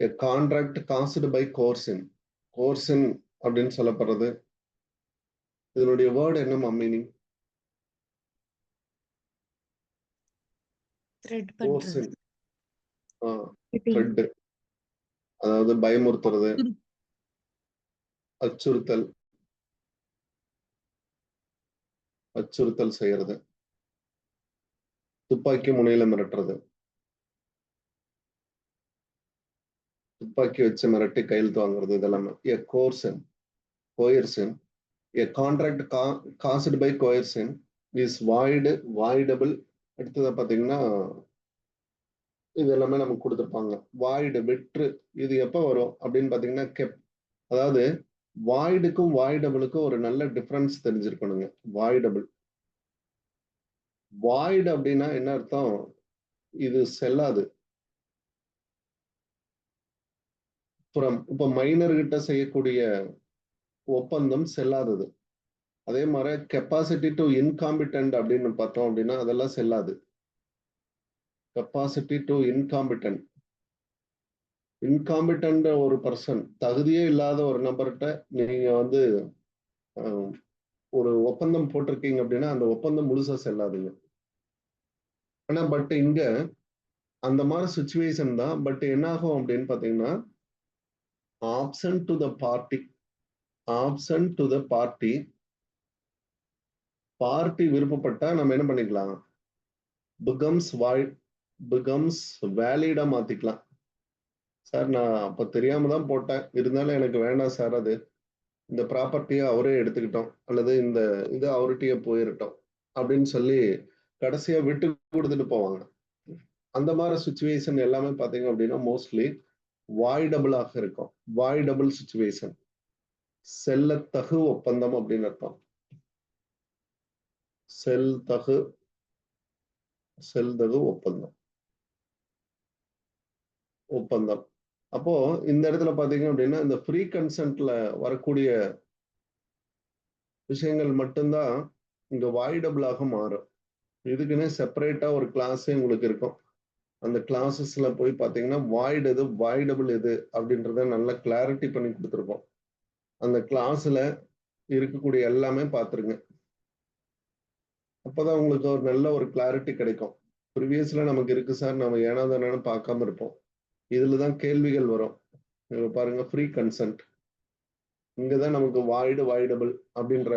A contract caused by coercion. Coercion அப்படின்னு சொல்லப்படுறது. இதனுடைய வேர்டு என்னமா மீனிங்? coercion. த்ரெட். அதாவது பயமுறுத்துறது, அச்சுறுத்தல், அச்சுறுத்தல் செய்யறது, துப்பாக்கி முனையில மிரட்டுறது, துப்பாக்கி வச்சு மிரட்டி கையெழுத்து வாங்குறது, இதெல்லாமே a coercion. coercion. A contract caused by coercion is voidable. அடுத்தது பாத்தீங்கன்னா இது எல்லாமே நமக்கு கொடுத்துருப்பாங்க. வாய்டு, வெற்று, இது எப்ப வரும் அப்படின்னு பாத்தீங்கன்னா அதாவது வாய்டுக்கும் வாய்டபிளுக்கும் ஒரு நல்ல டிஃபரன்ஸ் தெரிஞ்சிருக்கணுங்க. வாய்டபிள், வாய்டு அப்படின்னா என்ன அர்த்தம்? இது செல்லாது. புறம் இப்ப மைனர்கிட்ட செய்யக்கூடிய ஒப்பந்தம் செல்லாதது. அதே மாதிரி கெப்பாசிட்டி டு இன்காம்பிட்டன்ட் அப்படின்னு பார்த்தோம் அப்படின்னா அதெல்லாம் செல்லாது. Capacity to incompetent. இன்காம்பிட்டன்ட் ஒரு பர்சன், தகுதியே இல்லாத ஒரு நபர்கிட்ட நீங்க வந்து ஒரு ஒப்பந்தம் போட்டிருக்கீங்க அப்படின்னா அந்த ஒப்பந்தம் முழுசா செல்லாதுங்க. ஆனா பட் இங்க அந்த மாதிரி சுச்சுவேஷன் தான். பட் என்ன ஆகும் அப்படின்னு பாத்தீங்கன்னா option to the party, option to the party, party விருப்பப்பட்டா நம்ம என்ன பண்ணிக்கலாம், பிகம்ஸ் வேலிடா மாத்திக்கலாம். சார் நான் அப்ப தெரியாம தான் போட்டேன், இருந்தாலும் எனக்கு வேண்டாம் சார், அது இந்த ப்ராப்பர்ட்டியை அவரே எடுத்துக்கிட்டோம் அல்லது இந்த இது அவர்கிட்டயே போயிருட்டோம் அப்படின்னு சொல்லி கடைசியா விட்டு கொடுத்துட்டு போவாங்க. அந்த மாதிரி சுச்சுவேஷன் எல்லாமே பாத்தீங்க அப்படின்னா மோஸ்ட்லி வாய்டபிளாக இருக்கும். வாய்டபிள் சுச்சுவேஷன், செல்லத்தகு ஒப்பந்தம் அப்படின்னு அர்த்தம். செல்தகு ஒப்பந்தம். ஒப்பந்தம். அப்போ இந்த இடத்துல பாத்தீங்க அப்படின்னா இந்த ஃப்ரீ கன்சென்ட்ல வரக்கூடிய விஷயங்கள் மட்டும்தான் இங்க வாய்டபிளாக மாறும். இதுக்குன்னே செப்பரேட்டா ஒரு கிளாஸே உங்களுக்கு இருக்கும். அந்த கிளாஸஸ்ல போய் பாத்தீங்கன்னா வாய்டு எது, வாய்டபிள் எது அப்படின்றத நல்லா கிளாரிட்டி பண்ணி கொடுத்துருப்போம். அந்த கிளாஸ்ல இருக்கக்கூடிய எல்லாமே பார்த்துருங்க. அப்பதான் உங்களுக்கு ஒரு நல்ல ஒரு கிளாரிட்டி கிடைக்கும். ப்ரீவியஸ்ல நமக்கு இருக்கு சார், நம்ம ஏனாதானு பார்க்காம இருப்போம். இதுலதான் கேள்விகள் வரும். பாருங்க, ஃப்ரீ கன்சென்ட், இங்கதான் நமக்கு வாய்டு, வாய்டபிள் அப்படின்ற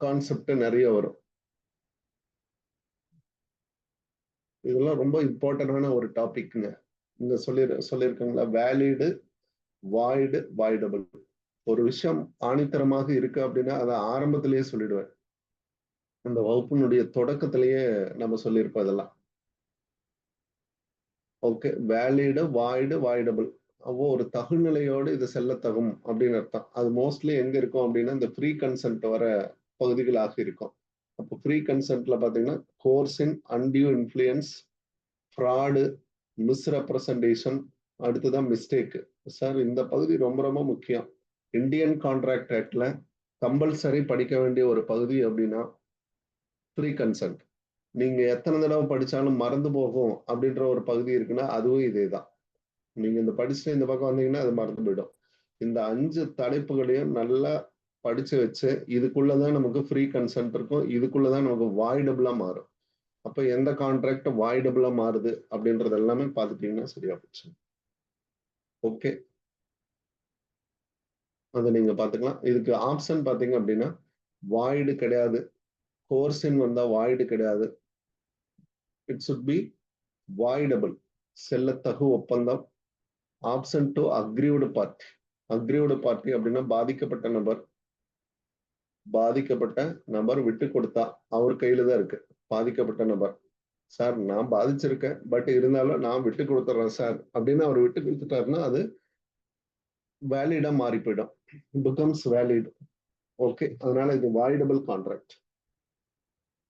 கான்செப்ட் நிறைய வரும். இதெல்லாம் ரொம்ப இம்பார்ட்டன்டான ஒரு டாபிக்ங்க. இங்க சொல்லியிருக்காங்களா, வேலிடு, வாய்டு, வாய்டபிள். ஒரு விஷயம் ஆணித்தரமாக இருக்கு அப்படின்னா அதை ஆரம்பத்திலேயே சொல்லிடுவேன். அந்த வகுப்பினுடைய தொடக்கத்திலேயே நம்ம சொல்லியிருப்போம் இதெல்லாம். Okay, valid, void, voidable. அப்போ ஒரு தகுநிலையோடு இது செல்லத்தகும் அப்படின்னு அர்த்தம். அது மோஸ்ட்லி எங்க இருக்கும் அப்படின்னா இந்த ஃப்ரீ கன்சென்ட் வர பகுதிகளாக இருக்கும். அப்போ ஃப்ரீ கன்சென்ட்ல பாத்தீங்கன்னா coercion, undue influence, fraud, misrepresentation, அடுத்துதான் மிஸ்டேக். சார் இந்த பகுதி ரொம்ப ரொம்ப முக்கியம். இந்தியன் கான்ட்ராக்ட் ஆக்ட்ல கம்பல்சரி படிக்க வேண்டிய ஒரு பகுதி அப்படின்னா ஃப்ரீ கன்சென்ட். நீங்க எத்தனை தடவை படிச்சாலும் மறந்து போகும் அப்படின்ற ஒரு பகுதி இருக்குன்னா அதுவும் இதேதான். நீங்க இந்த படிச்சுட்டு இந்த பக்கம் வந்தீங்கன்னா அது மறந்து போயிடும். இந்த 5 தலைப்புகளையும் நல்லா படிச்சு வச்சு இதுக்குள்ளதான் நமக்கு ஃப்ரீ கன்சென்ட் இருக்கும், இதுக்குள்ளதான் நமக்கு வாய்டபிளா மாறும். அப்ப எந்த கான்ட்ராக்ட் வாய்டபிளா மாறுது அப்படின்றது எல்லாமே பார்த்துட்டீங்கன்னா சரியா போச்சு. ஓகே, அதை நீங்க பாத்துக்கலாம். இதுக்கு ஆப்ஷன் பாத்தீங்க அப்படின்னா வாய்டு கிடையாது, கோர்சின் வந்தா வாய்டு கிடையாது, இட் சுட் பி வாய்டபிள், செல்லத்தகு ஒப்பந்தம். Option to aggrieved party. Aggrieved party அப்படின்னா பாதிக்கப்பட்ட நபர் விட்டு கொடுத்தா அவர் கையில தான் இருக்கு. பாதிக்கப்பட்ட நபர், சார் நான் பாதிச்சிருக்கேன் பட் இருந்தாலும் நான் விட்டு கொடுத்துறேன் சார் அப்படின்னு அவர் விட்டு கொடுத்துட்டாருன்னா அது வேலிடா மாறி போயிடும், பிகம்ஸ் வேலிட். ஓகே, அதனால இது வாய்டபிள் கான்ட்ராக்ட்.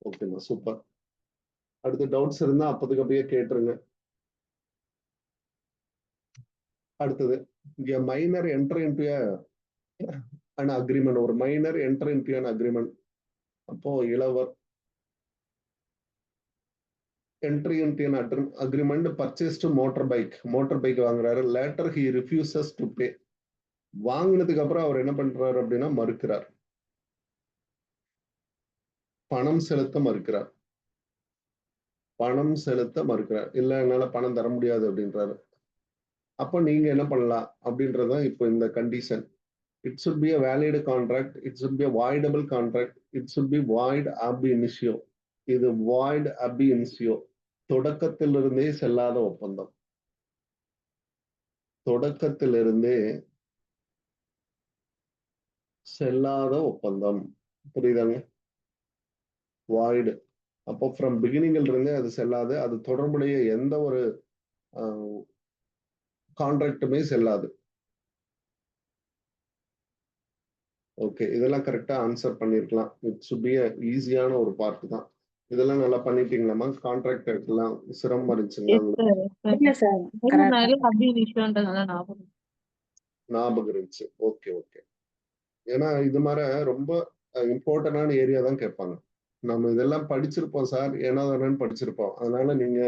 ஓகேண்ணா, சூப்பர். அடுத்து டவுட்ஸ் இருந்தா அப்போதைக்கு அப்படியே கேட்டுருங்க. அடுத்தது இங்க minor enter into an agreement. ஒரு minor enter into an agreement. அப்போ இளவர் entry into an agreement, purchased motor bike வாங்குறாரு. later he refuses to pay. வாங்கினதுக்கு அப்புறம் அவர் என்ன பண்றாரு அப்படின்னா மறுக்கிறார், பணம் செலுத்த மறுக்கிறார். இல்ல என்னால பணம் தர முடியாது அப்படின்றாரு. அப்ப நீங்க என்ன பண்ணலாம் அப்படின்றதான் இப்போ இந்த condition. It should be a valid contract, it should be a voidable contract, it should be void ab initio. இது void ab initio, தொடக்கத்திலிருந்தே செல்லாத ஒப்பந்தம். தொடக்கத்திலிருந்தே செல்லாத ஒப்பந்தம், புரியுதாங்க? void. அப்போ ஃப்ரம் பிகினிங்ல இருந்தே அது செல்லாது, அது தொடர்புடைய எந்த ஒரு கான்ட்ராக்டுமே செல்லாது. ஓகே, இதெல்லாம் கரெக்டா ஆன்சர் பண்ணிருக்கலாம். இட் சுட் பி ஈஸியான ஒரு பார்ட் தான். இதெல்லாம் நல்லா பண்ணிட்டீங்களாமா? கான்ட்ராக்ட் எல்லாம் சிரமம் இருந்துச்சுங்களா? ஞாபகம் இருந்துச்சு. Okay okay. ஏன்னா இது மாதிரி ரொம்ப இம்பார்ட்டன்டான ஏரியா தான் கேட்பாங்க. நம்ம இதெல்லாம் படிச்சிருப்போம் சார், ஏன்னா தானேன்னு படிச்சிருப்போம். அதனால நீங்க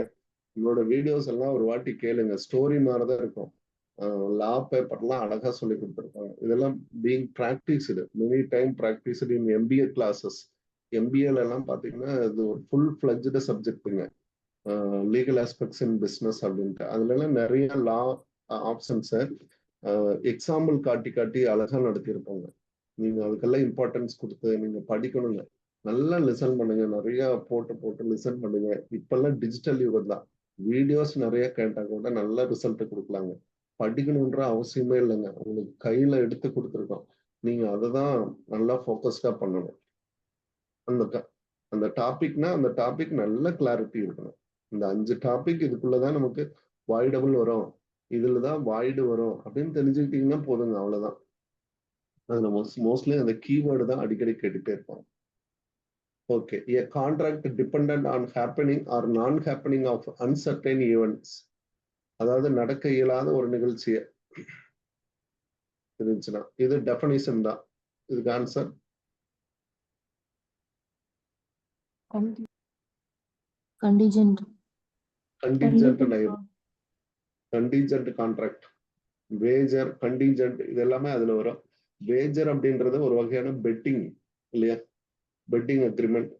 உங்களோட வீடியோஸ் எல்லாம் ஒரு வாட்டி கேளுங்க. ஸ்டோரி மாதிரிதான் இருக்கும். லா பேப்பர்லாம் அழகா சொல்லி கொடுத்துருப்பாங்க. இதெல்லாம் being practised, many time practised in MBA classes. எம்பிஏல எல்லாம் பாத்தீங்கன்னா இது ஒரு ஃபுல் ஃபிளட்ஜ்டு சப்ஜெக்ட்டுங்க. லீகல் ஆஸ்பெக்ட்ஸ் இன் பிஸ்னஸ் அப்படின்ட்டு அதுல எல்லாம் நிறைய லா ஆப்ஷன்ஸை எக்ஸாம்பிள் காட்டி காட்டி அழகா நடத்தியிருப்பாங்க. நீங்க அதுக்கெல்லாம் இம்பார்ட்டன்ஸ் கொடுத்து நீங்க படிக்கணுங்க. நல்லா லிசன் பண்ணுங்க, நிறைய போட்டு லிசன் பண்ணுங்க. இப்பெல்லாம் டிஜிட்டல் யுகம் தான், வீடியோஸ் நிறைய கேட்டா கூட நல்ல ரிசல்ட் கொடுக்கலாங்க. படிக்கணுன்ற அவசியமே இல்லைங்க, உங்களுக்கு கையில எடுத்து கொடுத்துருக்கோம். நீங்க அதை தான் நல்லா ஃபோக்கஸ்டா பண்ணணும். அந்த டாபிக்னா அந்த டாபிக் நல்ல கிளாரிட்டி இருக்கணும். இந்த 5 டாபிக் இதுக்குள்ளதான் நமக்கு வாய்டபிள் வரும், இதுலதான் வாய்டு வரும் அப்படின்னு தெரிஞ்சுக்கிட்டீங்கன்னா போதுங்க, அவ்வளவுதான். அதுல மோஸ்ட்லி அந்த கீவேர்டு தான் அடிக்கடி கேட்டுட்டே இருப்பாங்க. Okay, a contract dependent on happening or non-happening of uncertain events. அதாவது நடக்க இயலாத ஒரு நிகழ்ச்சியை இருந்துச்சுன்னா இது டெஃபினிஷன் தான். இதுக்கு ஆன்சர் contingent கான்ட்ராக்ட், வேஜர், கண்டிஞ்சன்ட் இது எல்லாமே அதுல வரும். வேஜர் அப்படின்றது ஒரு வகையான பெட்டிங் இல்லையா, பெட்டிங் அக்ரிமெண்ட்.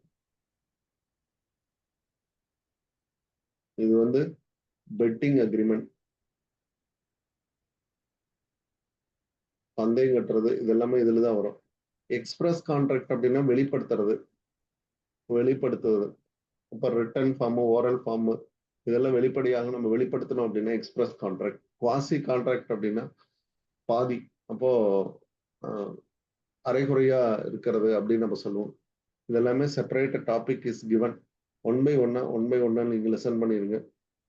இது வந்து பெட்டிங் அக்ரிமெண்ட், பந்தயம் கட்டுறது, இது எல்லாமே இதுலதான் வரும். எக்ஸ்பிரஸ் கான்ட்ராக்ட் அப்படின்னா வெளிப்படுத்துறது. இப்ப ரிட்டன் ஃபார்ம், ஓரல் ஃபார்ம் இதெல்லாம் வெளிப்படையாக நம்ம வெளிப்படுத்தணும் அப்படின்னா எக்ஸ்பிரஸ் கான்ட்ராக்ட். குவாசி கான்ட்ராக்ட் அப்படின்னா பாதி, அப்போ அரைகுறையா இருக்கிறது அப்படின்னு நம்ம சொல்லுவோம். இதெல்லாமே separate topic is given. One by ஒன்னா நீங்க லெசன் பண்ணிருங்க,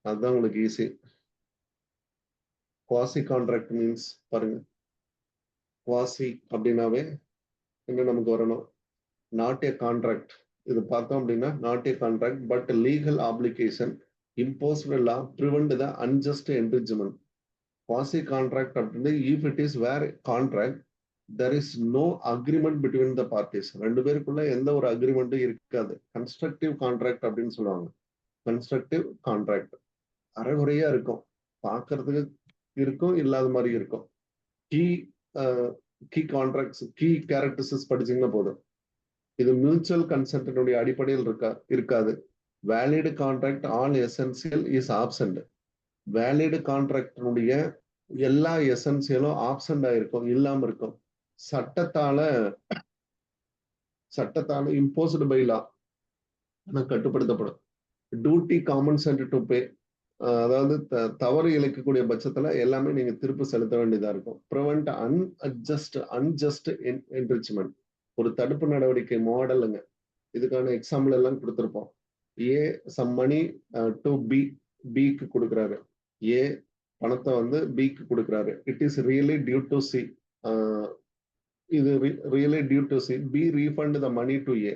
அதுதான் உங்களுக்கு ஈஸி. குவாசி கான்ட்ராக்ட் மீன்ஸ் பாருங்க, குவாசி அப்படின்னாவே என்ன நமக்கு வரணும், நாட் ஏ கான்ட்ராக்ட். இது பார்த்தோம் அப்படின்னா not a contract but legal application imposed law prevent the unjust enrichment. Quasi contract அப்படின்னு if it is where contract there is no agreement between the parties. ரெண்டு பேருக்குள்ள எந்த ஒரு அக்ரிமெண்ட்டும் இருக்காது. கன்ஸ்ட்ரக்டிவ் கான்ட்ராக்ட் அப்படின்னு சொல்லுவாங்க. கன்ஸ்ட்ரக்டிவ் கான்ட்ராக்ட் அரைகுறையா இருக்கும், பார்க்கறதுக்கு இருக்கும், இல்லாத மாதிரி இருக்கும். கீ கான்ட்ராக்ட்ஸ், கீ கேரக்டரிஸ்டிக்ஸ் படிச்சீங்கன்னா போதும். இது மியூச்சுவல் கன்சென்டினுடைய அடிப்படையில் இருக்காது. Valid contract all essential is absent. Valid கான்ட்ராக்டினுடைய எல்லா எசென்சியலும் ஆப்சென்ட் ஆயிருக்கும், இல்லாம இருக்கும். சட்டத்தால இம்போஸ்டு பை லா கட்டுப்படுத்தப்படும். Duty common sent to pay, அதாவது தவறு இழைக்கக்கூடிய பட்சத்துல எல்லாமே நீங்க திருப்பி செலுத்த வேண்டியதா இருக்கும். ப்ரிவென்ட் அன்ஜஸ்ட் என்ரிச்மெண்ட், ஒரு தடுப்பு நடவடிக்கை மாடலுங்க. இதுக்கான எக்ஸாம்பிள் எல்லாம் கொடுத்திருப்போம். ஏ சம் மணி டு பிக்கு கொடுக்குறாரு, ஏ பணத்தை வந்து பிக்கு கொடுக்குறாரு. It is really due to C, இது really due to C, B refund the money to A.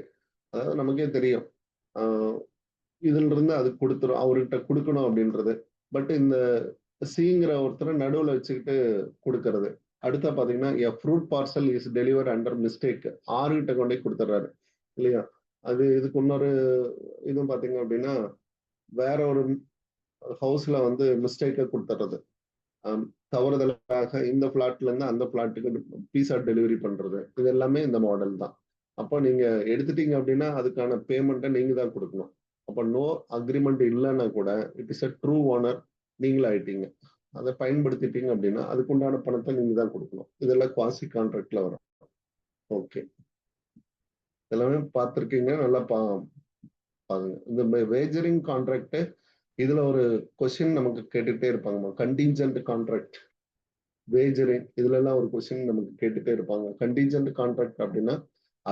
அதாவது நமக்கே தெரியும் இதுல இருந்து அது கொடுத்துரும், அவர்கிட்ட கொடுக்கணும் அப்படின்றது. பட் இந்த சிங்கிற ஒருத்தரை நடுவில் வச்சுக்கிட்டு கொடுக்கறது. அடுத்த பாத்தீங்கன்னா a fruit parcel is deliver under mistake, ஆறுகிட்ட கொண்டே கொடுத்துட்றாரு இல்லையா. அது இதுக்கு இன்னொரு இதுவும் பாத்தீங்க அப்படின்னா வேற ஒரு ஹவுஸ்ல வந்து மிஸ்டேக்கை கொடுத்துறது, தவறுதலாக இந்த பிளாட்ல இருந்து அந்த பிளாட்டுக்கு பீஸா டெலிவரி பண்றது, இது எல்லாமே இந்த மாடல் தான். அப்போ நீங்க எடுத்துட்டீங்க அப்படின்னா அதுக்கான பேமெண்ட்டை நீங்க தான் கொடுக்கணும். அப்போ நோ அக்ரிமெண்ட் இல்லைன்னா கூட it is a true owner, நீங்களே ஆயிட்டீங்க. அதை பயன்படுத்திட்டீங்க அப்படின்னா அதுக்குண்டான பணத்தை நீங்க தான் கொடுக்கணும். இதெல்லாம் குவாசி கான்ட்ராக்ட்ல வரும். ஓகே, எல்லாமே பார்த்துருக்கீங்க, நல்லா பாருங்க. இந்த வேஜரிங் கான்ட்ராக்ட், இதுல ஒரு கொஸ்டின் நமக்கு கேட்டுட்டே இருப்பாங்க. கண்டிஞ்சன்ட் கான்ட்ராக்ட், வேஜரிங், இதுல எல்லாம் ஒரு கொஸ்டின் நமக்கு கேட்டுட்டே இருப்பாங்க. கண்டிஞ்சன்ட் கான்ட்ராக்ட் அப்படின்னா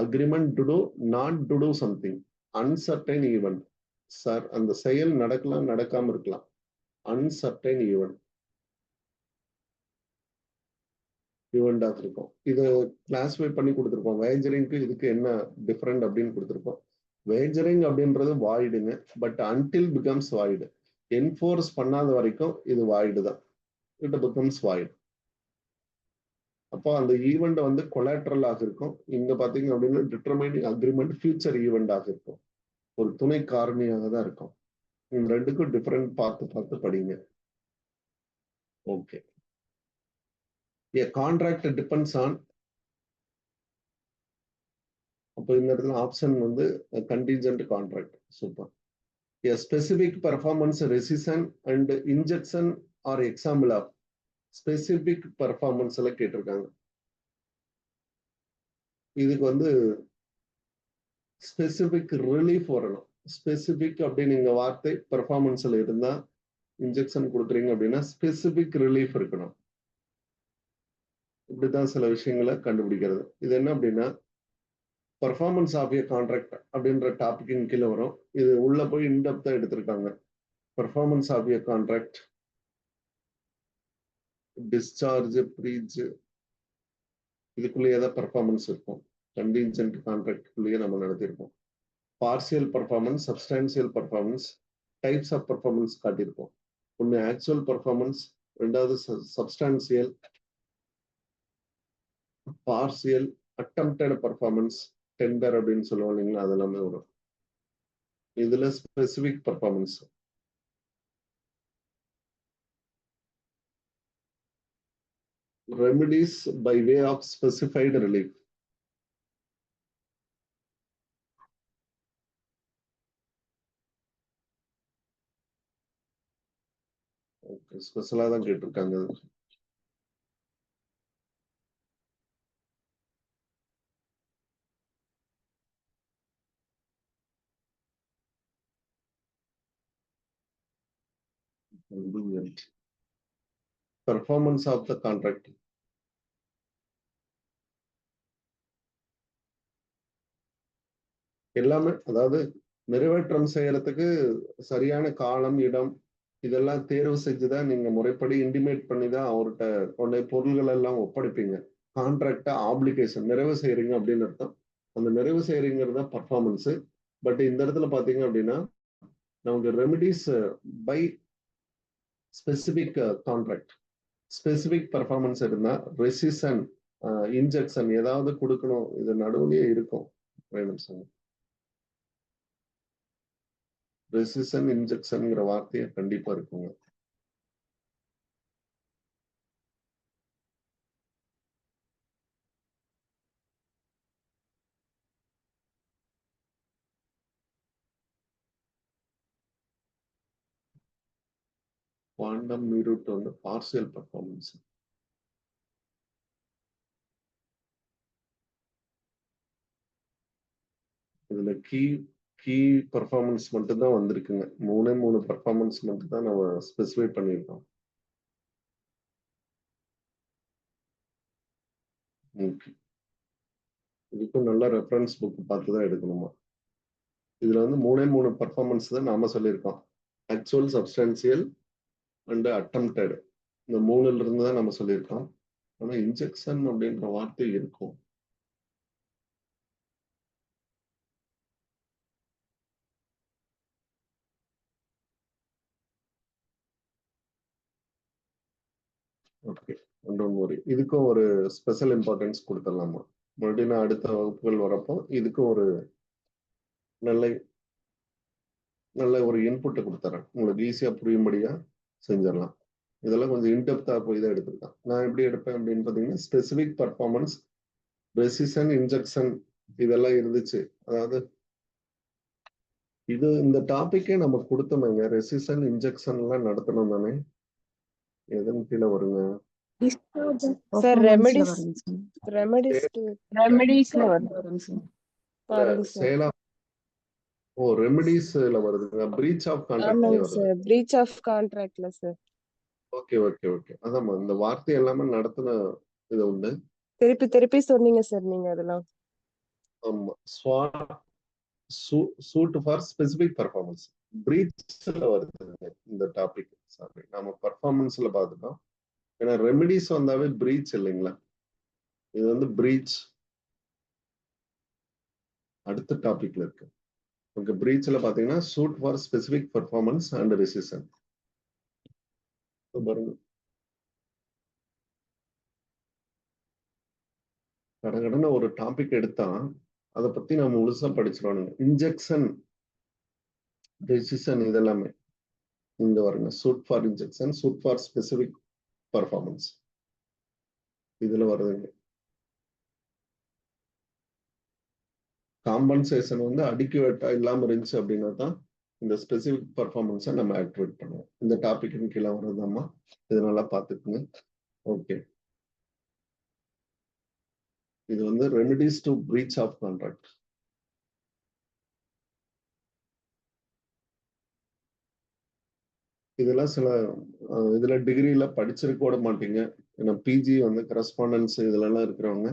agreement to do not to do something, uncertain event. Sir அந்த செயல் நடக்கலாம், நடக்காம இருக்கலாம். அன்சர்டைன் ஈவெண்டாக இருக்கும். இது கிளாஸிஃபை பண்ணி கொடுத்துருப்போம். வேஜரிங்க்கு இதுக்கு என்ன டிஃப்ரெண்ட் அப்படின்னு கொடுத்துருப்போம். வேஜரிங் அப்படின்றது வாய்டுங்க, but until becomes void. Enforce பண்ணாத வரைக்கும் இது வாய்டு தான். It becomes void. அப்போ அந்த ஈவெண்ட் வந்து கொலாட்ரலாக இருக்கும். இங்க பாத்தீங்க அப்படின்னா டிட்டர்மைனிங் அக்ரிமெண்ட் ஃபியூச்சர் ஈவெண்டாக இருக்கும். ஒரு துணை காரணியாக தான் இருக்கும். இந்த ரெண்டுக்கும் டிஃபரெண்ட் பார்த்து படிங்க. Okay. A contract depends on, அப்போ இந்த இடத்துல ஆப்ஷன் வந்து contingent contract. Super. A specific performance rescission and injection are example of specific performance எல்லாம் கேட்டிருக்காங்க. இதுக்கு வந்து ஸ்பெசிபிக் ரிலீஃப் வரணும். ஸ்பெசிபிக் அப்படின்னு நீங்க வார்த்தை பெர்ஃபார்மன்ஸ்ல இருந்தா இன்ஜெக்ஷன் கொடுக்குறீங்க அப்படின்னா ஸ்பெசிபிக் ரிலீஃப் இருக்கணும். இப்படிதான் சில விஷயங்களை கண்டுபிடிக்கிறது. இது என்ன அப்படின்னா பர்ஃபார்மன்ஸ் ஆஃப் ஏ கான்ட்ராக்ட் அப்படின்ற டாபிக்கின் கீழே வரும். இது உள்ள போய் இன்டெப்தா எடுத்திருக்காங்க. Performance of a contract, discharge, breach, இதுக்குள்ளேயே தான் பர்ஃபார்மன்ஸ் இருக்கும். கண்டிஞ்சன்ட் கான்ட்ராக்டுக்குள்ளேயே நம்ம நடத்தியிருக்கோம். Partial performance, substantial performance, types of performance காட்டியிருக்கோம். ஒன்று ஆக்சுவல் பர்ஃபார்மன்ஸ், ரெண்டாவது substantial, partial, attempted performance, tender அப்படின்னு சொல்லுவோம் இல்லைங்களா, அதெல்லாமே வரும். இதுல specific performance. Remedies by way of specified relief. Okay, ஸ்பெஷலா தான் கேட்டிருக்காங்க. Performance of the contract. எல்லாமே, அதாவது நிறைவேற்றம் செய்யறதுக்கு சரியான காலம், இடம் இதெல்லாம் தேர்வு செஞ்சுதான் நீங்க முறைப்படி இன்டிமேட் பண்ணி தான் அவர்கிட்ட உடனே பொருள்கள் எல்லாம் ஒப்படைப்பீங்க. கான்ட்ராக்டா ஆப்ளிகேஷன் நிறைவு செய்யறீங்க அப்படின்னு அர்த்தம். அந்த நிறைவு செய்யறீங்கிறது தான் பர்ஃபார்மன்ஸ். பட் இந்த இடத்துல பாத்தீங்க அப்படின்னா நமக்கு remedies by specific contract, specific performance இருந்தா ரெசிஷன், இன்ஜெக்ஷன் ஏதாவது கொடுக்கணும். இது நடுவுலயே இருக்கும். வேணும் சார், ரெசிஷன் இன்ஜெக்ஷன்ங்கிற வார்த்தையை கண்டிப்பா இருக்குங்க. குவாண்டம் மீரூட் வந்து பார்சியல் பர்ஃபார்மன்ஸ். இதுல கீ பர்ஃபார்மன்ஸ் மட்டும் தான் வந்திருக்குங்க. 3 பர்ஃபார்மன்ஸ் மட்டும் தான் நம்ம ஸ்பெசிஃபை பண்ணியிருக்கோம். இதுக்கும் நல்ல ரெஃபரன்ஸ் புக் பார்த்து தான் எடுக்கணுமா. இதுல வந்து 3 பர்ஃபார்மன்ஸ் தான் நாம சொல்லியிருக்கோம். Actual, substantial and attempted. இந்த 3ல இருந்து தான் நம்ம சொல்லியிருக்கோம். ஆனா இன்ஜெக்ஷன் அப்படின்ற வார்த்தை இருக்கும். ஓகே, இதுக்கும் ஒரு ஸ்பெஷல் இம்பார்ட்டன்ஸ் கொடுத்துடலாமா. மறுபடியும் நான் அடுத்த வகுப்புகள் வரப்போ இதுக்கும் ஒரு நல்ல நல்ல ஒரு இன்புட்டை கொடுத்துறேன். உங்களுக்கு ஈஸியா புரியும்படியா செஞ்சிடலாம். இதெல்லாம் கொஞ்சம் இன்டெப்தா போய் தான் எடுத்துருக்கேன். நான் எப்படி எடுப்பேன் அப்படின்னு பார்த்தீங்கன்னா, ஸ்பெசிபிக் பர்ஃபார்மன்ஸ், ரெசிஷன், இன்ஜெக்ஷன் இதெல்லாம் இருந்துச்சு. அதாவது இந்த டாபிக்கே நம்ம கொடுத்தோமேங்க. ரெசிஷன், இன்ஜெக்ஷன் எல்லாம் நடத்தணும் தானே? எதன் கீழே வருங்க? சார் ரெமெடிஸ் ரெமெடிஸ்ல வருங்க சார். பாருங்க சார். சேலா ரெமெடிஸ்ல வருதுங்க. பிரீச் ஆஃப் கான்ட்ராக்ட்ல ஆமாங்க வருது. சார், பிரீச் ஆஃப் கான்ட்ராக்ட்ல சார். ஓகே. அதாம்மா இந்த வார்த்தை எல்லாமே நடத்தின இது உண்டு. திருப்பி சொன்னீங்க சார் நீங்க அதெல்லாம். ஆமா. Suit for specific performance. பிரீச்ல வருதுங்க இந்த டாபிக். சாரி, நாம பர்ஃபார்மன்ஸ்ல பார்த்துட்டோம். ஏன்னா ரெமெடிஸ் வந்தாவே பிரீச் இல்லைங்களா? இது வந்து பிரீச் அடுத்த டாபிக்ல இருக்கு. ஓகே, பிரீச்ல பாத்தீங்கன்னா suit for specific performance and rescission. பாருங்க, கடகடன்னு ஒரு டாபிக் எடுத்தா அதை பத்தி நம்ம முழுசா படிச்சிடணுங்க. இன்ஜெக்ஷன், ரெசிஷன் இதெல்லாமே இங்க வருங்க. Suit for injunction, suit for specific performance இதுல வருதுங்க. காம்பன்சேஷன் வந்து அடிக்குவேட்டா இல்லாம இருந்துச்சு அப்படின்னா தான் இந்த ஸ்பெசிபிக் பர்ஃபார்மன்ஸை நம்ம ஆக்டிவேட் பண்ணுவோம். இந்த டாபிக் கீழே வர்றதாம்மா, இது நல்லா பார்த்துக்குங்க. ஓகே, இது வந்து remedies to breach of contract. இதெல்லாம் சில இதுல டிகிரியில படிச்சிருக்க கூட மாட்டீங்க. ஏன்னா பிஜி வந்து கரஸ்பாண்டன்ஸ் இதுல இருக்கிறவங்க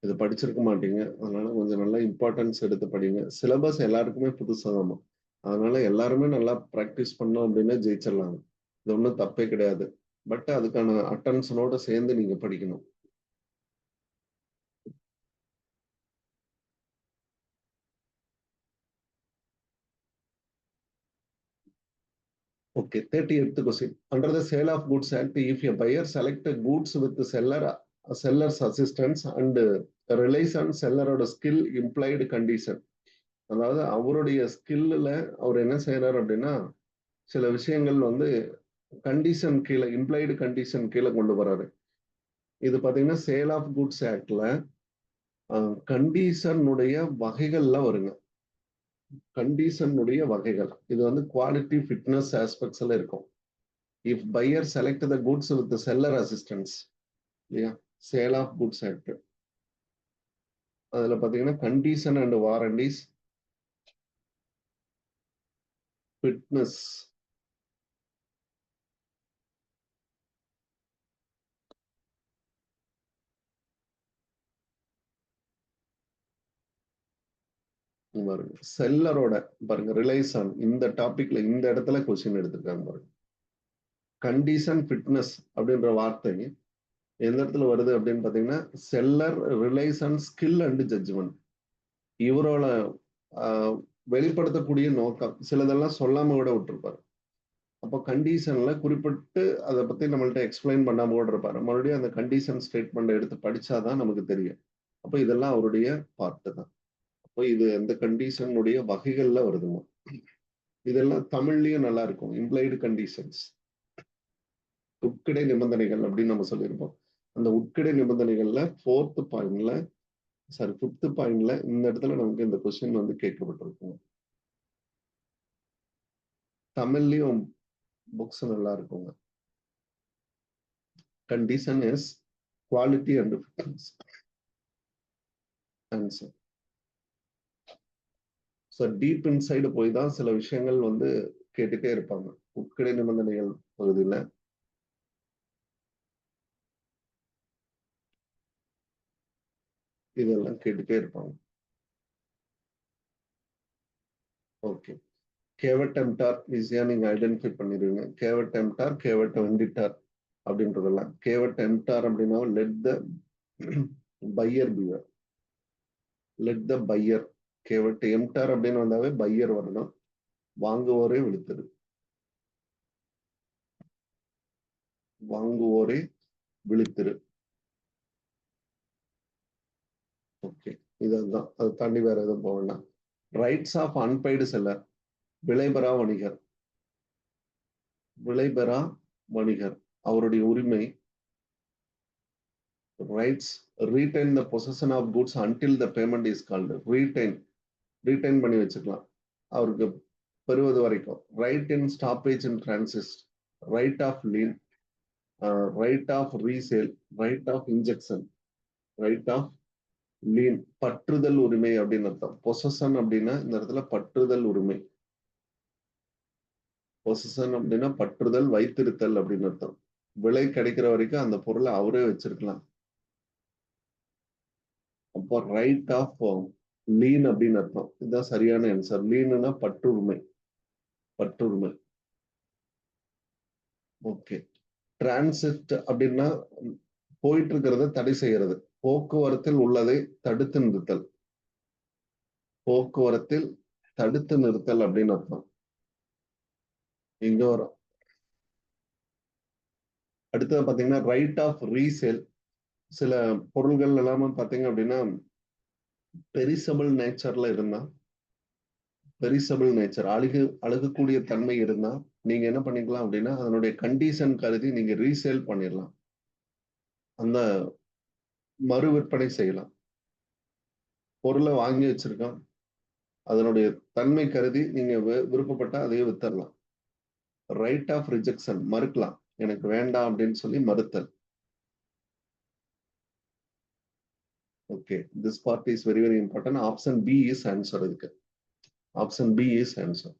இது படிச்சிருக்க மாட்டீங்க. அதனால கொஞ்சம் நல்லா இம்பார்ட்டன்ஸ் எடுத்து படிங்க. சிலபஸ் எல்லாருக்குமே புதுசாதாம்மா. அதனால எல்லாருமே நல்லா ப்ராக்டிஸ் பண்ணோம் அப்படின்னா ஜெயிச்சிடலாங்க. இது ஒன்றும் தப்பே கிடையாது. பட் அதுக்கான அட்டென்ஷனோட சேர்ந்து நீங்க படிக்கணும். Okay, 30th question. Under the Sale of Goods Act, if a buyer select goods with the seller's assistance and relies on sellerோட skill implied condition. அதாவது அவருடைய ஸ்கில்ல அவர் என்ன செய்யறாரு அப்படின்னா, சில விஷயங்கள் வந்து கண்டிஷன் கீழே, இம்ப்ளைடு கண்டிஷன் கீழே கொண்டு வர்றாரு. இது பாத்தீங்கன்னா சேல் ஆஃப் குட்ஸ் ஆக்ட்ல கண்டிஷனுடைய வகைகள்ல வருங்க. கண்டிஷனுடைய வகைகள் இது வந்து குவாலிட்டி, ஃபிட்னஸ் ஆஸ்பெக்ட்ஸ்ல இருக்கும். If buyer select the goods with the seller assistance, இல்லையா, சேல் ஆஃப் குட்ஸ் ஆக்ட் அதுல பாத்தீங்கன்னா கண்டிஷன் அண்ட் வாரண்டிஸ், ஃபிட்னஸ், பாருங்க செல்லரோட பாருங்க ரிலைஸ் ஆன் இந்த டாபிக்ல இந்த இடத்துல கொஸ்டின் எடுத்திருக்காங்க பாருங்க. கண்டிஷன், ஃபிட்னஸ் அப்படின்ற வார்த்தை எந்த இடத்துல வருது அப்படின்னு பாத்தீங்கன்னா, seller relies on skill and judgment. இவரோட வெளிப்படுத்தக்கூடிய நோக்கம் சிலதெல்லாம் சொல்லாம கூட விட்டுருப்பாரு. அப்போ கண்டிஷன்ல குறிப்பிட்டு அதை பத்தி நம்மள்ட்ட எக்ஸ்பிளைன் பண்ணாம கூட இருப்பாரு. மறுபடியும் அந்த கண்டிஷன் ஸ்டேட்மெண்ட் எடுத்து படிச்சாதான் நமக்கு தெரியும். அப்போ இதெல்லாம் அவருடைய பார்ட்டு தான். அப்போ இது எந்த கண்டிஷனுடைய வகைகள்ல வருதுமா. இதெல்லாம் தமிழ்லயும் நல்லா இருக்கும். இம்ப்ளைடு கண்டிஷன்ஸ், உட்கிடை நிபந்தனைகள் அப்படின்னு நம்ம சொல்லியிருப்போம். அந்த உட்கிடை நிபந்தனைகள்ல 4th பாயிண்ட்ல, சாரி 5th பாயிண்ட்ல இந்த இடத்துல நமக்கு இந்த கொஸ்டின் வந்து கேட்கப்பட்டிருக்கும். தமிழ்லயும் புக்ஸ் நல்லா இருக்குங்க. Condition is quality and fitness answer. So deep inside போய் தான் சில விஷயங்கள் வந்து கேட்டுட்டே இருப்பாங்க. உட்கிடை நிபந்தனைகள் பகுதியில் இதெல்லாம் கேட்டுட்டே இருப்பாங்க. ஓகே, கேவட் எம்டார் ஈஸியா நீங்க ஐடென்டிஃபை பண்ணிடுவீங்க. கேவட் எம்டார், கேவட் வெண்டிட்டார் அப்படின்றதெல்லாம். கேவட் எம்டார் அப்படின்னா let the buyer beware, let the buyer. Caveat emptor அப்படின்னு வந்தாவே பையர் வரணும். வாங்குவோரே விழுத்தது, வாங்குவோரே விழித்திரு. ஓகே, இதுதான். அதை தாண்டி வேற எதுவும் போகலாம். ரைட்ஸ் ஆஃப் அன்பெய்டு செல்லர், விளைபெறா வணிகர். விளைபெறா வணிகர் அவருடைய உரிமை rights retain the possession of goods until the payment is called. retain பண்ணி வச்சுக்கலாம் அவருக்கு பெறுவது வரைக்கும். Right in stoppage in transit, right of lien, right of resale, right of injunction, right of lien. பற்றுதல் உரிமை அப்படின்னு அர்த்தம். பொசஷன் அப்படின்னா இந்த இடத்துல பற்றுதல் உரிமை. பொசஷன் அப்படின்னா பற்றுதல், வைத்திருத்தல் அப்படின்னு அர்த்தம். விலை கிடைக்கிற வரைக்கும் அந்த பொருளை அவரே வச்சிருக்கலாம். அப்போ ரைட் ஆஃப் லீன் அப்படின்னு அர்த்தம். இதுதான் சரியான ஆன்சர். லீனுன்னா பற்றுரிமை. பற்றுரிமை. ஓகே. டிரான்சிட் அப்படின்னா போயிட்டு இருக்கிறத தடை செய்யறது. போக்குவரத்தில் உள்ளதை தடுத்து நிறுத்தல். போக்குவரத்தில் தடுத்து நிறுத்தல் அப்படின்னு அர்த்தம். இங்க வரும். அடுத்தது பாத்தீங்கன்னா ரைட் ஆஃப் ரீசேல். சில பொருள்கள் எல்லாமே பாத்தீங்க அப்படின்னா பெரிசபிள் நேச்சர்ல இருந்தா, பெரிசபிள் நேச்சர் அழுகக்கூடிய தன்மை இருந்தா நீங்க என்ன பண்ணிக்கலாம் அப்படின்னா அதனுடைய கண்டிஷன் கருதி நீங்க ரீசேல் பண்ணிடலாம். அந்த மறு விற்பனை செய்யலாம். பொருளை வாங்கி வச்சிருக்கோம், அதனுடைய தன்மை கருதி நீங்க விருப்பப்பட்டா அதையே வித்தரலாம். ரைட் ஆஃப் ரிஜெக்ஷன், மறுக்கலாம், எனக்கு வேண்டாம் அப்படின்னு சொல்லி மறுத்தல். Okay, this part is very very important. Option B is answer. இதுக்கு ஆப்ஷன் பி இஸ் ஆன்சர்.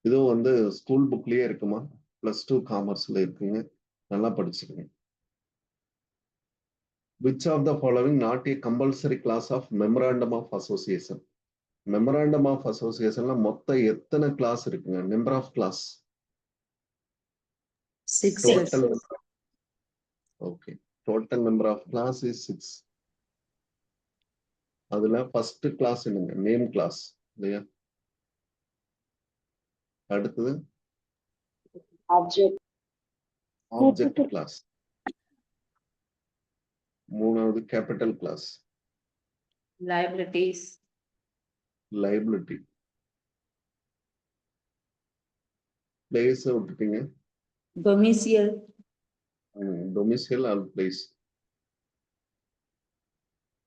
இதுவும் வந்து ஸ்கூல் புக்லயே இருக்குமா, +2 காமர்ஸ்ல இருக்குங்க, நல்லா படிச்சுக்கோங்க. Which of the following not a compulsory class of memorandum of association? Memorandum of associationல மொத்தம் எத்தனை கிளாஸ் இருக்குங்க? Number of class 6. total. Okay, total number of class is 6. அதுல ஃபர்ஸ்ட் கிளாஸ் என்னங்க? நேம் கிளாஸ் இல்லையா? அடுத்தது ஆப்ஜெக்ட் கிளாஸ். மூணாவது capital class Liabilities. Liability. Place விட்டுட்டீங்க. Domicile. Domicile or place.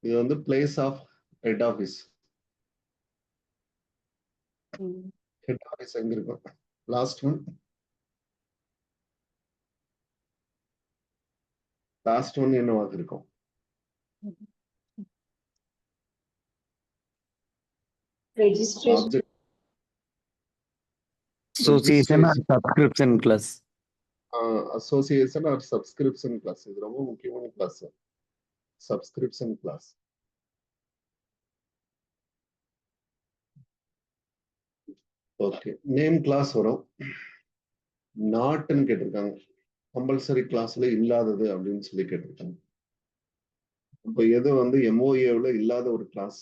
இது வந்து place of head office. Head office எங்க இருக்கும்? லாஸ்ட் ஒன் என்னவாக இருக்கும்? Registration. Object Association or subscription class. Association or subscription class. இது ரொம்ப முக்கியமான class. Subscription class. Okay, name class வரும். நாட்னு கேட்டிருக்காங்க. கம்பல்சரி கிளாஸ்ல இல்லாதது அப்படின்னு சொல்லி கேட்டிருக்காங்க. இப்போ எது வந்து எம்ஓஏவில் இல்லாத ஒரு கிளாஸ்?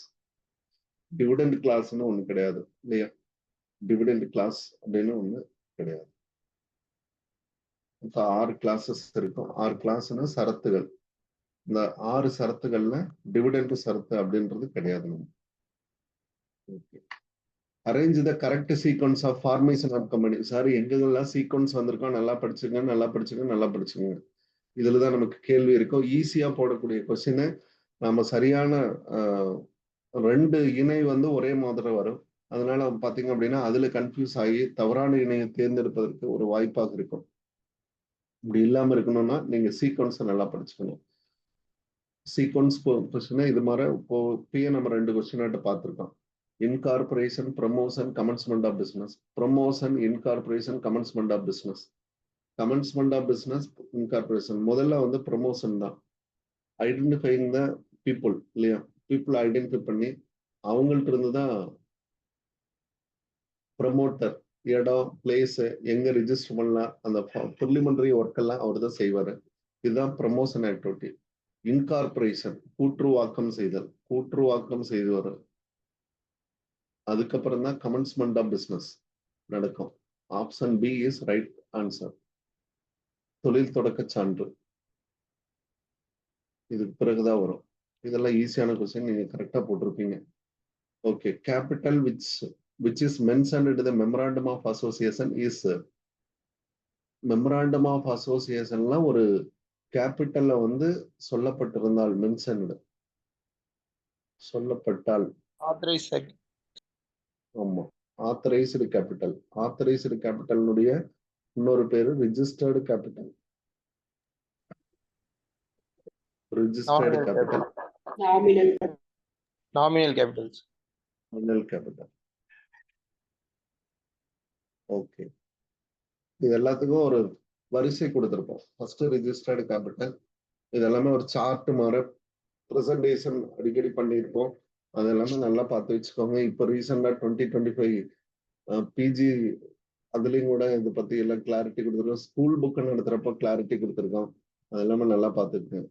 டிவிடெண்ட் கிளாஸ்ன்னு ஒண்ணு கிடையாது இல்லையா? டிவிடெண்ட் கிளாஸ் அப்படின்னு ஒண்ணு கிடையாது. இப்போ 6 கிளாஸஸ் இருக்கும். 6 கிளாஸ்னா சரத்துகள். இந்த 6 சரத்துகள்ல டிவிடெண்ட் சரத்து அப்படின்றது கிடையாது. Arrange the correct sequence of formation of company. Sir எங்கெல்லாம் சீக்வன்ஸ் வந்திருக்கோம், நல்லா படிச்சுங்க, நல்லா படிச்சுங்க, நல்லா படிச்சுங்க. இதுலதான் நமக்கு கேள்வி இருக்கும். ஈஸியா போடக்கூடிய கொஸ்டின். நம்ம சரியான 2 இணை வந்து ஒரே மாதிரி வரும். அதனால பாத்தீங்க அப்படின்னா அதுல கன்ஃபியூஸ் ஆகி தவறான இணையை தேர்ந்தெடுப்பதற்கு ஒரு வாய்ப்பாக இருக்கும். இப்படி இல்லாம இருக்கணும்னா நீங்க சீக்வன்ஸை நல்லா படிச்சுக்கணும். சீக்வன்ஸ் கொஸ்டின் இது மாதிரி இப்போ நம்ம 2 கொஸ்டின் பார்த்துருக்கோம். Incorporation, promotion, commencement of business. Promotion, incorporation, commencement of business. Commencement of business, incorporation. முதல்ல வந்து ப்ரமோஷன் தான். ஐடென்டிஃபைங் த பீப்புள் இல்லையா? பீப்புள் ஐடென்டிஃபை பண்ணி அவங்கள்ட்ட இருந்து தான் ப்ரமோட்டர், இடம், பிளேஸ், எங்க ரிஜிஸ்டர் பண்ணலாம், அந்த ப்ரிலிமினரி ஒர்க் எல்லாம் அவர் தான் செய்வாரு. இதுதான் ப்ரமோஷன் ஆக்டிவிட்டி. இன்கார்பரேஷன், கூற்றுவாக்கம் செய்தல், கூற்றுவாக்கம் செய்து. அதுக்கப்புறம் தான் கமென்ஸ்மெண்ட் ஆஃப் பிசினஸ் நடக்கும். Option B is right answer. தொழில் தொடக்க சான்று இதுக்கு பிறகுதான் வரும். இதெல்லாம் ஈஸியான கொஸ்டின், நீங்க கரெக்டா போட்டிருப்பீங்க. Okay, capital which which is mentioned in the memorandum of association is memorandum of associationல ஒரு கேபிட்டல்ல வந்து சொல்லப்பட்டிருந்தால் மென்ஷன்டு சொல்லப்பட்டால் Authorized. ஆமா ஆத்தரைஸ்டு கேபிட்டல் ஆத்தரைஸ்டு கேபிட்டலுடைய இன்னொரு பேரு registered capital registered Nominal capital Nominal. Nominal capitals. nominal capital okay இது எல்லாத்துக்கும் ஒரு வரிசை கொடுத்திருப்போம் ஃபர்ஸ்ட் ரிஜிஸ்டர்டு கேபிட்டல் இது எல்லாமே ஒரு சார்ட் மாதிரி ப்ரெசன்டேஷன் அடிக்கடி பண்ணியிருப்போம் அது எல்லாமே நல்லா பார்த்து வச்சுக்கோங்க இப்போ ரீசெண்டா 2025 பிஜி அதுலயும் கூட இதை பத்தி எல்லாம் கிளாரிட்டி கொடுத்துருக்கோம் ஸ்கூல் புக் நடத்துறப்போ கிளாரிட்டி கொடுத்துருக்கோம் அது எல்லாமே நல்லா பார்த்துருக்கேன்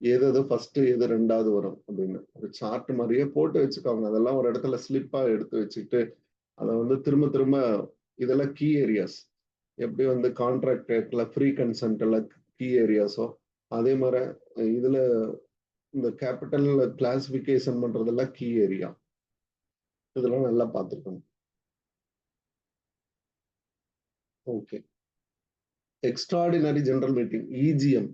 எது ஃபர்ஸ்ட் எது ரெண்டாவது வரும் அப்படின்னு ஒரு சார்ட் மாதிரியே போட்டு வச்சுக்கோங்க அதெல்லாம் ஒரு இடத்துல ஸ்லிப்பா எடுத்து வச்சுக்கிட்டு அதை வந்து திரும்ப திரும்ப இதெல்லாம் கீ ஏரியாஸ் எப்படி வந்து கான்ட்ராக்ட்ல ஃப்ரீ கன்சென்ட்ல கீ ஏரியாஸோ அதே மாதிரி இதுல இந்த கேபிட்டல் கிளாசிபிகேஷன் பண்றதெல்லாம் கீ ஏரியா இதெல்லாம் நல்லா பார்த்துருக்கணும் okay extraordinary general meeting EGM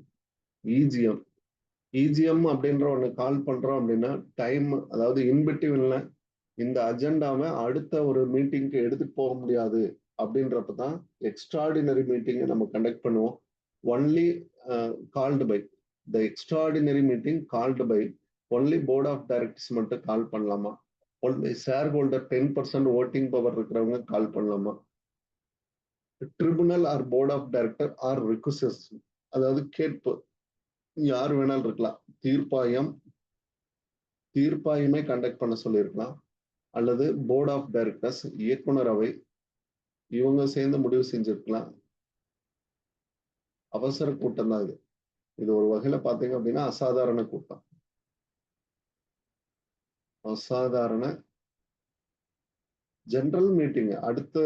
EGM அப்படின்ற ஒன்று கால் பண்றோம் அப்படின்னா டைம் அதாவது இன்பிட்வீன்ல இந்த அஜெண்டாவை அடுத்த ஒரு மீட்டிங்க்கு எடுத்துட்டு போக முடியாது அப்படின்றப்ப தான் எக்ஸ்ட்ராடினரி மீட்டிங்கை நம்ம கண்டக்ட் பண்ணுவோம் only called by the extraordinary meeting called by only board of directors மட்டும் கால் பண்ணலாமா only shareholder 10% voting power இருக்கிறவங்க கால் பண்ணலாமா tribunal or board of director or request அதாவது கேட்பு யார் வேணாலும் இருக்கலாம் தீர்ப்பாயமே கண்டக்ட் பண்ண சொல்லியிருக்கலாம் அல்லது போர்ட் ஆஃப் டைரக்டர்ஸ் இயக்குனர் அவை இவங்க சேர்ந்து முடிவு செஞ்சிருக்கலாம் அவசர கூட்டம் தான் இது ஒரு வகையில பாத்தீங்க அப்படின்னா அசாதாரண கூட்டம் அசாதாரண ஜெனரல் மீட்டிங் அடுத்த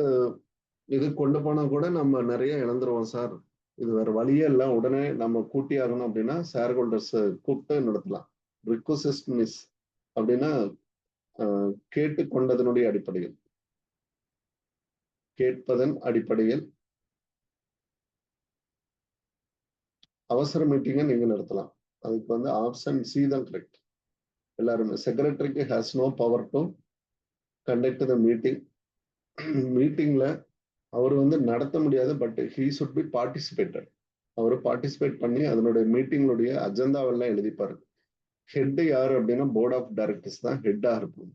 இது கொண்டு போனா கூட நம்ம நிறைய இழந்துருவோம் சார் இது வேற வழியே இல்லை உடனே நம்ம கூட்டி ஆகணும் அப்படின்னா ஷேர் ஹோல்டர்ஸ் கூப்பிட்டு நடத்தலாம் ரிக்வெஸ்ட் மிஸ் அப்படின்னா கேட்டுக்கொண்டதனுடைய அடிப்படையில் கேட்பதன் அடிப்படையில் அவசர மீட்டிங்கை நீங்க நடத்தலாம் அதுக்கு வந்து ஆப்ஷன் சி தான் கரெக்ட் எல்லாருமே செக்ரட்டரிக்கு has no power to conduct the மீட்டிங்ல அவர் வந்து நடத்த முடியாது but he should be participated அவர் பார்ட்டிசிபேட் பண்ணி அதனுடைய மீட்டிங்களுடைய அஜெண்டாவெல்லாம் எழுதிப்பாரு ஹெட் யாரு அப்படின்னா போர்ட் ஆஃப் டைரக்டர்ஸ் தான் ஹெட்டா இருக்கும்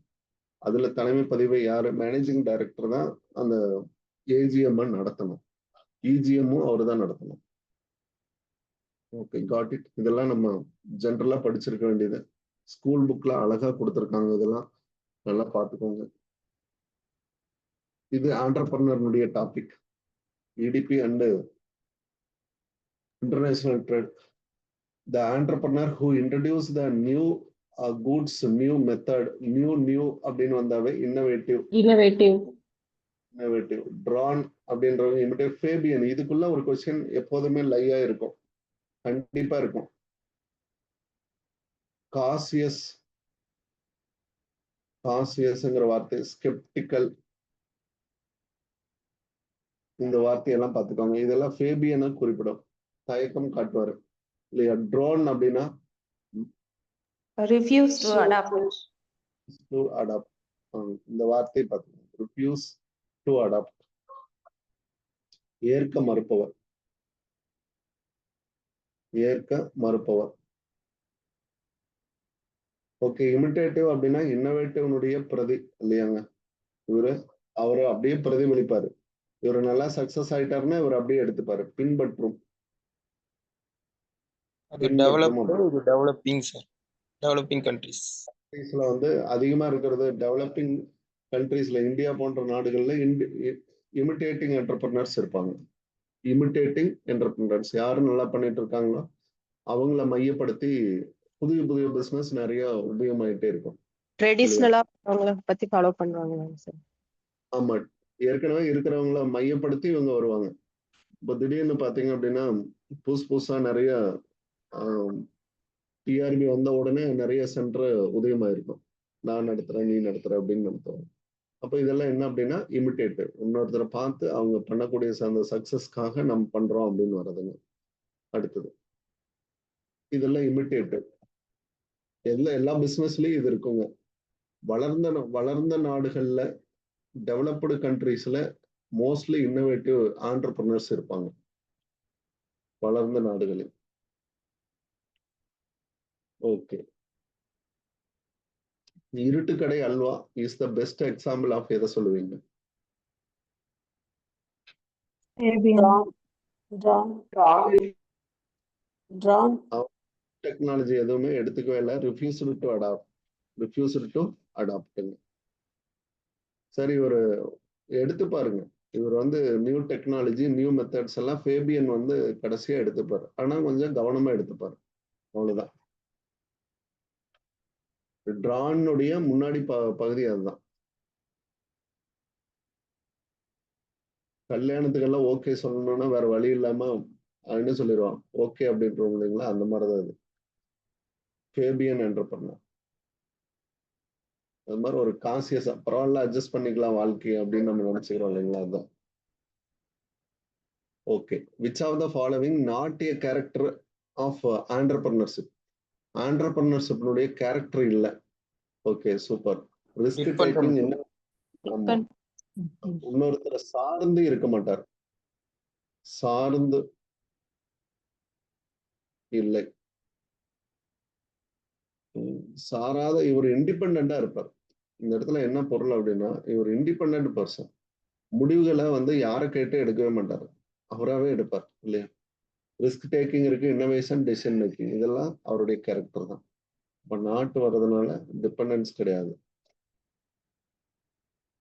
அதுல தலைமை பதிவை யாரு மேனேஜிங் டைரக்டர் தான் அந்த ஏஜிஎம் நடத்தணும் இஜிஎம்மும் அவர் தான் நடத்தணும் ஓகே காட் இட் இதெல்லாம் நம்ம ஜென்ரலா படிச்சிருக்க வேண்டியது ஸ்கூல் புக்ல அழகா கொடுத்துருக்காங்க இதெல்லாம் நல்லா பார்த்துக்கோங்க இது ஆண்டர்பிரனருடைய topic EDP and international trade the entrepreneur who introduce the new goods new method new அப்படின்னு வந்தாவே இன்னோவேட்டிவ் ட்ரான் அப்படின்றவங்க இமிடியேட் ஃபேபியன் இதுக்குள்ள ஒரு கொஸ்டின் எப்போதுமே லையா இருக்கும் கண்டிப்பா இருக்கும் காசியஸ்ங்கிற வார்த்தை ஸ்கெப்டிக்கல் இந்த வார்த்தையெல்லாம் பார்த்துக்கோங்க இதெல்லாம் ஃபேபியனை குறிப்பிடும் தயக்கம் காட்டுவாரு இல்லையா ட்ரோன் அப்படின்னா Refuse to adopt. இந்த வார்த்தை பார்த்துக்கோங்க ரிஃப்யூஸ் டு அடாப்ட் ஏற்க மறுப்பவர் ஓகே இமிட்டேட்டிவ் அப்படின்னா இன்னோவேட்டிவ்னுடைய பிரதி இல்லையாங்க அவரு அப்படியே பிரதிபலிப்பாரு இவரு நல்லா சக்சஸ் ஆயிட்டாருன்னா இவர் அப்படியே எடுத்துப்பாரு பின்பற்றும் டெவலப்பிங் கண்ட்ரீஸ்ல வந்து அதிகமா இருக்கிறது டெவலப்பிங் கண்ட்ரீஸ்ல இந்தியா போன்ற நாடுகள்ல இமிட்டேட்டிங் என்டர்பிரனர்ஸ் இருப்பாங்க இமிட்டேட்டிங் என்டர்பிரனர்ஸ் யாரு நல்லா பண்ணிட்டு இருக்காங்களோ அவங்கள மையப்படுத்தி புதிய பிசினஸ் நிறைய உபயோகமாயிட்டே இருக்கும் ட்ரெடிஷ்னலா அவங்கள பத்தி ஃபாலோ பண்ணுவாங்க சார் ஆமா ஏற்கனவே இருக்கிறவங்கள மையப்படுத்தி இவங்க வருவாங்க இப்போ திடீர்னு பாத்தீங்க அப்படின்னா புதுசா நிறைய டிஆர்பி வந்த உடனே நிறைய சென்டர் உதயமாயிருக்கும் நான் நடத்துறேன் நீ நடத்துற அப்படின்னு நடத்துவாங்க. அப்போ இதெல்லாம் என்ன அப்படின்னா இமிட்டேட்டிவ், இன்னொருத்தரை பார்த்து அவங்க பண்ணக்கூடிய அந்த சக்சஸ்க்காக நம்ம பண்றோம் அப்படின்னு வர்றதுங்க. அடுத்தது இதெல்லாம் இமிட்டேட்டிவ். எல்லா பிசினஸ்லயும் இது இருக்குங்க. வளர்ந்த நாடுகள்ல, டெவலப்டு கண்ட்ரீஸ்ல மோஸ்ட்லி இன்னோவேட்டிவ் ஆண்டர்பிரினர்ஸ் இருப்பாங்க வளர்ந்த நாடுகளில். Okay, Iruttukadai halwa is the best example of எதை சொல்லுவீங்க? டெக்னாலஜி எதுவுமே எடுத்துக்கவே இல்லை, ரிஃப்யூஸ்டு டு அடாப்ட். சரி, ஒரு எடுத்து பாருங்க. இவர் வந்து நியூ டெக்னாலஜி நியூ மெத்தட்ஸ் எல்லாம் ஃபேபியன் வந்து கடைசியா எடுத்துப்பாரு. ஆனா கொஞ்சம் கவனமா எடுத்துப்பாரு, அவ்வளவுதான். டிரானுடைய முன்னாடி பகுதி அதுதான். கல்யாணத்துக்கெல்லாம் ஓகே சொல்லணும்னா வேற வழி இல்லாம என்ன சொல்லிடுவான், ஓகே அப்படின்றோம் இல்லைங்களா, அந்த மாதிரிதான் இது ஃபேபியன் என்டர்பிரனர். அது மாதிரி ஒரு காசியஸ் பரவாயில்ல அட்ஜஸ்ட் பண்ணிக்கலாம் வாழ்க்கை அப்படின்னு நம்ம நினைச்சுக்கிறோம் இல்லைங்களா, அதுதான். Okay, which of the following not a character of entrepreneurship? ஆண்டர்பிரினர்ஷிப்னுடைய கேரக்டர் இல்லை. Okay, super. ரிஸ்க் டேக்கிங் என்ன? இன்னொருத்தரை சார்ந்து இருக்க மாட்டார், சார்ந்து இல்லை, சாராத இவர் இண்டிபெண்டா இருப்பார். இந்த இடத்துல என்ன பொருள் அப்படின்னா, இவர் இண்டிபெண்ட் பர்சன். முடிவுகளை வந்து யாரை கேட்டு எடுக்கவே மாட்டார், அவராகவே எடுப்பார் இல்லையா. ரிஸ்க் டேக்கிங் இருக்கு, இன்னோவேஷன், டெசிஷன் மேக்கிங், இதெல்லாம் அவருடைய கேரக்டர் தான். இப்ப நாட்டு வர்றதுனால டிபெண்டன்ஸ் கிடையாது.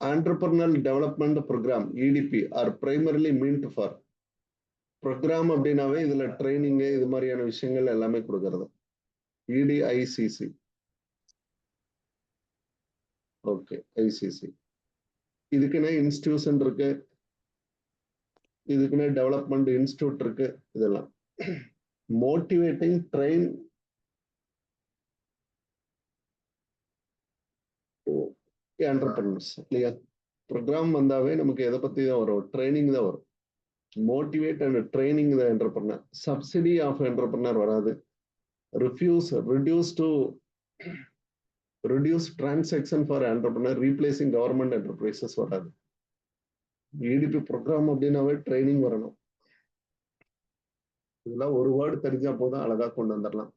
Entrepreneurial Development Program EDP are primarily meant for program அப்படின்னாவே இதுல ட்ரைனிங் இது மாதிரியான விஷயங்கள் எல்லாமே கொடுக்கறது. EDICC. Okay, ICC. இதுக்குன்னே இன்ஸ்டிடியூஷன் இருக்கு, இதுக்குன்னே டெவலப்மெண்ட் இன்ஸ்டிடியூட் இருக்கு. இதெல்லாம் மோட்டிவேட்டிங் ட்ரெயின் என்டர்பிரினர்ஸ் இல்லையா. ப்ரோக்ராம் வந்தாவே நமக்கு எதை பத்தி தான் வரும், ட்ரைனிங் தான் வரும். Motivate and training the entrepreneur. Subsidy of entrepreneur வராது. reduce transaction for entrepreneur, replacing government enterprises வராது. EDP ப்ரோக்ராம் அப்படின்னாவே ட்ரைனிங் வரணும். இதெல்லாம் ஒரு வேர்டு தெரிஞ்சா போதும், அழகா கொண்டு வந்துடலாம்.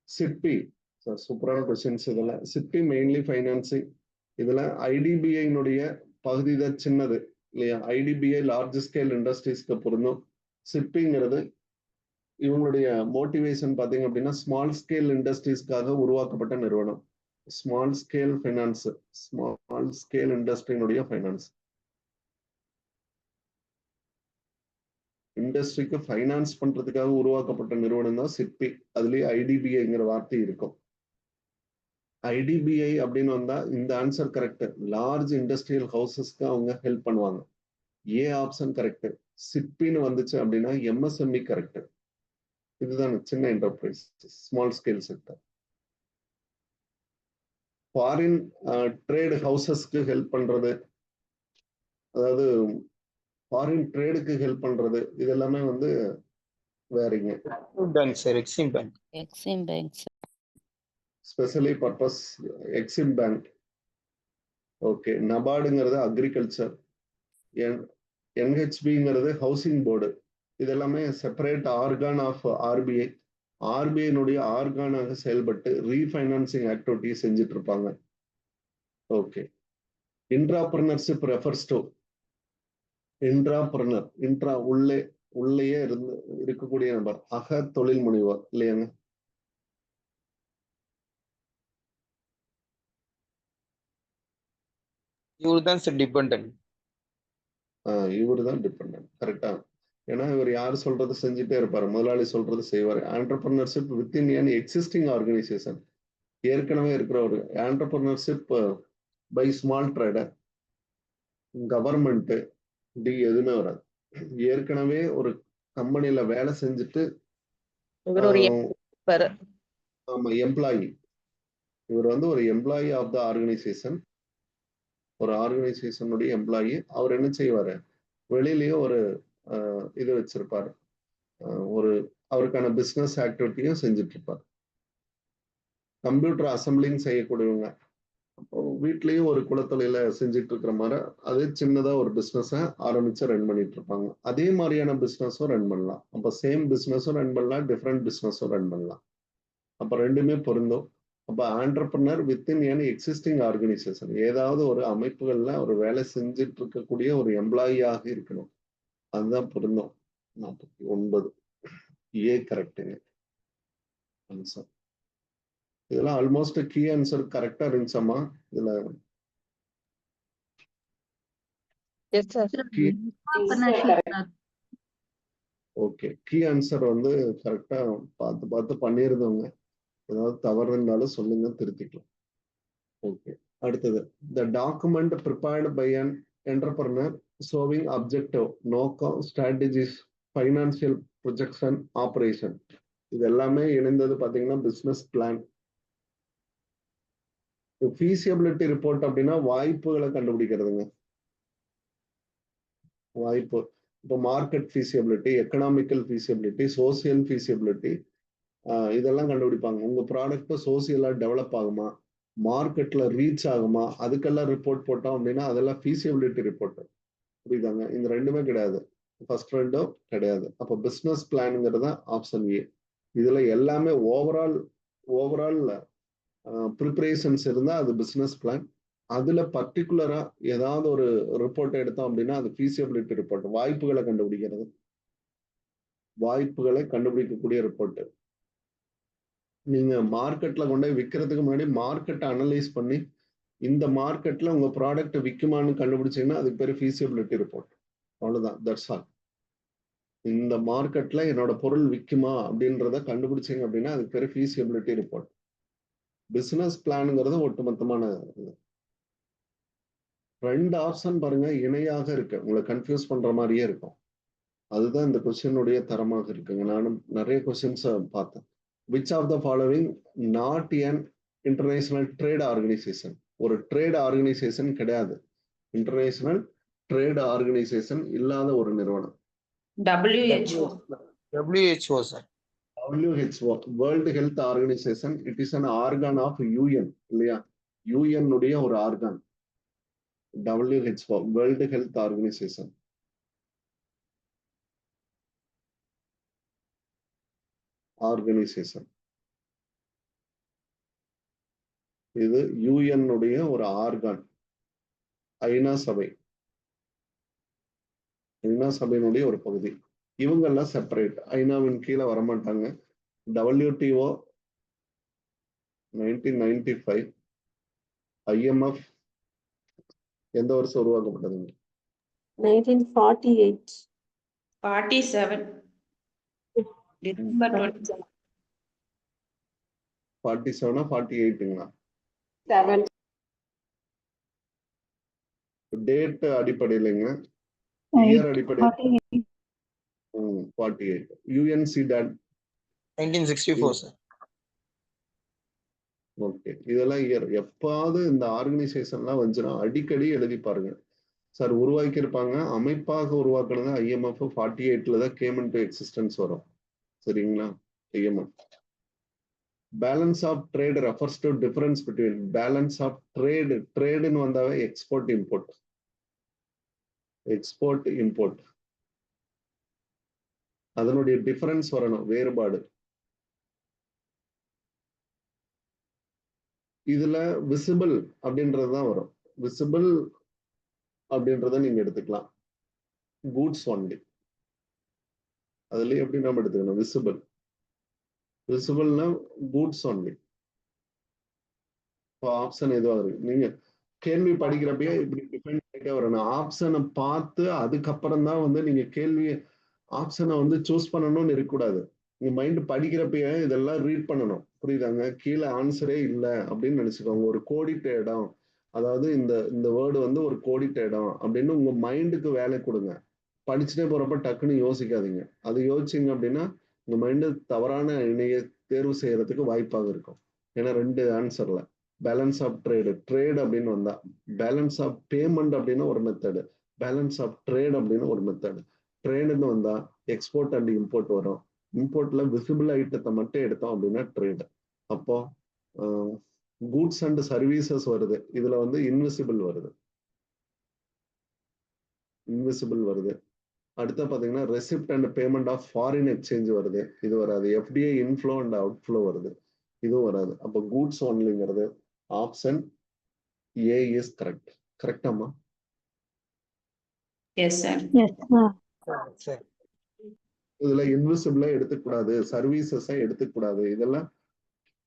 சிட்பி, சூப்பரான கொஸ்டின்ஸ் இதெல்லாம். SIDBI mainly financing. இதுல ஐடிபிஐனுடைய பகுதி தான் சின்னது இல்லையா. ஐடிபிஐ லார்ஜ் ஸ்கேல் இண்டஸ்ட்ரீஸ்க்கு பொருந்தும். சிட்பிங்கிறது இவங்களுடைய மோட்டிவேஷன் பாத்தீங்க அப்படின்னா ஸ்மால் ஸ்கேல் இண்டஸ்ட்ரீஸ்க்காக உருவாக்கப்பட்ட நிறுவனம். Small scale finance, small scale இண்டஸ்ட்ரியினுடைய ஃபைனான்ஸ். இண்டஸ்ட்ரிக்கு ஃபைனான்ஸ் பண்றதுக்காக உருவாக்கப்பட்ட நிறுவனம் தான் சிட்பி. அதுலயே ஐடிபிஐங்கிற வார்த்தை இருக்கும். ஐடிபிஐ அப்படின்னு வந்தா இந்த ஆன்சர் கரெக்ட். லார்ஜ் இண்டஸ்ட்ரியல் ஹவுசஸ்க்கு அவங்க ஹெல்ப் பண்ணுவாங்க. A option correct. சிட்பின்னு வந்துச்சு அப்படின்னா எம்எஸ்எம்இ கரெக்ட். இதுதான் சின்ன enterprise, small scale sector. Foreign trade ஹவுசஸ்க்கு ஹெல்ப் பண்றது, அதாவது ஃபாரின் ட்ரேடுக்கு ஹெல்ப் பண்றது, இதெல்லாமே வந்து வேறீங்க. Bank sir, EXIM bank. EXIM bank. Specially purpose EXIM bank. Okay, நபார்டுங்கிறது அக்ரிகல்ச்சர், NHBங்கிறது ஹவுசிங் போர்டு. இதெல்லாமே செப்பரேட் ஆர்கான் ஆஃப் ஆர்பிஐ. ஆர்பிஐனுடைய ஆர்கானாக செயல்பட்டு ரீஃபைனான்சிங் ஆக்டிவிட்டி செஞ்சுட்டு இருப்பாங்க. Okay, intrapreneurship refers to intrapreneur, உள்ளேயே இருக்கக்கூடிய நபர், அக தொழில் முனைவோர் இல்லையாங்க. இவரு தான் சார் டிபெண்டன்ட். இவரு தான் டிபெண்டன்ட், கரெக்டா. ஏன்னா இவர் யார் சொல்றது செஞ்சுட்டே இருப்பாரு, முதலாளி சொல்றது செய்வாரு. Entrepreneurship within an existing organisation, ஏற்கனவே இருக்கிற ஒரு entrepreneurship by small trader, government D எதுவுமே வராது. ஏற்கனவே ஒரு கம்பெனில வேலை செஞ்சுட்டு இவர் ஒரு இருப்பாரு. ஆமா எம்ப்ளாயி. இவர் வந்து ஒரு எம்ப்ளாயி ஆஃப் த ஆர்கனைசேஷன். ஒரு ஆர்கனைசேஷனுடைய எம்ப்ளாயி. அவர் என்ன செய்வாரு, வெளியிலயும் ஒரு இது வச்சிருப்பாரு, ஒரு அவருக்கான பிசினஸ் ஆக்டிவிட்டியும் செஞ்சுட்டு இருப்பார். கம்ப்யூட்டர் அசம்பிளிங் செய்யக்கூடியவங்க. அப்போ வீட்லயும் ஒரு குலத்தொழில செஞ்சுட்டு இருக்கிற மாதிரி அது சின்னதா ஒரு பிசினஸ ஆரம்பிச்சு ரன் பண்ணிட்டு இருப்பாங்க. அதே மாதிரியான பிசினஸும் ரன் பண்ணலாம். அப்ப சேம் பிசினஸும் ரன் பண்ணலாம், டிஃப்ரெண்ட் பிசினஸும் ரன் பண்ணலாம். அப்ப ரெண்டுமே பொருந்தும். அப்ப ஆண்டர்பிரனர் வித்தின் என் எக்ஸிஸ்டிங் ஆர்கனைசேஷன், ஏதாவது ஒரு அமைப்புகள்ல ஒரு வேலை செஞ்சுட்டு இருக்கக்கூடிய ஒரு எம்ப்ளாயியாக இருக்கணும். அதுதான் பொருந்தும். 49 ஏ கரெக்டுங்க ஆன்சர். இதெல்லாம் ஆல்மோஸ்ட் கீ ஆன்சர் கரெக்டா இருந்துச்சாமா? இதுல yes sir. Okay, key answer வந்து கரெக்டா பார்த்து பார்த்து பண்ணியிருந்தவங்க. ஏதாவது தவறு இருந்தாலும் சொல்லுங்க, திருத்திக்கலாம். ஓகே, அடுத்தது the document prepared by an entrepreneur showing objective, நோக்கம், ஸ்ட்ராட்டஜிஸ், ஃபைனான்சியல் ப்ரொஜெக்ஷன், ஆபரேஷன். இது எல்லாமே இணைந்தது பாத்தீங்கன்னா பிசினஸ் பிளான். ஃபீசிபிலிட்டி ரிப்போர்ட் அப்படின்னா வாய்ப்புகளை கண்டுபிடிக்கிறதுங்க. வாய்ப்பு இப்போ market feasibility, economical feasibility, social feasibility, இதெல்லாம் கண்டுபிடிப்பாங்க. உங்க ப்ராடக்ட் சோசியலா டெவலப் ஆகுமா, மார்க்கெட்ல ரீச் ஆகுமா, அதுக்கெல்லாம் ரிப்போர்ட் போட்டோம் அப்படின்னா அதெல்லாம் ஃபீசிபிலிட்டி ரிப்போர்ட். புரியுதாங்க? இந்த ரெண்டுமே கிடையாது, ஃபர்ஸ்ட் ரெண்டும் கிடையாது. அப்போ பிசினஸ் பிளான்ங்கிறது ஆப்ஷன் ஏ. இதுல எல்லாமே ஓவரால் ப்ரிப்பரேஷன்ஸ் இருந்தா அது பிசினஸ் பிளான். அதுல பர்டிகுலரா ஏதாவது ஒரு ரிப்போர்ட் எடுத்தோம் அப்படின்னா அது ஃபீசிபிலிட்டி ரிப்போர்ட். வாய்ப்புகளை கண்டுபிடிக்கிறது, வாய்ப்புகளை கண்டுபிடிக்கக்கூடிய ரிப்போர்ட். நீங்க மார்க்கெட்ல கொண்டு போய் விற்கிறதுக்கு முன்னாடி மார்க்கெட்டை அனலைஸ் பண்ணி இந்த மார்க்கெட்ல உங்க ப்ராடக்ட் விற்குமான்னு கண்டுபிடிச்சீங்கன்னா அதுக்கு பேர் ஃபீசிபிலிட்டி ரிப்போர்ட். அவ்வளவுதான், தட்ஸ் ஆல். இந்த மார்க்கெட்ல என்னோட பொருள் விற்குமா அப்படின்றத கண்டுபிடிச்சீங்க அப்படின்னா அதுக்கு பேர் ஃபீசிபிலிட்டி ரிப்போர்ட். பிசினஸ் பிளான்ங்கிறது ஒட்டுமொத்தமான இது. ரெண்டு ஆப்ஷன் பாருங்க இணையாக இருக்கு, உங்களை கன்ஃபியூஸ் பண்ற மாதிரியே இருக்கும். அதுதான் இந்த கொஸ்டினுடைய தரமாக இருக்குங்க. நானும் நிறைய கொஸ்டின்ஸ் பார்த்தேன். Which of the following not an international trade organisation? ஒரு ட்ரேட் ஆர்கனைசேஷன் கிடையாது, இன்டர்நேஷனல் ட்ரேட் ஆர்கனைசேஷன் இல்லாத ஒரு நிறுவனம். WHO. WHO, sir. WHO, world health organisation. It is an organ of UN இல்லையா? UN உடைய ஒரு organ WHO, world health organisation. Organisation இது UN உடைய ஒரு ஆர்கான். ஐநா சபை, ஐநா சபையினுடைய ஒரு பகுதி. இவங்க எல்லாம் செப்பரேட், ஐநாவின் கீழே வரமாட்டாங்க. WTO 1995, IMF எந்த வருஷம் உருவாக்கப்பட்டதுங்க? 1948. 47. December 27. 47 48ங்களா? 7. டேட் அடிப்படையிலங்க, இயர் அடிப்படையில் 48. UNCTAD 1964, sir. ஓகே, இதெல்லாம் இயர். எப்பாவது இந்த ஆர்கனைசேஷன்லாம் வந்துச்சுன்னா அடிக்கடி எழுதி பாருங்க சார். உருவாக்கி இருப்பாங்க, அமைப்பாக உருவாக்குனது IMF 48ல தான் கேம் இன்டு எக்ஸிஸ்டன்ஸ் வரும். சரிங்களா? IMF. Balance of trade refers to difference between balance of trade. ட்ரேடுன்னு வந்தாவே எக்ஸ்போர்ட் இம்போர்ட், எக்ஸ்போர்ட் இம்போர்ட், அதனுடைய டிஃபரன்ஸ் வரணும், வேறுபாடு. இதுல விசிபிள் அப்படின்றதுதான் வரும். விசிபிள் அப்படின்றத நீங்க எடுத்துக்கலாம். கூட்ஸ் ஒன்லி, அதுல எப்படி நம்ம எடுத்துக்கணும்? விசிபிள், விசிபிள்னா கூட்ஸ் ஒன்லி. ஆப்ஷன் எதுவாக இருக்கு, நீங்க கேள்வி படிக்கிறப்பயே இப்படி டிஃபைன் பண்ணிட்டே வரணும். ஆப்ஷனை பார்த்து அதுக்கப்புறம் தான் வந்து நீங்க கேள்வி ஆப்ஷனை வந்து சூஸ் பண்ணணும்னு இருக்கக்கூடாது. நீங்க மைண்ட் படிக்கிறப்பயே இதெல்லாம் ரீட் பண்ணணும். புரியுதாங்க? கீழே ஆன்சரே இல்லை அப்படின்னு நினைச்சுக்கோங்க. ஒரு கோடிட்ட இடம், அதாவது இந்த வேர்டு வந்து ஒரு கோடிட்ட இடம் அப்படின்னு உங்க மைண்டுக்கு வேலை கொடுங்க. படிச்சுட்டே போறப்ப டக்குன்னு யோசிக்காதீங்க. அது யோசிச்சீங்க அப்படின்னா உங்க மைண்டு தவறான இணைய தேர்வு செய்யறதுக்கு வாய்ப்பாக இருக்கும். ஏன்னா 2 ஆன்சர்ல பேலன்ஸ் ஆஃப் ட்ரேடு அப்படின்னு வந்தா, பேலன்ஸ் ஆஃப் பேமெண்ட் அப்படின்னு ஒரு மெத்தடு, பேலன்ஸ் ஆஃப் ட்ரேட் அப்படின்னு ஒரு மெத்தடு. ட்ரேடுன்னு வந்தா எக்ஸ்போர்ட் அண்ட் இம்போர்ட் வரும். இம்போர்ட்ல விசிபிள் ஐட்டத்தை மட்டும் எடுத்தோம் அப்படின்னா ட்ரேடு. அப்போ கூட்ஸ் அண்ட் சர்வீசஸ் வருது, இதுல வந்து இன்விசிபிள் வருது. அடுத்து பாத்தீங்கன்னா receipt and payment of foreign exchange வருது, இது வராது. எஃப்டிஐ இன்ஃப்ளோ அண்ட் அவுட்ஃப்ளோ வருது, இதுவும் வராது. அப்போ கூட்ஸ் ஒன்லிங்கிறது ஆப்ஷன் ஏ இஸ் கரெக்டாமா? Yes sir. Sir. இதுல இன்விசிபிளா எடுத்துக்கூடாது, சர்வீசஸை எடுத்துக்கூடாது. இதெல்லாம்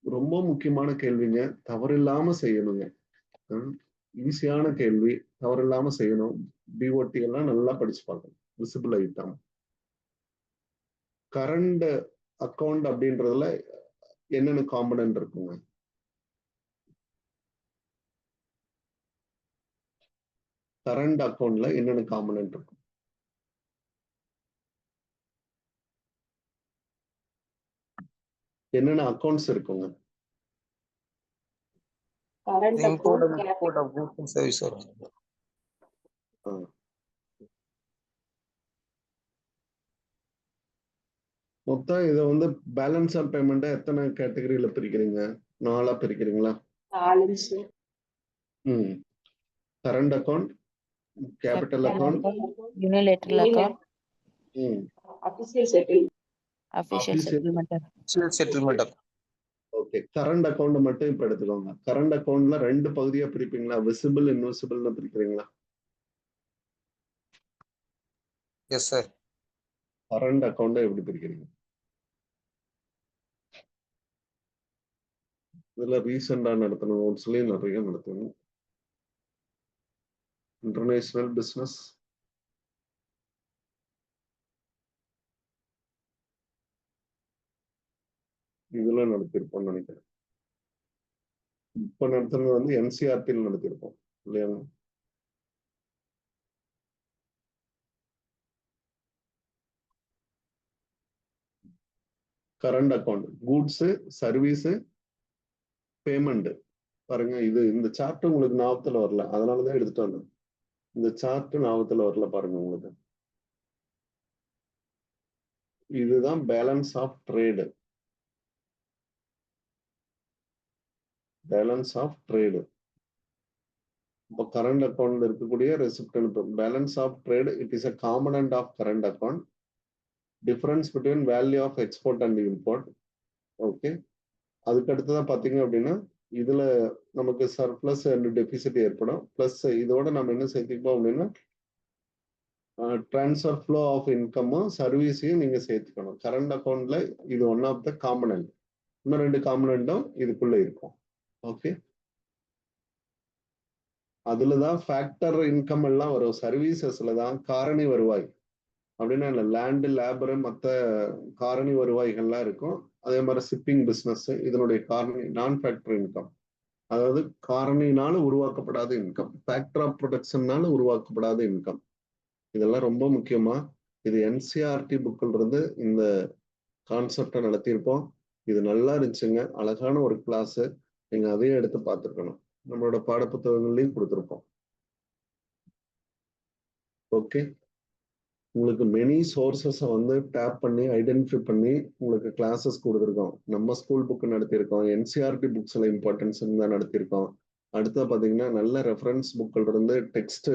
ரொம்ப முக்கியமான கேள்விங்க, தவறில்லாம செய்யணுங்க. ஈஸியான கேள்வி, தவறில்லாம செய்யணும். பிஓடி எல்லாம் நல்லா படிச்சு பார்க்கணும். விசிபிள் ஐட்டம், கரண்ட் அக்கௌண்ட் அப்படின்றதுல என்னென்ன காம்பனன்ட் இருக்குங்க? கரண்ட் அக்கௌண்ட்ல என்னென்ன காம்பனன்ட் இருக்கும்? என்னென்ன அக்கௌண்ட்ஸ் இருக்குங்க? Import and export of goods and services. மொத்தம் இதை வந்து பேலன்ஸ் ஆஃப் பேமெண்ட்டை எத்தனை கேட்டகரியில பிரிக்கிறீங்க? 4 பிரிக்கிறீங்களா? Current account, capital account, unilateral account, Official settlement. Official settlement. Settlement of. Okay, current account மட்டும் இப்ப எடுத்துக்கோங்க. கரண்ட் அக்கௌண்ட்ல 2 பகுதியா பிரிப்பீங்களா? விசிபிள், இன்விசிபிள்னு பிரிக்கிறீங்களா? Yes, sir. கரண்ட் அக்கௌண்ட்டை எப்படி பிரிக்கிறீங்க? இதுல ரீசெண்டா நடத்தின நோட்ஸ்லயும் நிறைய நடத்தணும். இன்டர்நேஷனல் பிசினஸ், இதுல நடத்திருப்போம்னு நினைக்கிறேன். இப்ப நடத்துறது வந்து என்சிஆர்டியில் நடத்திருப்போம் இல்லையா? Current account, goods, service, payment. பாருங்க, இந்த சார்ட் உங்களுக்கு ஞாபகத்துல வரல, அதனாலதான் எடுத்துட்டு வந்தேன். இந்த சார்ட் ஞாபகத்துல வரல பாருங்க உங்களுக்கு. இதுதான் balance of trade. Balance of trade. இப்போ கரண்ட் அக்கௌண்ட்ல இருக்கக்கூடிய receipt, balance of trade it is a component of current account. Difference between value of export and import. Okay, அதுக்கு அடுத்ததான் பாத்தீங்க அப்படின்னா இதுல நமக்கு சர்ப்ளஸ் அண்ட் டெபிசிட் ஏற்படும். பிளஸ் இதோட நம்ம என்ன சேர்த்துப்போம் அப்படின்னா டிரான்ஸ்ஃபர் ஃப்ளோ ஆஃப் இன்கமும் சர்வீஸையும் நீங்க சேர்த்துக்கணும். கரண்ட் அக்கௌண்ட்ல இது ஒன் ஆஃப் த காம்பனன்ட். இன்னும் 2 காம்பனன்ட்டும் இதுக்குள்ள இருக்கும். ஓகே, அதுலதான் ஃபேக்டர் இன்கம் எல்லாம் வரும். சர்வீசஸ்ல தான் காரணி வருவாய் அப்படின்னா இல்லை, லேண்டு, லேபரு, மற்ற காரணி வருவாய்கள்லாம் இருக்கும். அதே மாதிரி ஷிப்பிங் பிஸ்னஸ், இதனுடைய காரணி நான் ஃபேக்டர் இன்கம், அதாவது காரணினால உருவாக்கப்படாத இன்கம், ஃபேக்டர் ஆஃப் ப்ரொடக்ஷன்னால உருவாக்கப்படாத இன்கம். இதெல்லாம் ரொம்ப முக்கியமா. இது என்சிஆர்டி புக்கில் இருந்து இந்த கான்செப்டை நடத்தியிருப்போம். இது நல்லா இருந்துச்சுங்க, அழகான ஒரு கிளாஸ். நீங்க அதையும் எடுத்து பார்த்துருக்கணும். நம்மளோட பாடப்புத்தகங்கள்லையும் கொடுத்துருப்போம். ஓகே, உங்களுக்கு மெனி சோர்சஸை வந்து டேப் பண்ணி ஐடென்டிஃபை பண்ணி உங்களுக்கு கிளாஸஸ் கொடுத்துருக்கோம். நம்ம ஸ்கூல் புக்கு நடத்தியிருக்கோம், என்சிஆர்டி புக்ஸ்ல இம்பார்ட்டன்ஸ் இருந்தால் நடத்தியிருக்கோம். அடுத்து பார்த்தீங்கன்னா நல்ல ரெஃபரன்ஸ் புக்கில் இருந்து டெக்ஸ்ட்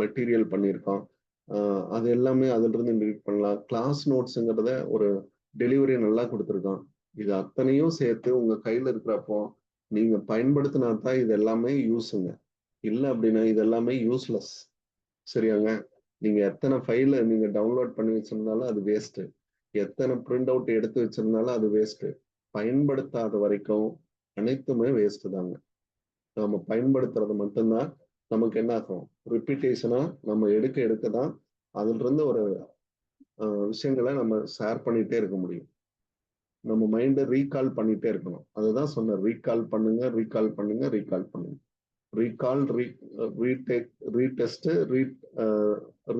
மெட்டீரியல் பண்ணியிருக்கோம். அது எல்லாமே அதுல இருந்து ரீட் பண்ணலாம். கிளாஸ் நோட்ஸுங்கிறத ஒரு டெலிவரி நல்லா கொடுத்துருக்கோம். இது அத்தனையும் சேர்த்து உங்க கையில இருக்கிறப்போ நீங்க பயன்படுத்தினா தான் இது எல்லாமே யூஸுங்க. இல்லை அப்படின்னா இது எல்லாமே யூஸ்லெஸ். சரியாங்க? நீங்க எத்தனை ஃபைல நீங்க டவுன்லோட் பண்ணி வச்சிருந்தாலும் அது வேஸ்ட், எத்தனை பிரிண்ட் அவுட் எடுத்து வச்சிருந்தாலும் அது வேஸ்ட். பயன்படுத்தாத வரைக்கும் அனைத்துமே வேஸ்ட் தாங்க. நம்ம பயன்படுத்துறது மட்டும்தான் நமக்கு என்ன ஆகும், ரிப்பீட்டேஷனா நம்ம எடுக்க தான் அதுல இருந்து ஒரு விஷயங்களை நம்ம ஷேர் பண்ணிட்டே இருக்க முடியும். நம்ம மைண்டை ரீகால் பண்ணிட்டே இருக்கணும். அதுதான் சொன்ன, ரீகால் பண்ணுங்க, ரீகால் பண்ணுங்க, ரீகால் பண்ணுங்க. ரீகால், ரீடேக், ரீடெஸ்ட்,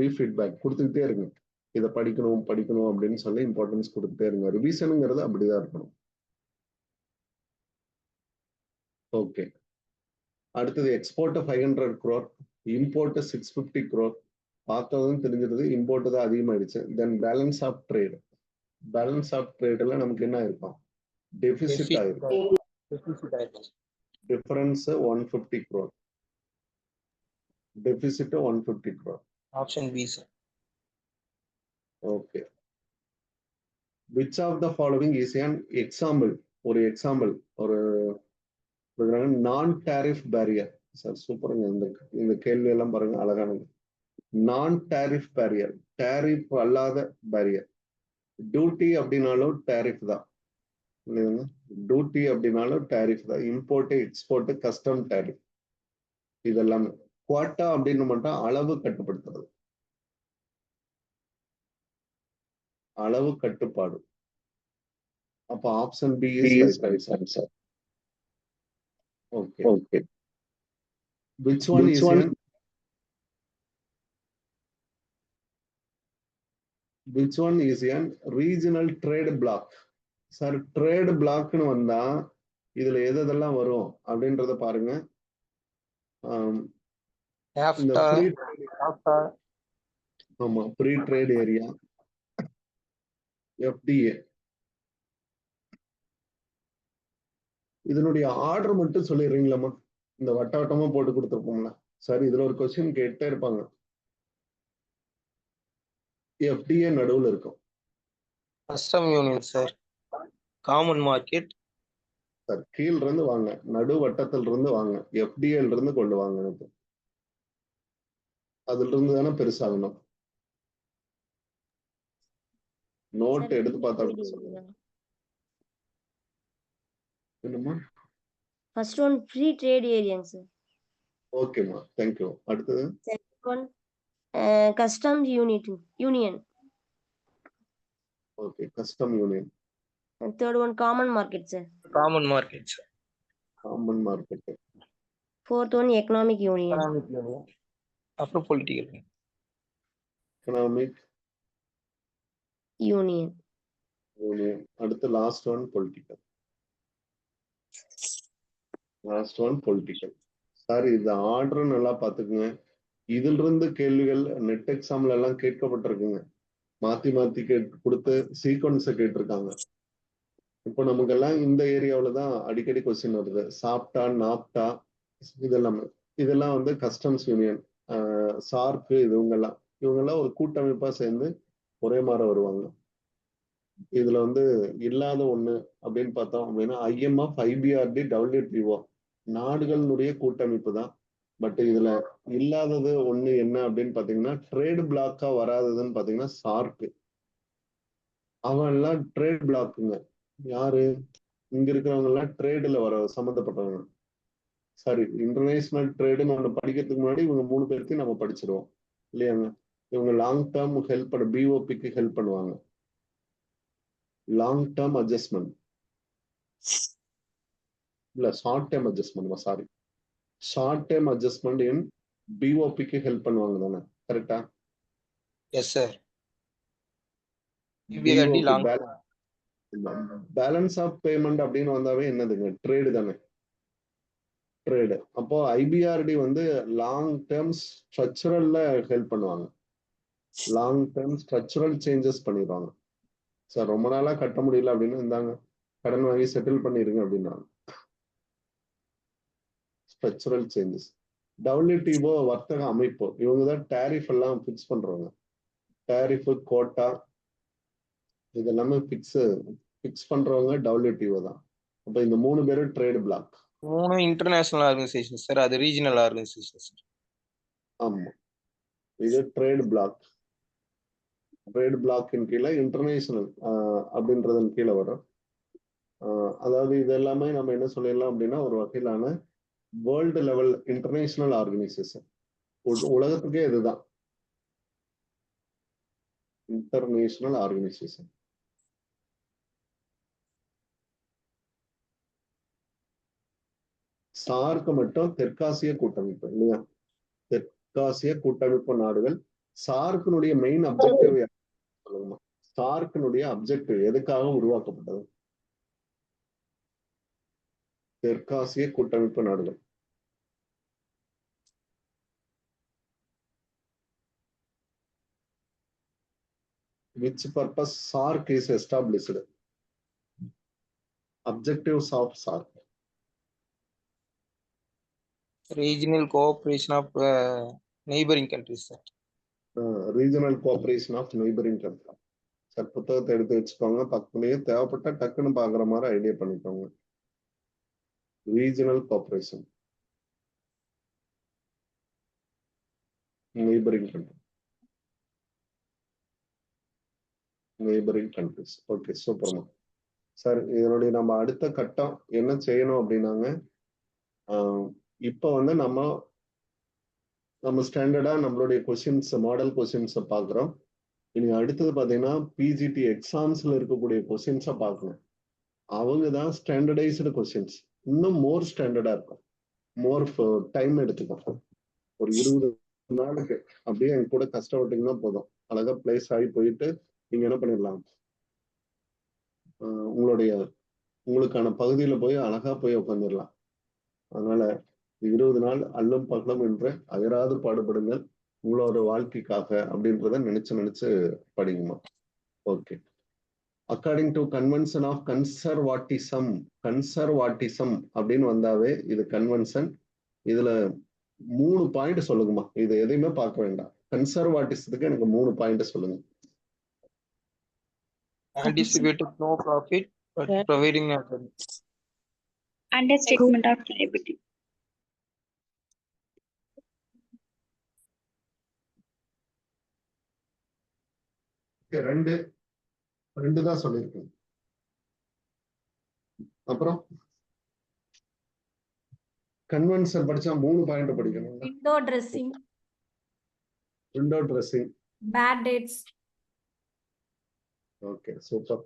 ரீஃபீட்பேக் கொடுத்துக்கிட்டே இருங்க. இதை படிக்கணும் படிக்கணும் அப்படின்னு சொல்லி இம்பார்ட்டன்ஸ் கொடுத்துட்டே இருங்க. ரிவிஷனுங்கிறது அப்படிதான் இருக்கணும். ஓகே, அடுத்தது எக்ஸ்போர்ட் 500 crore, இம்போர்ட் 650 crore. பார்த்ததும் தெரிஞ்சிருது இம்போர்ட் தான் அதிகமாயிடுச்சு. Then balance of trade, balance of ட்ரேட்ல நமக்கு என்ன இருக்கும்? டெபிசிட் ஆயிருக்கும். Difference 150 crore, deficit 150 crore. Option B, sir. Okay, which of the following is an example? ஒரு எக்ஸாம்பிள், ஒரு நான் டாரிஃப் பேரியர். சார் சூப்பருங்க, இந்த கேள்வி எல்லாம் பாருங்க அழகானது. நான் டாரிஃப் பேரியர், டாரிஃப் அல்லாத பேரியர். டியூட்டி அப்படின்னாலும் டாரிஃப் தான் இல்லைங்க, டியூட்டி அப்படின்னாலும் டாரிஃப் தான். இம்போர்ட், எக்ஸ்போர்ட், கஸ்டம் டாரிஃப் இதெல்லாமே. குவாட்டா அப்படின்னு மட்டும் அளவு கட்டுப்படுத்துறது, அளவு கட்டுப்பாடு. அப்ப option B is right answer. Okay okay, which one is an regional trade block? Sir trade பிளாக்னு வந்தா இதுல எதெல்லாம் வரும் அப்படின்றத பாருங்க. இந்த ஆமா, ஃப்ரீ ட்ரேட் ஏரியா, FDA. இதனுடைய ஆர்டர் மட்டும் சொல்லிடுறீங்களாமா? இந்த வட்ட வட்டமா போட்டு கொடுத்துருப்போம்ல சார், இதுல ஒரு கொஸ்டின் கேட்டே இருப்பாங்க. FDA நடுவுல இருக்கும். Custom union sir, common market sir கீழ இருந்து வாங்க, நடு வட்டத்துல இருந்து வாங்க, FDL இருந்து கொண்டு வாங்க. எனக்கு அதுல இருந்து தானே பெருசாகணும். நோட் எடுத்து பார்த்தா சொல்லுங்க. என்னமா? First one free trade area, sir. ஓகேமா, தேங்க்யூ. அடுத்தது Second one customs union. Okay, custom union. And third one common market, sir. Common market sir. Common market. Fourth one economic union. Economic union, அப்புறம் political economic Union. Union. அடுத்து last one political. Last one political. Sir இந்த order நல்லா பாத்துக்குங்க. இதுல இருந்து கேள்விகள் net எக்ஸாம்ல எல்லாம் கேட்கப்பட்டிருக்குங்க. மாத்தி மாத்தி கொடுத்து சீக்வன்ஸை கேட்டிருக்காங்க. இப்போ நமக்கெல்லாம் இந்த ஏரியாவில தான் அடிக்கடி கொஸ்டின் வருது. சாப்டா, நாப்டா, இதெல்லாம் வந்து கஸ்டம்ஸ் யூனியன், சார்க்கு, இவங்கெல்லாம் ஒரு கூட்டமைப்பா சேர்ந்து ஒரே மாதிரி வருவாங்க. இதுல வந்து இல்லாத ஒண்ணு அப்படின்னு பார்த்தோம் அப்படின்னா IMF, IBRD, WTO நாடுகளினுடைய கூட்டமைப்பு தான். பட் இதுல இல்லாதது ஒண்ணு என்ன அப்படின்னு பாத்தீங்கன்னா, ட்ரேட் பிளாக்கா வராததுன்னு பாத்தீங்கன்னா சார்க்கு. அவன் எல்லாம் ட்ரேட் பிளாக்குங்க. யாரு இங்க இருக்கிறவங்க எல்லாம் ட்ரேடுல வர சம்மந்தப்பட்டவங்க. சாரி, இன்டர்நேஷனல் ட்ரேடுன்னு ஒண்ணு படிக்கிறதுக்கு முன்னாடி இவங்க 3 பேர்த்தையும் நம்ம படிச்சிருவோம் இல்லையாங்க. இவங்க லாங் டேர்ம் ஹெல்ப் பண்ண, BOPக்கு ஹெல்ப் பண்ணுவாங்க. லாங் டேர்ம் அட்ஜஸ்ட்மெண்ட் இல்ல, short term adjustment. Sorry, short term adjustment in BOPக்கு ஹெல்ப் பண்ணுவாங்க தானே, கரெக்டா? Yes sir. EBRD long balance of payment அப்படின்னு வந்தாவே என்னதுங்க, ட்ரேடு தானே, ட்ரேடு. அப்போ IBRD வந்து லாங் டேர்ம் ஸ்ட்ரக்சரல்ல ஹெல்ப் பண்ணுவாங்க. லாங் டேர்ம் ஸ்ட்ரக்சரல் சேஞ்சஸ் பண்ணிடுவாங்க. சார் ரொம்ப நாளா கட்ட முடியல அப்படின்னு இருந்தாங்க, கடன் வாங்கி செட்டில் பண்ணிருங்க அப்படின்னாங்க. Structural changes. WTO வர்த்தக அமைப்பு, இவங்க தான் டேரிஃப் எல்லாம் பிக்ஸ் பண்றவங்க. டேரிஃப், கோட்டா இதெல்லாமே பிக்ஸ் பண்றவங்க WTO தான். அப்ப இந்த 3 பேரும் trade bloc. 3 international organisation sir, அது ரீஜனல் ஆர்கனைசேஷன் சார். ஆமா, இது ட்ரேட் பிளாக். ட்ரேட் பிளாக்கின் கீழே இன்டர்நேஷனல் அப்படின்றதன் கீழே வரும். அதாவது இது எல்லாமே நம்ம என்ன சொல்லிடலாம் அப்படின்னா, ஒரு வகையிலான வேர்ல்டு லெவல் இன்டர்நேஷனல் ஆர்கனைசேஷன். உலகத்துக்கே இதுதான் இன்டர்நேஷனல் ஆர்கனைசேஷன். சார்க்கு மட்டும் தெற்காசிய கூட்டமைப்பு இல்லையா? தெற்காசிய கூட்டமைப்பு நாடுகள். சார்க்கினுடைய மெயின் அப்ஜெக்டிவ் சொல்லுங்கம்மா. சார்க்கினுடைய அப்ஜெக்டிவ் எதுக்காக உருவாக்கப்பட்டது? தெற்காசிய கூட்டமைப்பு நாடுகள். Which purpose SARC is established? Objectives of SARC. Regional cooperation of neighboring countries, sir. Regional cooperation of neighboring countries. Sir புத்தகத்தை எடுத்து வச்சுக்கோங்க, பக்கத்துலயே தேவைப்பட்ட டக்குன்னு பாக்குற மாதிரி ஐடியா பண்ணிக்கோங்க. Regional cooperation, neighbouring country, neighbouring countries. Okay, சூப்பர்மா. சார் இதனுடைய நம்ம அடுத்த கட்டம் என்ன செய்யணும் அப்படின்னாங்க, இப்போ வந்து நம்ம ஸ்டாண்டர்டா நம்மளுடைய கொஸ்டின்ஸ், மாடல் கொஸ்டின்ஸை பார்க்குறோம். இனி அடுத்தது பார்த்தீங்கன்னா பிஜிடி எக்ஸாம்ஸ்ல இருக்கக்கூடிய கொஸ்டின்ஸை பார்க்கணும். அவங்க தான் ஸ்டாண்டர்டைஸ்டு கொஸ்டின்ஸ், இன்னும் மோர் ஸ்டாண்டர்டா இருக்கும், மோர் டைம் எடுத்துக்கும். ஒரு 20 நாளுக்கு அப்படியே என் கூட கஷ்டப்பட்டீங்கன்னா போதும், அழகா பிளேஸ் ஆகி போயிட்டு நீங்க என்ன பண்ணிடலாம், உங்களுக்கான பகுதியில போய் அழகா போய் உட்காந்துடலாம். அதனால 20 நாள் அல்லும் பகலும் என்று அயராது பாடுபடுங்கள் உங்களோட வாழ்க்கைக்காக அப்படின்றத நினைச்சு படிங்கம்மா. Okay. According to convention of conservatism அப்படின்னு வந்தாவே இது கன்வென்ஷன். இதுல 3 பாயிண்ட் சொல்லுங்கம்மா. இது எதையுமே பார்க்க வேண்டாம். கன்சர்வாட்டிசத்துக்கு எனக்கு 3 பாயிண்ட் சொல்லுங்க. Anticipated no profit but providing a Understatement of liability. ரெண்டு தான் சொல்லியிருக்கேன். அப்புறம் கன்வென்ஷன் படிச்சா 3 பாயிண்ட் படிக்கணும். Window dressing, bad debts. Okay, super.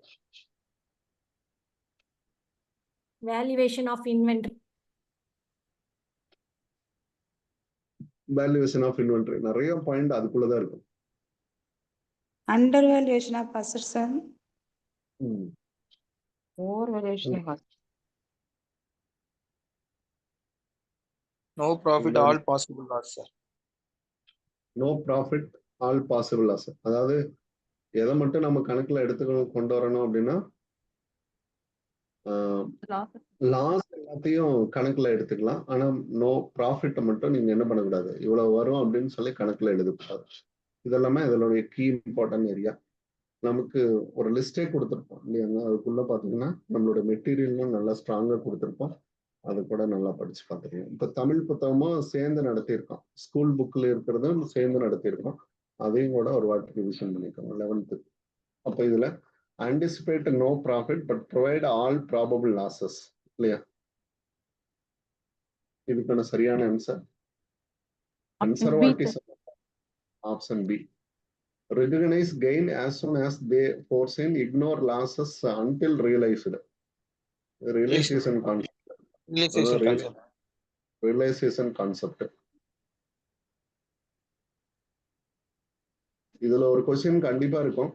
Valuation of inventory. Valuation of inventory நிறைய பாயிண்ட் அதுக்குள்ளதான் இருக்கும். Undervaluation of assets and overvaluation of assets. no profit all possible loss, sir. No profit all possible loss. அதாவது எதை மட்டும் நம்ம கணக்குல எடுத்துக்கணும், கொண்டு வரணும் அப்படின்னா லாஸ் எல்லாத்தையும் கணக்குல எடுத்துக்கலாம். ஆனா நோ ப்ராஃபிட்டை மட்டும் நீங்க என்ன பண்ணக்கூடாது, இவ்வளவு வரும் அப்படின்னு சொல்லி கணக்குல எழுதக்கூடாது. இதெல்லாமே இதனுடைய கீ இம்பார்ட்டன்ட் ஏரியா. நமக்கு ஒரு லிஸ்டே கொடுத்துருப்போம் இல்லையாங்க, அதுக்குள்ள பாத்தீங்கன்னா நம்மளோட மெட்டீரியலும் நல்லா ஸ்ட்ராங்கா கொடுத்துருப்போம். அது கூட நல்லா படிச்சு பார்த்துருக்கோம். இப்ப தமிழ் புத்தகமும் சேர்ந்து நடத்தியிருக்கோம், ஸ்கூல் புக்ல இருக்கிறதும் சேர்ந்து நடத்தியிருக்கோம். அதையும் கூட ஒரு வாட்டி ரிவிஷன் பண்ணிக்கோங்க 11th. அப்ப இதுல anticipate no profit but provide all probable losses இல்லையா? இதுக்கான சரியான answer conservatism. Option B. Recognize gain as soon as they foreseen, ignore losses until realized. Realization concept. Realisation concept. இதுல ஒரு கொஸ்டின் கண்டிப்பா இருக்கும்,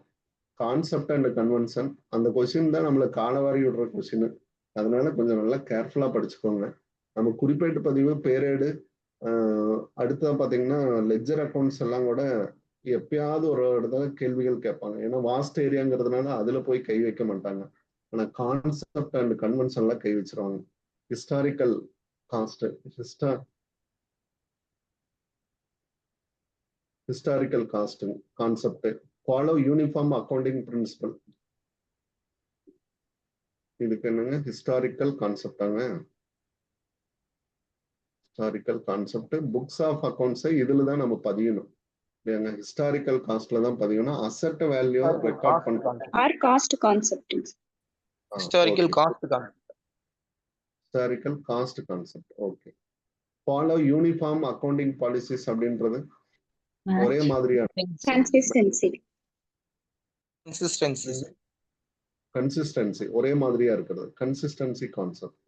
கான்செப்ட் அண்ட் கன்வென்ஷன். அந்த question தான் நம்மள காலவாரி விடுற கொஸ்டின். அதனால கொஞ்சம் நல்லா கேர்ஃபுல்லா படிச்சுக்கோங்க. நம்ம குறிப்பேட்டு பதிவு, பேரேடு, அடுத்தது பாத்தீங்கன்னா லெட்ஜர் அக்கௌண்ட்ஸ் எல்லாம் கூட எப்பயாவது ஒரு இடத்துல கேள்விகள் கேட்பாங்க. ஏன்னா வாஸ்ட் ஏரியாங்கிறதுனால அதுல போய் கை வைக்க மாட்டாங்க. ஆனா கான்செப்ட் அண்ட் கன்வென்ஷன்லாம் கை வச்சிருவாங்க. Historical cost, historical cost concept, follow uniform accounting principle. இதுக்கு என்னங்க ஹிஸ்டாரிக்கல் கான்செப்டாங்க. ஹிஸ்டாரிக்கல் கான்செப்ட் புக்ஸ் ஆஃப் அக்கௌண்ட்ஸை இதுல தான் நம்ம பதியணும். ஹிஸ்டாரிக்கல் காஸ்ட்ல தான் பதியணும். அசெட் வேல்யூ ரெக்கார்ட் பண்றோம். Or cost concept. Historical cost concept. Historical cost concept. Okay. Follow uniform accounting policies அப்படின்றது ஒரே மாதிரியான கன்சிஸ்டன்சி ஒரே மாதிரியா இருக்கிறது. Consistency concept.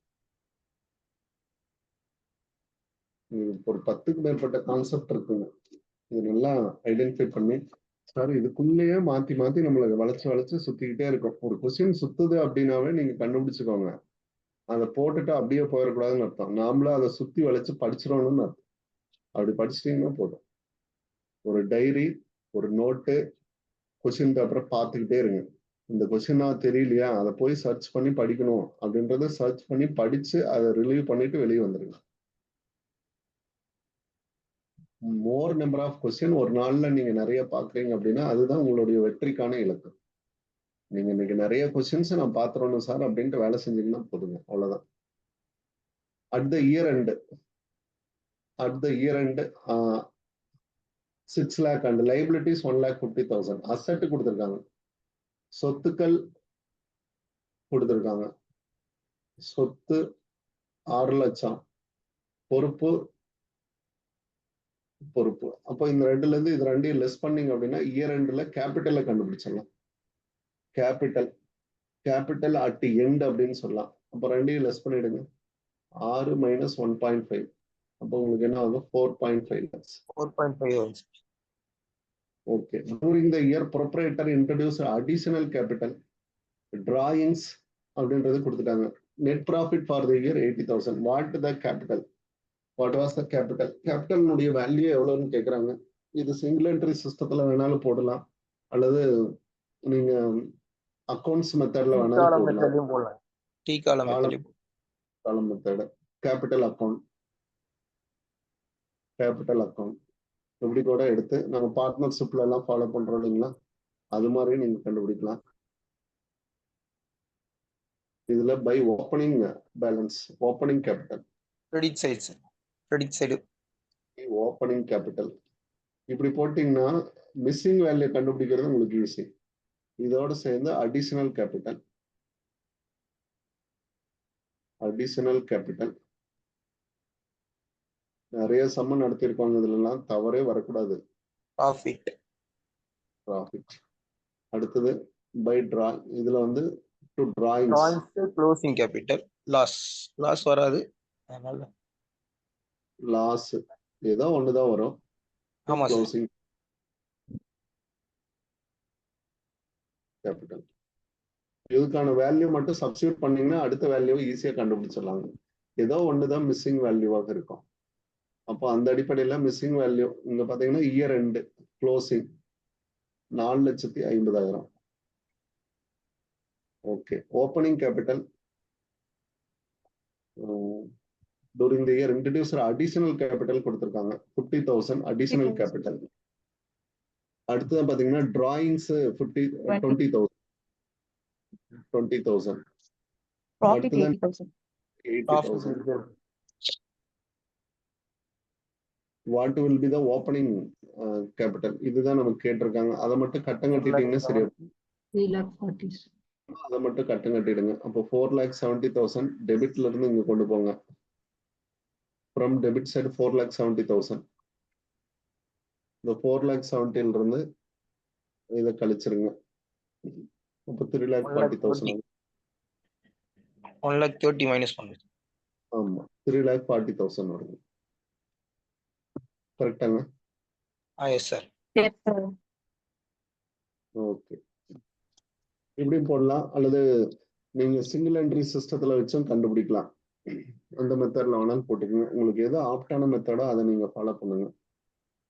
ஒரு 10க்கு மேற்பட்ட கான்செப்ட் இருக்குங்க. இது நல்லா ஐடென்டிஃபை பண்ணி சார் இதுக்குள்ளேயே மாத்தி மாத்தி நம்மளை வளைச்சு சுத்திக்கிட்டே இருக்கும். ஒரு கொஸ்டின் சுத்துது அப்படின்னாவே நீங்க கண்டுபிடிச்சுக்கோங்க. அதை போட்டுட்டு அப்படியே போயிடக்கூடாதுன்னு அர்த்தம். நாமளும் அதை சுத்தி வளைச்சு படிச்சிடணும்னு அர்த்தம். அப்படி படிச்சிட்டீங்கன்னா போதும். ஒரு டைரி, ஒரு நோட்டு, கொஸ்டின் பேப்பரை பார்த்துக்கிட்டே இருங்க. இந்த கொஸ்டினா தெரியலையா, அதை போய் சர்ச் பண்ணி படிக்கணும் அப்படின்றத சர்ச் பண்ணி படிச்சு அதை ரிலீவ் பண்ணிட்டு வெளியே வந்துருங்க. மோர் நம்பர் ஆஃப் கொஸ்டின் ஒரு நாள்ல நீங்க நிறைய பாக்குறீங்க அப்படின்னா அதுதான் உங்களுடைய வெற்றிக்கான இலக்கு. நீங்க இன்னைக்கு நிறைய கொஸ்டின்ஸ் நான் பாத்துறணும் சார் அப்படின்ட்டு வேலை செஞ்சீங்கன்னா போதுங்க, அவ்வளவுதான். At the year end 6 lakh and liabilities 1,50,000. Asset கொடுத்துருக்காங்க, சொத்துக்கள் கொடுத்துருக்காங்க. சொத்து 6 லட்சம், பொறுப்பு. அப்போ இந்த ரெண்டுல இருந்து இது ரெண்டையும் லெஸ் பண்ணீங்க அப்படின்னா இயர் எண்ட்ல கேபிட்டலை கண்டுபிடிச்சிடலாம். கேபிட்டல் அட் எண்ட் அப்படின்னு சொல்லலாம். அப்போ ரெண்டையும் லெஸ் பண்ணிடுங்க. 6 minus 1.5. அப்போ உங்களுக்கு என்ன ஆகும்? 4.5 lakhs. 4.5. Okay. During the year proprietor introduce additional capital drawings அப்படின்றது கொடுத்துட்டாங்க. Net profit for the year 80,000. What was the capital? கேபிட்டலுடைய வேல்யூ எவ்வளோன்னு கேட்குறாங்க. இது சிங்கிள் என்ட்ரி சிஸ்டத்துல வேணாலும் போடலாம், அல்லது நீங்க அக்கௌண்ட்ஸ் மெத்தட்ல வேணாலும் போடலாம். டீ காலம் மெத்தட். கேபிட்டல் அக்கௌண்ட் இப்படி கூட எடுத்து நம்ம பார்ட்னர்ஷிப்ல எல்லாம் ஃபாலோ பண்றோம் இல்லைங்களா, அது மாதிரி நீங்க கண்டுபிடிக்கலாம். இதுல by opening balance, opening capital, credit side opening capital இப்படி போட்டீங்கன்னா மிஸ்ஸிங் வேல்யூ கண்டுபிடிக்கிறது உங்களுக்கு ஈஸி. இதோட சேர்ந்து அடிஷனல் கேபிட்டல் நிறைய சம்மன் நடத்திருப்பாங்க. இதுல எல்லாம் தவறே வரக்கூடாது. ப்ராஃபிட். அடுத்தது பை டிரா. இதுல வந்து to drawings, closing capital, loss வராது. அதனால லாஸ் ஏதோ ஒண்ணுதான் வரும். ஆமா சார். Closing capital. இதுக்கான வேல்யூ மட்டும் சப்ஸ்டியூட் பண்ணீங்கன்னா அடுத்த வேல்யூவை ஈஸியா கண்டுபிடிச்சிடலாங்க. ஏதோ ஒண்ணுதான் மிஸ்ஸிங் வேல்யூவாக இருக்கும். அப்போ அந்த அடிப்படையில மிஸ்ஸிங் வேல்யூ இங்க பாத்தீங்கன்னா year end closing 4,50,000. Okay. Opening capital during the year introduce additional capital கொடுத்திருக்காங்க 50,000 additional capital. அடுத்து பாத்தீங்கன்னா drawings 20,000. Profit 80,000. 80,000. What will be the opening capital? இதுதான் நமக்கு கேட்டிருக்காங்க. அதை மட்டும் கட்டம் கட்டிட்டீங்கன்னா சரியா. 3,40,000. அதை மட்டும் கட்டம் கட்டிடுங்க. அப்போ 4,70,000 டெபிட்ல இருந்து இங்க கொண்டு போங்க. From debit side 4,70,000. இந்த 4,70,000 இருந்து இதை கழிச்சிருங்க. அப்போ 3,40,000. 1,30,000 minus பண்ணுங்க. ஆமா, 3,40,000 வருது. கரெக்டாங்க? Yes sir. ஓகே. இப்படியும் போடலாம், அல்லது நீங்க சிங்கிள் என்ட்ரி சிஸ்டத்துல வச்சும் கண்டுபிடிக்கலாம். அந்த மெத்தட்ல வேணாலும் போட்டுக்கோங்க. உங்களுக்கு எதோ ஆப்டான மெத்தடோ அதை நீங்க ஃபாலோ பண்ணுங்க.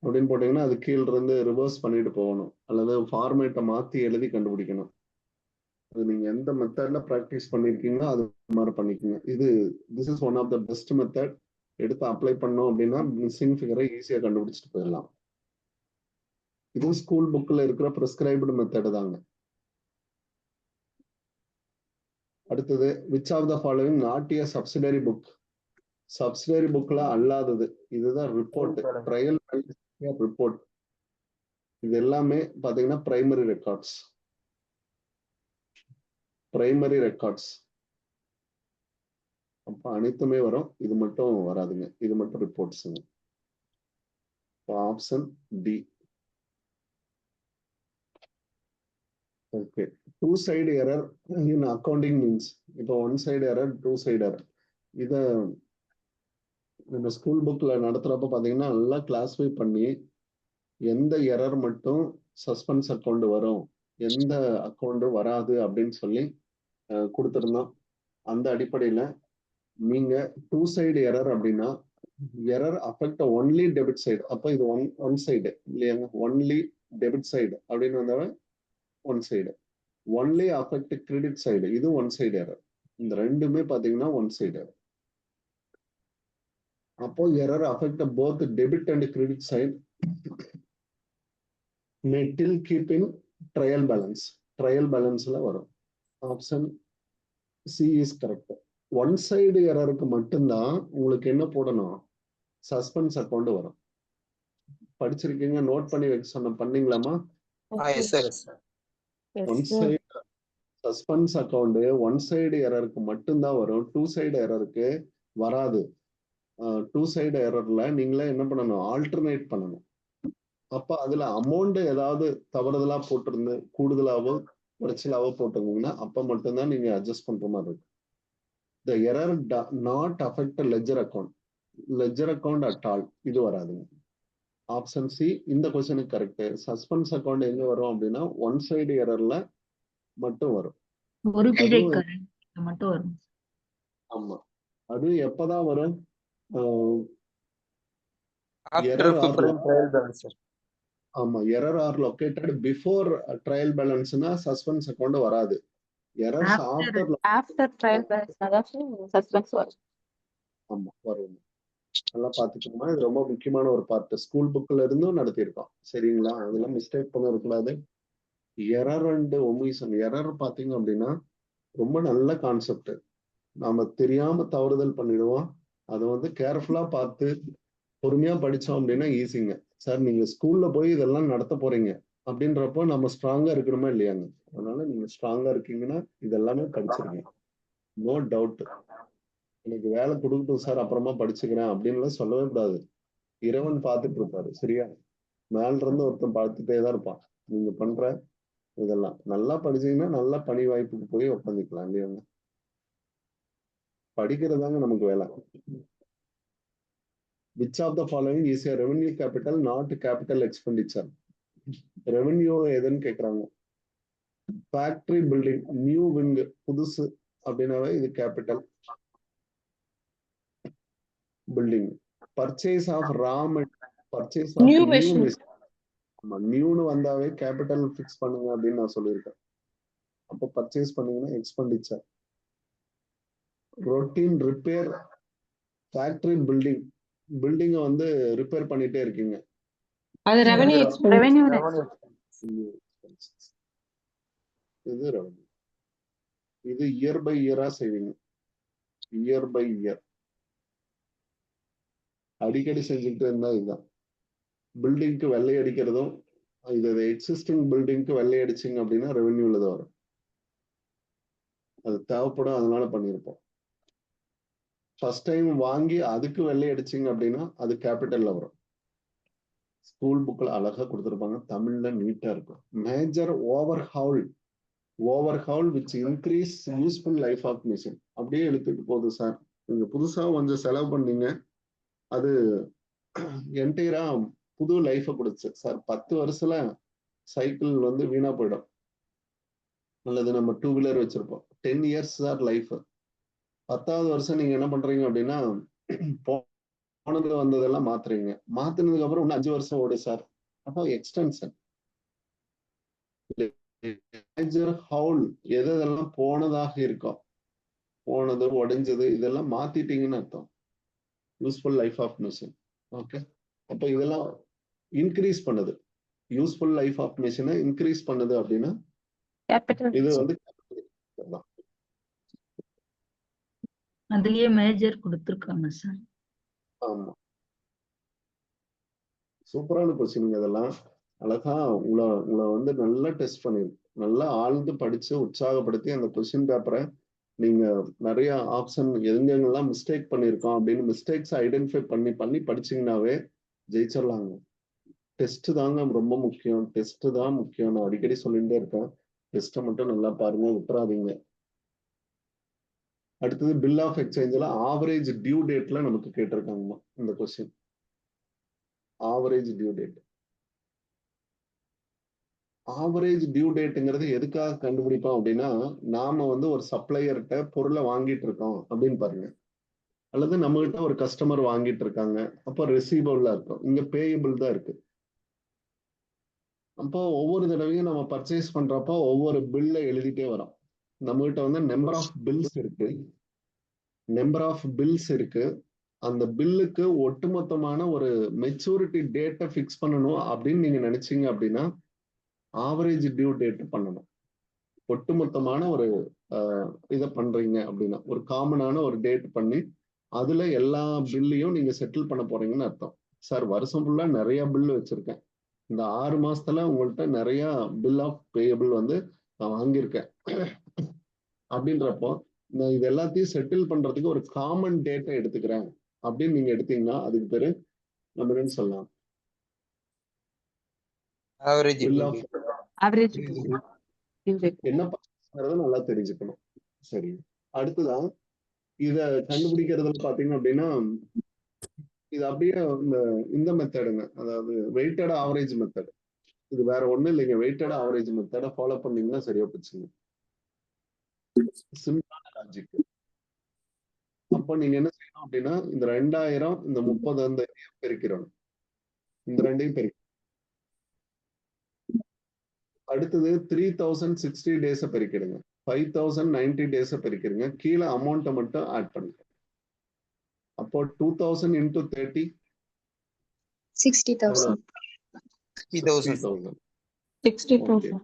அப்படின்னு போட்டீங்கன்னா அது கீழ இருந்து ரிவர்ஸ் பண்ணிட்டு போகணும், அல்லது ஃபார்மேட்டை மாத்தி எழுதி கண்டுபிடிக்கணும். அது நீங்க எந்த மெத்தட்ல ப்ராக்டிஸ் பண்ணிருக்கீங்களோ அது மாதிரி பண்ணிக்கோங்க. This is one of the best method. எடுத்து அப்ளை பண்ணோம் அப்படின்னா மிஸ்ஸிங் ஃபிகரை ஈஸியா கண்டுபிடிச்சிட்டு போயிடலாம். இது ஸ்கூல் புக்ல இருக்கிற பிரிஸ்கிரைப்டு மெத்தட் தாங்க. அடுத்தது which of the following not a subsidiary book? Subsidiary புக்ல அல்லாதது. இதுதான் ரிப்போர்ட், ட்ரையல் ரிப்போர்ட். இது எல்லாமே பாத்தீங்கன்னா பிரைமரி ரெக்கார்ட்ஸ். அப்ப அனைத்துமே வரும், இது மட்டும் வராதுங்க. இது மட்டும் ரிப்போர்ட்ஸுங்க. Option D. Okay. Two side error in accounting means, இப்போ one side error, two side error. இத இந்த ஸ்கூல் புக்ல நடத்துறப்ப பாத்தீங்கன்னா நல்லா கிளாஸிஃபை பண்ணி எந்த எரர் மட்டும் சஸ்பென்ஸ் அக்கௌண்ட் வரும், எந்த அக்கௌண்ட் வராது அப்படின்னு சொல்லி கொடுத்துருந்தோம். அந்த அடிப்படையில நீங்க 2 சைடு எரர் அப்படின்னா error affect only debit side, அப்போ இது ஒன் சைடு இல்லையாங்க. ஒன்லி டெபிட் சைடு அப்படின்னு வந்தாவே one side. Only affect credit side, இது ஒன் சைடு எரர். இந்த ரெண்டுமே பாத்தீங்கன்னா ஒன் சைடு எரர். அப்போ error affect both debit and credit side may till keep in trial balance. Trial பேலன்ஸ்ல வரும். Option C is correct. One side எரருக்கு மட்டும்தான் உங்களுக்கு என்ன போடணும், சஸ்பென்ஸ் அக்கௌண்ட் வரும். படிச்சிருக்கீங்க, நோட் பண்ணி வைக்க சொன்ன, பண்ணீங்களாமா? Yes sir, yes sir. One side suspense account one side எரருக்கு மட்டும்தான் வரும், டூ சைடு எரருக்கு வராது. டூ சைடு எரர்ல நீங்களே என்ன பண்ணணும், ஆல்டர்னேட் பண்ணணும். அப்ப அதுல அமௌண்ட் ஏதாவது தவறுதலா போட்டிருந்து கூடுதலாவோ குறைச்சலாவோ போட்டிருந்தீங்கன்னா அப்ப மட்டும்தான் நீங்க அட்ஜஸ்ட் பண்ற மாதிரி இருக்கும். The error not affect ledger account, ledger account at all, இது வராதுங்க. ஆப்ஷன் சி இந்த கொஸ்டினுக்கு கரெக்ட். சஸ்பென்ஸ் அக்கௌண்ட் எங்க வரும் அப்படின்னா ஒன் சைடு எரர்ல மட்டும் வரும். ஒரு பிழை அதுவும் கரெக்ட் மட்டும் வரும். ஆமா, அது எப்பதான் வரும், after preparing trial balance sir. ஆமா, error are located before trial பேலன்ஸ்னா சஸ்பென்ஸ் அக்கௌண்ட் வராது. Errors after after trial balance தான் சஸ்பென்ஸ் வரும். ஆமா வரும். நல்லா பாத்துக்கோமா, இது ரொம்ப முக்கியமான ஒரு பார்ட். ஸ்கூல் புக்ல இருந்தும் நடத்தியிருக்கோம், சரிங்களா? அதெல்லாம் மிஸ்டேக் பண்ணக்கூடாது. Error and omission. எரர் பாத்தீங்க அப்படின்னா ரொம்ப நல்ல கான்செப்ட். நாம தெரியாம தவறுதல் பண்ணிடுவோம். அதை வந்து கேர்ஃபுல்லா பார்த்து பொறுமையா படிச்சோம் அப்படின்னா ஈஸிங்க. சார் நீங்க ஸ்கூல்ல போய் இதெல்லாம் நடத்த போறீங்க அப்படின்றப்போ நம்ம ஸ்ட்ராங்கா இருக்கணுமா இல்லையாங்க? அதனால நீங்க ஸ்ட்ராங்கா இருக்கீங்கன்னா இதெல்லாமே படிச்சிருங்க, நோ டவுட். எனக்கு வேலை கொடுக்கட்டும் சார் அப்புறமா படிச்சுக்கிறேன் அப்படின்லாம் சொல்லவே கூடாது. இறைவன் பார்த்துட்டு இருப்பாரு, சரியா? மேல இருந்து ஒருத்தன் பார்த்துட்டே தான் இருப்பான். நீங்க பண்ற இதெல்லாம் நல்லா படிச்சீங்கன்னா நல்ல பணி வாய்ப்புக்கு போய் உட்காந்துக்கலாம் இல்லையாங்க? படிக்கிறதாங்க நமக்கு வேலை. Which of the following is a revenue capital not capital expenditure? Revenue எதுன்னு கேக்குறாங்க. ஃபேக்டரி பில்டிங், நியூ விங், புதுசு அப்படின்னாவே இது capital building. Purchase of purchase of New new machine. நியூன்னு வந்தாவே கேபிட்டல் ஃபிக்ஸ் பண்ணுங்க அப்படின்னு நான் சொல்லியிருக்கேன். அப்போ பர்ச்சேஸ் பண்ணீங்கன்னா expenditure. Routine repair, factory building, பில்டிங்கை வந்து ரிப்பேர் பண்ணிட்டே இருக்கீங்க, அது ரெவென்யூ ரெவென்யூ இது ரெவன்யூ. இது இயர் பை இயரா செய்வீங்க, இயர் பை இயர் அடிக்கடி செஞ்சுட்டு இருந்தா இதுதான். பில்டிங்க்கு வெள்ளை அடிக்கிறதும், இது எக்ஸிஸ்டிங் பில்டிங்க்கு வெள்ளை அடிச்சிங்க அப்படின்னா ரெவென்யூல தான் வரும். அது தேவைப்படும், அதனால பண்ணியிருப்போம். ஃபர்ஸ்ட் டைம் வாங்கி அதுக்கு வெள்ளை அடிச்சிங்க அப்படின்னா அது கேபிட்டல்ல வரும். ஸ்கூல் புக்ல அழகா கொடுத்துருப்பாங்க, தமிழ்ல நீட்டா இருக்கும். Major overhaul which increase useful life of machine. அப்படியே எடுத்துட்டு போகுது சார், நீங்க புதுசா கொஞ்சம் செலவு பண்ணீங்க, அது என்டையரா புது லைஃபை கொடுச்சு சார். 10 வருஷத்துல சைக்கிள் வந்து வீணா போயிடும். அல்லது நம்ம 2 வீலர் வச்சிருப்போம், 10 இயர்ஸ் சார் லைஃப். 10வது வருஷம் நீங்க என்ன பண்றீங்க அப்படின்னா போனது வந்ததெல்லாம் மாத்துறீங்க. மாத்தினதுக்கு அப்புறம் இன்னும் 5 வருஷம் ஓடு சார். அப்போ எக்ஸ்டென்ஷன். மேஜர் ஹவுல் எதெல்லாம் போனதாக இருக்கும், போனது உடைஞ்சது இதெல்லாம் மாத்திட்டீங்கன்னு அர்த்தம். Useful life of machine. Okay, அப்போ இதெல்லாம் இன்க்ரீஸ் பண்ணுது. யூஸ்ஃபுல் லைஃப் ஆஃப் மிஷினை இன்க்ரீஸ் பண்ணுது அப்படின்னா இது வந்து அதுலயே மேஜர் கொடுத்துருக்காங்க சார். ஆமா, சூப்பரான கொஸ்டின். இதெல்லாம் அழகா உங்களை வந்து நல்லா டெஸ்ட் பண்ணிருக்கு, நல்லா ஆழ்ந்து படிச்சு உற்சாகப்படுத்தி அந்த கொஸ்டின் பேப்பரை நீங்க நிறைய ஆப்ஷன் எங்கெங்கெல்லாம் மிஸ்டேக் பண்ணியிருக்கோம் அப்படின்னு மிஸ்டேக்ஸ் ஐடென்டிஃபை பண்ணி படிச்சீங்கன்னாவே ஜெயிச்சிடலாங்க. டெஸ்ட் தாங்க ரொம்ப முக்கியம், டெஸ்ட் தான் முக்கியம். நான் அடிக்கடி சொல்லிட்டே இருக்கேன், டெஸ்ட்டை மட்டும் நல்லா பாருங்க, விட்டுறாதீங்க. அடுத்தது பில் ஆஃப் எக்ஸ்சேஞ்சில் ஆவரேஜ் டியூ டேட்ல நமக்கு கேட்டிருக்காங்கம்மா இந்த question. Average due date. Average due டேட்டுங்கிறது எதுக்காக கண்டுபிடிப்போம் அப்படின்னா, நாம வந்து ஒரு சப்ளையர்கிட்ட பொருளை வாங்கிட்டு இருக்கோம் அப்படின்னு பாருங்க, அல்லது நம்ம கிட்ட ஒரு கஸ்டமர் வாங்கிட்டு இருக்காங்க, அப்போ ரிசீவபிளா இருக்கும், இங்க பேயபிள் தான் இருக்கு. அப்போ ஒவ்வொரு தடவையும் நம்ம பர்ச்சேஸ் பண்றப்போ ஒவ்வொரு பில்லை எழுதிட்டே வரோம். நம்ம கிட்ட வந்து நம்பர் ஆஃப் பில்ஸ் இருக்கு. அந்த பில்லுக்கு ஒட்டுமொத்தமான ஒரு மெச்சூரிட்டி டேட்டை ஃபிக்ஸ் பண்ணணும் அப்படின்னு நீங்க நினைச்சீங்க அப்படின்னா ஆவரேஜ் டியூ டேட் பண்ணணும். ஒட்டுமொத்தமான ஒரு இதை பண்றீங்க அப்படின்னா ஒரு காமனான ஒரு டேட் பண்ணி அதுல எல்லா பில்லையும் நீங்க செட்டில் பண்ண போறீங்கன்னு அர்த்தம். சார் வருஷம் ஃபுல்லா நிறைய பில் வச்சிருக்கேன், இந்த 6 மாசத்துல உங்கள்கிட்ட நிறைய பில் ஆஃப் பேயபிள் வந்து நான் வாங்கியிருக்கேன் அப்படின்றப்போ நான் இது எல்லாத்தையும் செட்டில் பண்றதுக்கு ஒரு காமன் டேட்டை எடுத்துக்கிறேன் அப்படின்னு நீங்க எடுத்தீங்கன்னா அதுக்கு பேரு நம்ம என்ன சொல்லலாம், ஆவரேஜ் பில் ஆஃப் ஆவரேஜ் என்ன பண்ணுறத நல்லா தெரிஞ்சுக்கணும். சரி, அடுத்துதான் இத கண்டுபிடிக்கிறதுல பாத்தீங்க அப்படின்னா இது அப்படியே இந்த மெத்தடுங்க, அதாவது வெயிட்டட் ஆவரேஜ் மெத்தட். இது வேற ஒண்ணும் இல்லைங்க, வெயிட்டட் ஆவரேஜ் மெத்தடை ஃபாலோ பண்ணீங்கன்னா சரியா போச்சுங்க. சிம்பிளான லாஜிக். அப்போ நீங்க என்ன செய்யணும் அப்படின்னா இந்த 2000 இந்த 30 அந்த பெருக்கிறோம், இந்த ரெண்டையும் பெருக்கணும். அடுத்தது 3060 டேஸ பெருக்கிடுங்க, 5090 டேஸ பெருக்கிடுங்க, கீழே அமௌண்ட்டை மட்டும் ஆட் பண்ணுங்க. அப்போ 2000 into 30 60,000. 60,000. 60,000.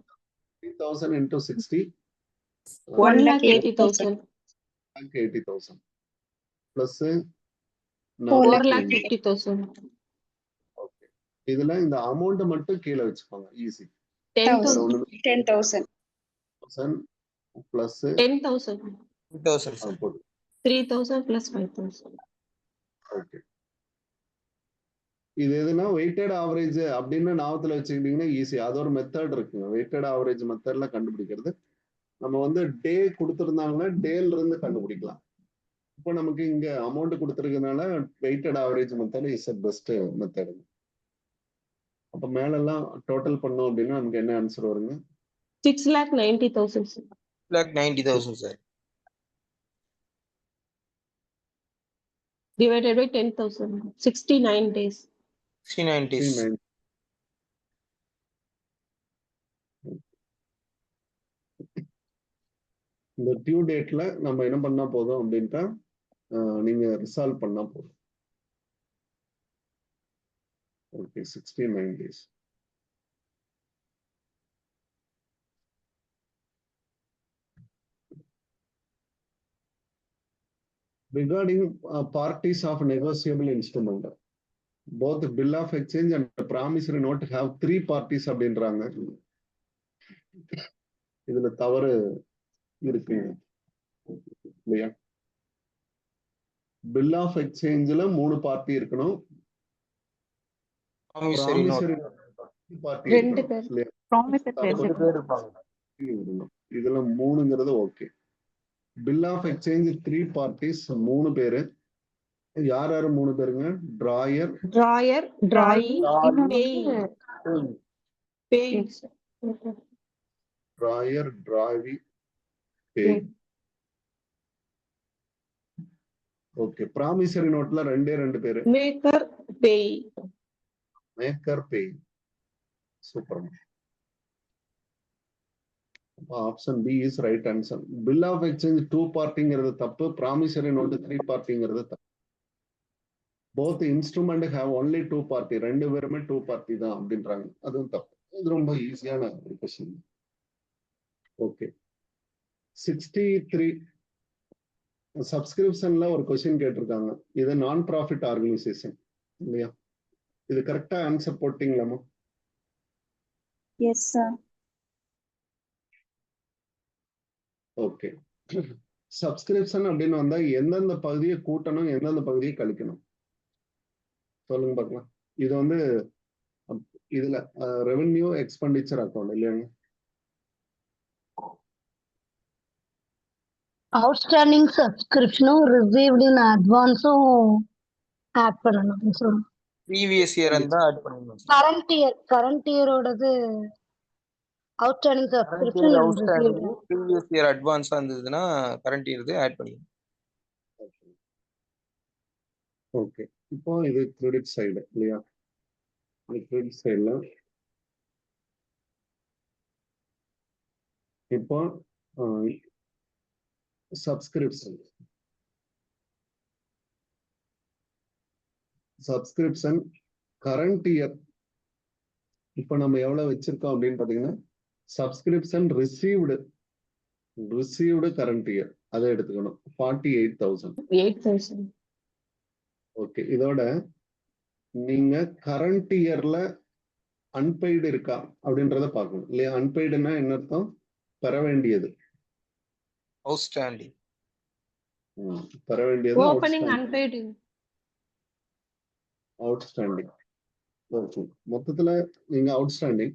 3000 into 60 1,80,000. 80,000 plus 4,50,000. ஓகே. இதுல இந்த அமௌண்ட் மட்டும் கீழே வச்சுக்கோங்க, easy. 10,000. 10,000. Plus 10,000. 2,000 sir. 3,000 plus 5,000. Okay. இது எதுனா வெயிட்டட் ஆவரேஜ் அப்படின்னு ஞாபகத்துல வச்சுக்கிட்டீங்கன்னா ஈஸி. அது ஒரு மெத்தட் இருக்குங்க, வெயிட்டட் ஆவரேஜ் மெத்தட்ல கண்டுபிடிக்கிறது. நம்ம வந்து டே கொடுத்துருந்தாங்கன்னா டேல இருந்து கண்டுபிடிக்கலாம். இப்போ நமக்கு இங்க அமௌண்ட் கொடுத்துருக்கனால weighted average method is a best method. அப்ப மேலெல்லாம் டோட்டல் பண்ணோம் அப்படின்னா நமக்கு என்ன ஆன்சர் வருங்க? 6,90,000. 6,90,000 sir. Divided by 10,000. 69 days. 69 days. 69. இந்த டியூ டேட்ல நம்ம என்ன பண்ணா போதும் அப்படின்ட்டா நீங்க ரிசால்வ் பண்ணா போதும். Okay, 69 days. Regarding parties of negotiable instrument, both bill of exchange and promissory note have 3 parties அப்படின்றாங்க. இதுல தவறு இருக்கு இல்லையா? பில் ஆஃப் எக்ஸ்சேஞ்சில் 3 பார்ட்டி இருக்கணும், Promissory note. பார்ட்டி 2 பேர். இதுல 3ங்கிறது okay. Bill of exchange 3 parties, 3 பேரு. யார் யாரு 3 பேருங்க? Drawer, Drawee, paying. Drawer, drawee, pay. Okay. Promissory நோட்ல 2 பேரு, Maker, pay. Maker, pay. Super. Option B is right answer. Bill of exchange 2 பார்ட்டிங்கிறது தப்பு, ப்ராமிசரி நோட் 3 பார்ட்டிங்கிறது தப்பு. Both instrument have only 2 party, 2 பேருமே 2 பார்ட்டி தான் அப்படின்றாங்க, அதுவும் தப்பு. இது ரொம்ப ஈஸியான ஒரு கொஸ்டின். ஓகே. 63 சப்ஸ்கிரிப்ஷன்ல ஒரு கொஸ்டின் கேட்டிருக்காங்க, இது நான் ப்ராஃபிட் ஆர்கனைசேஷன் இல்லையா? இது கரெக்டா ஆன்சர் போட்டீங்களாமா? Yes, sir. ஓகே. சப்ஸ்கிரிப்ஷன் அப்படின்னு வந்தா எந்தெந்த பகுதியை கூட்டணும், எந்தெந்த பகுதியை கழிக்கணும் சொல்லுங்க பார்க்கலாம். இது வந்து இதுல ரெவென்யூ எக்ஸ்பெண்டிச்சர் அக்கௌண்ட் இல்லையாங்க? அவுட்ஸ்டாண்டிங் சப்ஸ்கிரிப்ஷனும் ரிசீவ்டு இன் அட்வான்ஸும் ஆட் பண்ணணும் சார். ப்ரீவியஸ் இயர் இருந்தா ஆட் பண்ணணும் சார். கரண்ட் இயரோடது outstanding current year subscription outstanding received. Previous year அட்வான்ஸா இருந்ததுன்னா கரண்ட் இயர் ஆட் பண்ணிக்கணும். ஓகே, இப்போ இது கிரெடிட் சைடு இல்லையா? கிரெடிட் சைடுல இப்போ சப்ஸ்கிரிப்ஷன் கரண்ட் இயர் இப்போ நம்ம எவ்வளவு வச்சிருக்கோம் அப்படின்னு பாத்தீங்கன்னா, சப்ஸ்கிரிப்ஷன் ரிசீவ்டு கரண்ட் இயர் அதை எடுத்துக்கணும் 48,000. 8,000. ஓகே, இதோட நீங்க கரண்ட் இயர்ல அன்பெய்டு இருக்கா அப்படின்றத பார்க்கணும் இல்லையா? அன்பெய்டுன்னா என்ன அர்த்தம்? பெற வேண்டியது. அவுட்ஸ்டாண்டிங். பெற வேண்டியது Opening unpaid. அவுட்ஸ்டாண்டிங். ஓகே, மொத்தத்துல நீங்க அவுட்ஸ்டாண்டிங்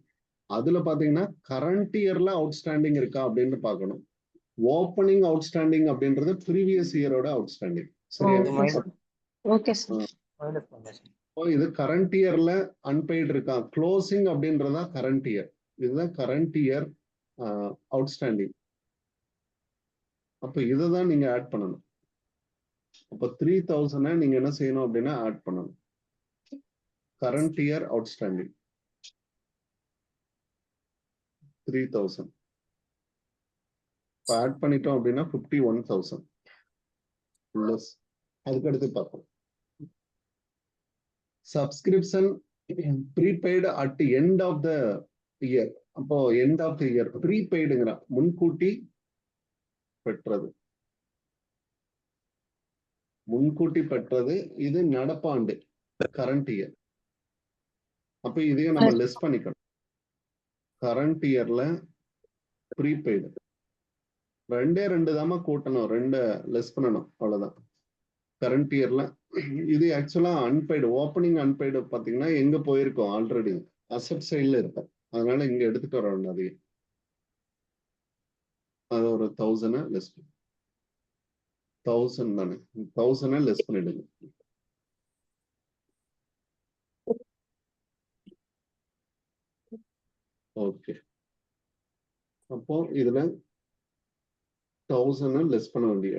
அதுல பாத்தீங்கன்னா கரண்ட் இயர்ல அவுட்ஸ்டாண்டிங் இருக்கா அப்படின்னு பார்க்கணும். ஓப்பனிங் அவுட்ஸ்டாண்டிங் அப்படின்றது ப்ரீவியஸ் இயரோட அவுட்ஸ்டாண்டிங். சரியா? Okay, sir. இது கரண்ட் இயர்ல அன்பெய்டு இருக்கா, க்ளோசிங் அப்படின்றதா கரண்ட் இயர். இதுதான் கரண்ட் இயர் அவுட்ஸ்டாண்டிங். அப்ப இதுதான் நீங்க ஆட் பண்ணணும். அப்ப 3,000 நீங்க என்ன செய்யணும் அப்படின்னா ஆட் பண்ணணும். கரண்ட் இயர் அவுட்ஸ்டாண்டிங் 3,000 ஆட் பண்ணிட்டோம் அப்படின்னா 51,000 பிளஸ். அதுக்கடுத்து பார்ப்போம் subscription prepaid at end of the year. அப்போ எண்ட் ஆஃப் த இயர் ப்ரீபெய்டுங்கிற முன்கூட்டி பெற்றது. இது நடப்பாண்டு கரண்ட் இயர். அப்ப இதையும் நம்ம லெஸ் பண்ணிக்கணும். கரண்ட் இயர்ல ப்ரீபெய்டு ரெண்டு தாம கூட்டணும், 2 லெஸ் பண்ணணும், அவ்வளவுதான். கரண்ட் இயர்ல இது ஆக்சுவலா அன்பெய்டு, ஓப்பனிங் அன்பெய்டு பாத்தீங்கன்னா எங்க போயிருக்கோம் ஆல்ரெடி அசெட் சைட்ல இருப்பேன். அதனால இங்க எடுத்துட்டு வர வேண்டாம். அது ஒரு 1,000 லெஸ் 1,000 தானே, 1,000 லெஸ் பண்ணிடுங்க. ஓகே, அப்போ இதுல 1,000 லெஸ் பண்ண வேண்டிய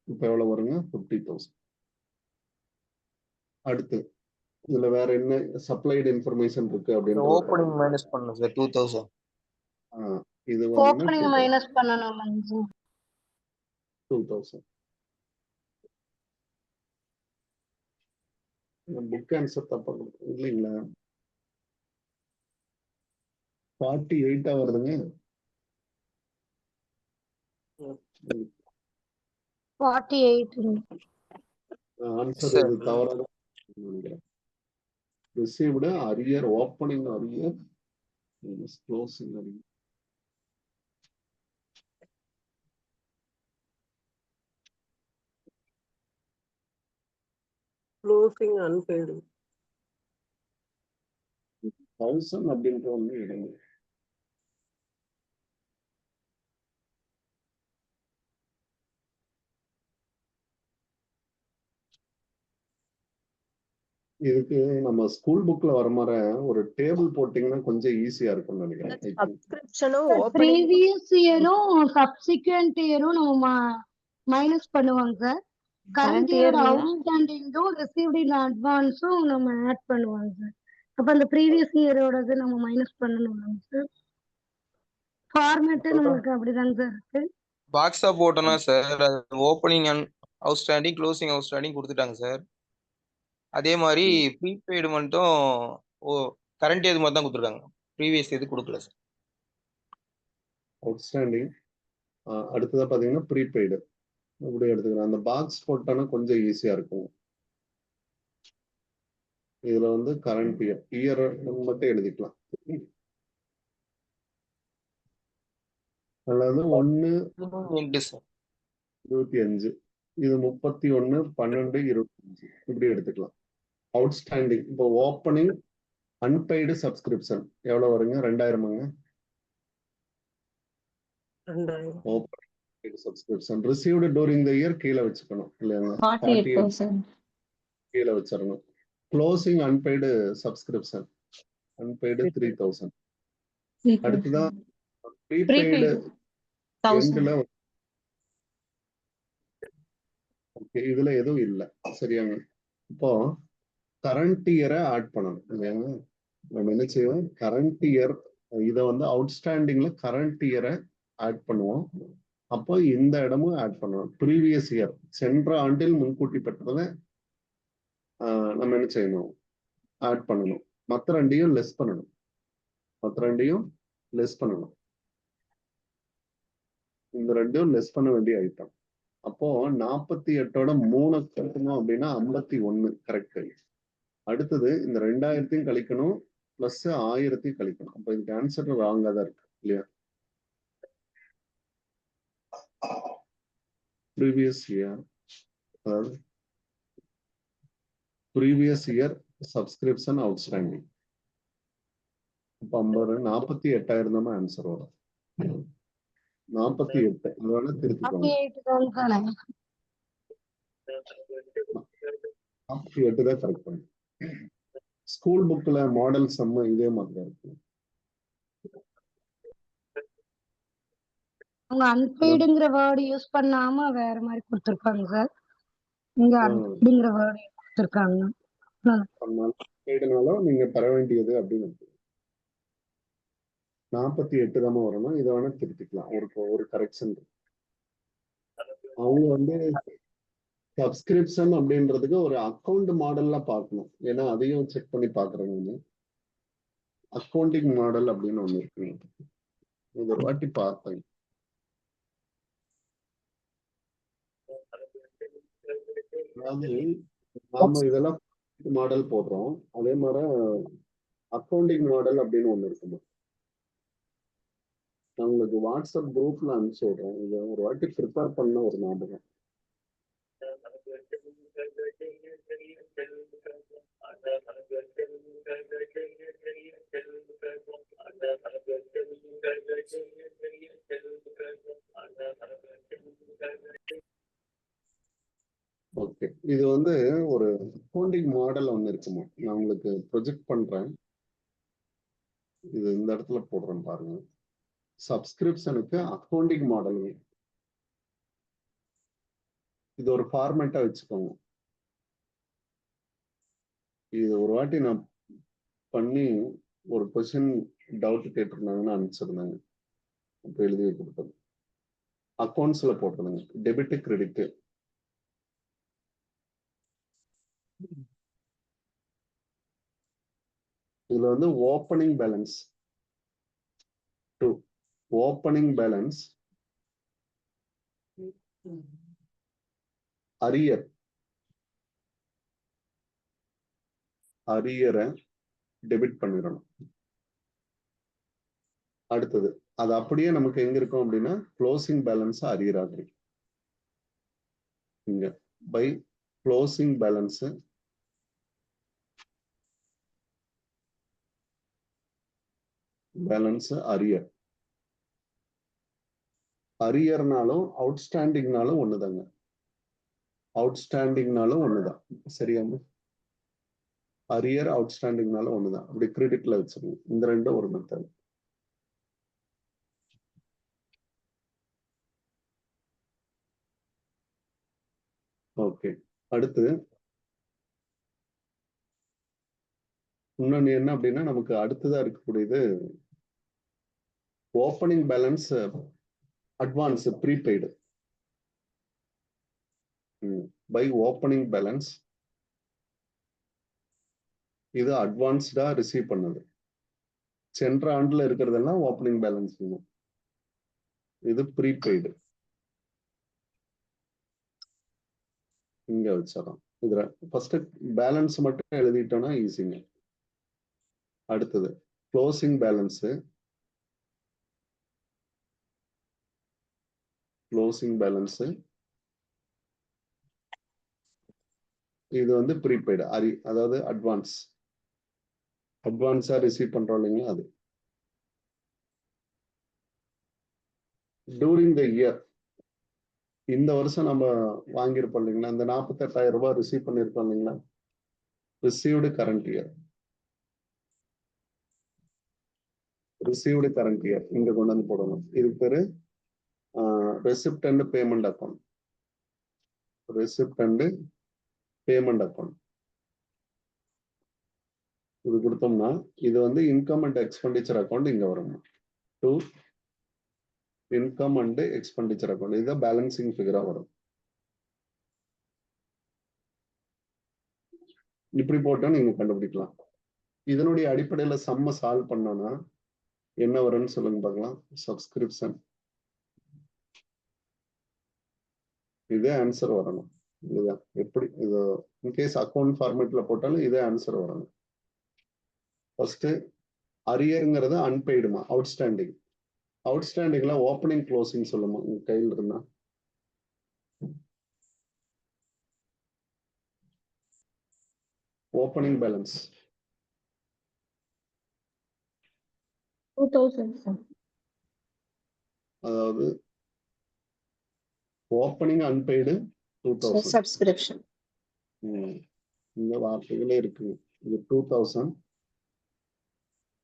இப்ப எவ்வளவு வருங்க? 50,000. அடுத்து இதுல வேற என்ன சப்ளைடு இன்ஃபர்மேஷன் இருக்கு அப்படின்னு ஓப்பனிங் மைனஸ் பண்ணணும் சார் 2,000. இது ஓப்பனிங் மைனஸ் பண்ணணும் 2,000. புக் ஆன்சர் தப்பா இல்லைங்களா? 48 வருதுங்க. 48. ஆன்சர் இது தவறாக நினைக்கிறேன். Received arrear, opening arrear, closing arrear. Closing unpaid 1,000 அப்படின்ற ஒண்ணு இடங்க. இதுக்கு நம்ம ஸ்கூல் புக்ல வர மாதிரி ஒரு டேபிள் போட்டீங்கன்னா கொஞ்சம் ஈஸியா இருக்கும்னு நினைக்கிறேன். சப்ஸ்கிரிப்ஷனும் ப்ரீவியஸ் இயரும் சப்சிக்வெண்ட் இயரும் நம்ம மைனஸ் பண்ணுவாங்க சார். கரண்ட் இயரோட அவுட்ஸ்டாண்டிங்கும் ரிசீவ்டு இன் அட்வான்ஸும் நம்ம ஆட் பண்ணுவாங்க சார். அப்ப அந்த ப்ரீவியஸ் இயரோடது நம்ம மைனஸ் பண்ணணும் சார். ஃபார்மேட் நமக்கு அப்படிதாங்க சார் இருக்கு. பாக்ஸா போட்டோம்னா sir opening outstanding, closing outstanding கொடுத்துட்டாங்க சார். அதே மாதிரி ப்ரீபெய்டு மட்டும் கரண்ட் இயர் மட்டும் தான் கொடுத்துருக்காங்க, ப்ரீவியஸ் இது கொடுக்கல சார். அவுட்ஸ்டாண்டிங் அடுத்ததா பாத்தீங்கன்னா ப்ரீபெய்டு இப்படி எடுத்துக்கலாம். அந்த பாக்ஸ் போட்டோன்னா கொஞ்சம் ஈஸியா இருக்கும். இதுல வந்து கரண்ட் இயர் மட்டும் எழுதிக்கலாம். அதாவது 1/25 இது 31/12/25 இப்படி எடுத்துக்கலாம். அவுட்ஸ்டாண்டிங் இப்போ ஓப்பனிங் அன்பெய்டு சப்ஸ்கிரிப்ஷன் எவ்வளவு வருங்க? 2,000. ரெண்டாயிரம். Opening subscription received during the year கீழே வச்சுக்கணும் இல்லையா? 48,000. கீழே வச்சிடணும். Closing unpaid subscription unpaid 3,000. அடுத்துதான் ப்ரீபெய்டு எண்ட்ல. ஓகே, இதுல எதுவும் இல்லை சரியாங்க. இப்போ கரண்ட் இயரை ஆட் பண்ணணும் இல்லையாங்க. நம்ம என்ன செய்வோம், கரண்ட் இயர் இதை வந்து அவுட்ஸ்டாண்டிங்ல கரண்ட் இயரை ஆட் பண்ணுவோம். அப்போ இந்த இடமும் ஆட் பண்ணுவோம். ப்ரீவியஸ் இயர் சென்ற ஆண்டில் முன்கூட்டி பெற்றதை நம்ம என்ன செய்யணும், ஆட் பண்ணணும். மற்ற ரெண்டையும் லெஸ் பண்ணணும். இந்த ரெண்டையும் லெஸ் பண்ண வேண்டிய ஐட்டம். அப்போ 48ஓட 3 கழிக்கணும் அப்படின்னா 51 கரெக்ட். அடுத்தது இந்த 2000 கழிக்கணும் பிளஸ் 1000 கழிக்கணும். அப்போ இதுக்கு ஆன்சர் ராங்கா தான் இருக்கு இல்லையா? ப்ரீவியஸ் இயர், அதாவது ப்ரீவியஸ் இயர் சப்ஸ்கிரிப்ஷன் அவுட்ஸ்டாண்டிங். இப்போ 48,000 தான் ஆன்சர் வரும். 48 அதோட திருத்திக்கோங்க. 48 தான் கரெக்ட் பண்ணு. ஸ்கூல் புக்ல மாடல் சம்ம இதே மாதிரி தான் இருக்கு. அவங்க அன்பெய்டுங்கிற வேர்டு யூஸ் பண்ணாம வேற மாதிரி கொடுத்துருக்காங்க சார். இங்க அன்பெய்டுங்கிற வேர்டு கொடுத்துருக்காங்க. நீங்க பெற வேண்டியது அப்படின்னு 48 தான் வரணும். இதை வேணா திருத்திக்கலாம். ஒரு கரெக்ஷன். அவங்க வந்து சப்ஸ்கிரிப்ஷன் அப்படின்றதுக்கு ஒரு அக்கௌண்ட் மாடல்ல பார்க்கணும். ஏன்னா அதையும் செக் பண்ணி பாக்குறேங்க. அக்கௌண்டிங் மாடல் அப்படின்னு ஒண்ணு இருக்கு. இது ஒரு வாட்டி பார்த்தேன். அதாவது நாம இதெல்லாம் மாடல் போடுறோம். அதே மாதிரி அக்கௌண்டிங் மாடல் அப்படின்னு ஒண்ணு இருக்குமா. நான் உங்களுக்கு வாட்ஸ்அப் குரூப்ல அனுப்பிச்சு விடுறேன். இதை ஒரு வாட்டி ப்ரிப்பேர் பண்ண ஒரு ஞாபகம். ஓகே, இது வந்து ஒரு அக்கௌண்டிங் மாடல் ஒன்று இருக்குமா. நான் உங்களுக்கு ப்ரொஜெக்ட் பண்றேன். இது இந்த இடத்துல போடுறேன் பாருங்க. சப்ஸ்கிரிப்ஷனுக்கு அக்கௌண்டிங் மாடல் இது ஒரு ஃபார்மேட்டா வச்சுக்கோங்க. இது ஒரு வாட்டி நான் பண்ணி ஒரு கொஸ்டின் டவுட் கேட்டிருந்தாங்கன்னா அனுப்பிச்சிருந்தாங்க. அப்போ எழுதி கொடுத்தது அக்கௌண்ட்ஸ்ல போட்டிருந்தாங்க. Debit credit. இதுல வந்து opening balance to opening balance அரியரை டெபிட் பண்ணிடணும். அடுத்தது அது அப்படியே நமக்கு எங்க இருக்கும் அப்படின்னா க்ளோசிங் பேலன்ஸ் அரியர் ஆகுது. இங்க பை க்ளோசிங் பேலன்ஸ் அரியர். அரியர்னாலும் அவுட்ஸ்டாண்டிங்னாலும் ஒண்ணுதாங்க. அவுட்ஸ்டாண்டிங்னாலும் ஒண்ணுதான். சரியாம அரியர் அவுட்ஸ்டாண்டிங்னாலும் ஒண்ணுதான். அப்படி கிரெடிட்ல வச்சிருங்க. இந்த ரெண்டும் ஒரு மெத்தட். ஓகே, அடுத்து இன்னொன்னு என்ன அப்படின்னா நமக்கு அடுத்ததா இருக்கக்கூடியது opening balance advance prepaid by opening balance. இது அட்வான்ஸ்டா ரிசீவ் பண்ணது. சென்ற ஆண்டுல இருக்கிறதெல்லாம் ஓப்பனிங் பேலன்ஸ். இது ப்ரீபெய்டு. இங்க வச்சிடறோம். இதுல ஃபர்ஸ்ட் பேலன்ஸ் மட்டும் எழுதிட்டோம்னா ஈஸிங்க. அடுத்தது க்ளோசிங் பேலன்ஸ். இது வந்து ப்ரீபெய்டு அதாவது அட்வான்ஸா ரிசீவ் பண்றோம் இல்லைங்களா அது. டூரிங் த இயர், இந்த வருஷம் நம்ம வாங்கியிருப்போம் இல்லைங்களா, இந்த 48,000 ரூபாய் ரிசீவ் பண்ணியிருக்கோம் இல்லைங்களா, received current year, received current year இங்க கொண்டு வந்து போடணும். இது பேரு receipt and payment account, receipt and payment account. இது கொடுத்தோம்னா இது வந்து இன்கம் அண்ட் எக்ஸ்பெண்டிச்சர் அக்கௌண்ட் இங்க வரணும். To income and expenditure account, இதுதான் பேலன்சிங் ஃபிகரா வரும். இப்படி போட்டா நீங்க கண்டுபிடிக்கலாம். இதனுடைய அடிப்படையில சம்ம சால்வ் பண்ணோம்னா என்ன வரும்னு சொல்லுங்க பார்க்கலாம். சப்ஸ்கிரிப்ஷன், இதே ஆன்சர் வரணும். இதுதான் எப்படி, இது இன்கேஸ் அக்கௌண்ட் ஃபார்மேட்ல போட்டாலும் இதே ஆன்சர் வரணும். ஃபர்ஸ்ட் அரியருங்கிறது அன்பெய்டுமா, அவுட்ஸ்டாண்டிங். அவுட்ஸ்டாண்டிங்ல ஓப்பனிங் க்ளோசிங் சொல்லுமா உங்க கையில் இருந்தா? Opening balance 2000 sir. அதாவது ஓப்பனிங் அன்பெய்டு 2000. Subscription. இந்த வார்த்தைகளே இருக்கு. இது 2000.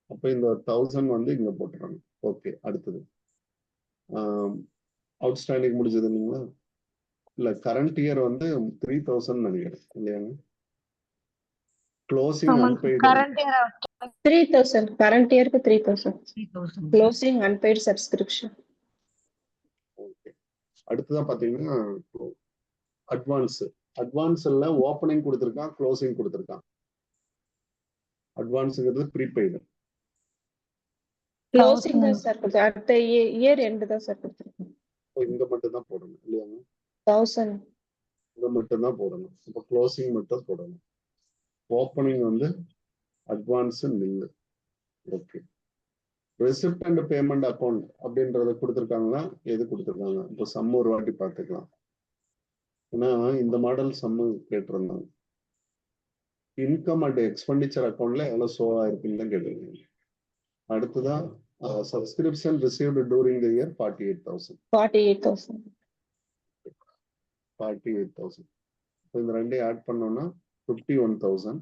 அப்ப இந்த 1000 வந்து இங்க போட்டுறாங்க. ஓகே, அடுத்தது அவுட்ஸ்டாண்டிங் முடிஞ்சது இல்லைங்களா? இல்ல கரண்ட் இயர் வந்து 3000 நினைக்கிறேன் இல்லையாங்க? Closing unpaid current year 3000. Current year 3000. Closing unpaid subscription. Okay. அடுத்ததான் பாத்தீங்கன்னா அட்வான்ஸ். அட்வான்ஸ்ல ஓப்பனிங் கொடுத்துருக்கான், க்ளோசிங் கொடுத்துருக்கான். அட்வான்ஸ்ங்கிறது ப்ரீபெய்டு. Closing தான் சார் கொடுத்து அடுத்த இயர் எண்ட் தான் சார் கொடுத்துருக்கோம். இங்க மட்டும் தான் போடணும் இல்லையாங்க? 1000. இங்க மட்டும் தான் போடணும். இப்போ க்ளோசிங் மட்டும் போடணும். ஓப்பனிங் வந்து அட்வான்ஸ் நில்லு. Okay. Receipt and payment account அப்படின்றத கொடுத்துருக்காங்களா? எது கொடுத்துருக்காங்க? இப்போ சம் ஒரு வாட்டி பார்த்துக்கலாம். ஏன்னா இந்த மாடல் சம்மு கேட்டிருந்தாங்க. இன்கம் அண்ட் எக்ஸ்பெண்டிச்சர் அக்கௌண்ட்ல எவ்வளவு ஷோ ஆயிருக்குன்னு தான் கேட்டிருக்காங்க. அடுத்ததான் subscription received during the year 48,000. 48,000. 48,000. இந்த ரெண்டையும் ஆட் பண்ணோம்னா 51,000.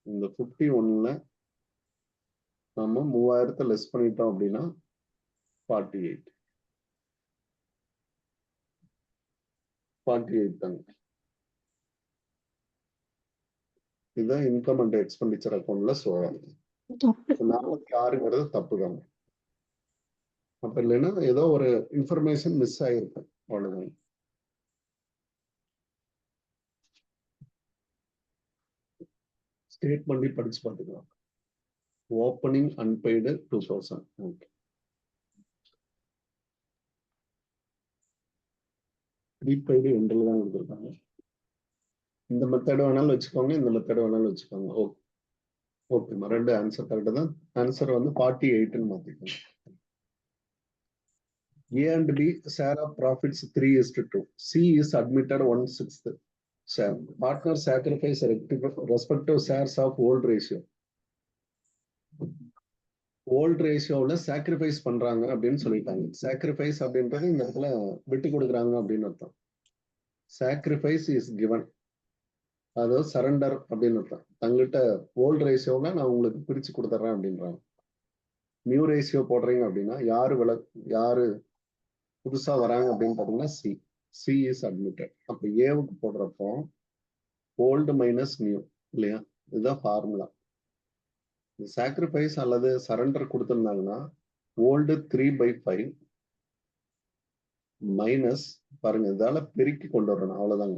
இந்த 51ல நம்ம 3000 லெஸ் பண்ணிட்டோம் அப்படின்னா 48 தாங்க. இதுதான் இன்கம் அண்ட் எக்ஸ்பெண்டிச்சர் அக்கௌண்ட்ல ஷோ ஆகுது. 46ங்கிறது தப்பு தாங்க. அப்ப இல்லைன்னா ஏதோ ஒரு இன்ஃபர்மேஷன் மிஸ் ஆயிருக்கு, அவ்வளவுதான். ஸ்டேட் பண்ணி படிச்சு பார்த்துக்கலாம். Opening unpaid 2000. ஓகே. ப்ரீபெய்டு எண்டில் தான் கொடுத்துருக்காங்க. இந்த மெத்தட் வேணாலும் வச்சுக்கோங்க, இந்த மெத்தட் வேணாலும் வச்சுக்கோங்க. ஓகே, ஓகேம்மா, ரெண்டு ஆன்சர் கரெக்டு தான். ஆன்சர் வந்து 48ன்னு மாத்திக்கோங்க. A and B share of profits 3:2. C is admitted 1/6 share. Partner sacrifice respective shares of old ratio. Old ratioல sacrifice பண்றாங்க அப்படின்னு சொல்லிட்டாங்க. Sacrifice அப்படின்றது இந்த இடத்துல விட்டு கொடுக்குறாங்க அப்படின்னு அர்த்தம். Sacrifice is given. அதாவது சரண்டர் அப்படின்னு அர்த்தம். தங்கிட்ட ஓல்ட் ரேஷியோல நான் உங்களுக்கு பிரிச்சு கொடுத்துட்றேன் அப்படின்றாங்க. நியூ ரேஷியோ போடுறீங்க அப்படின்னா யாரு புதுசா வராங்க அப்படின்னு பாத்தீங்கன்னா சி இஸ் அட்மிட்டட். அப்ப ஏவுக்கு போடுறப்போ ஓல்டு மைனஸ் நியூ இல்லையா? இதுதான் ஃபார்முலா. சாக்ரிஃபைஸ் அல்லது சரண்டர் கொடுத்துருந்தாங்கன்னா ஓல்டு 3/5 மைனஸ் பாருங்க, இதால பெருக்கி கொண்டு வரணும், அவ்வளவுதாங்க.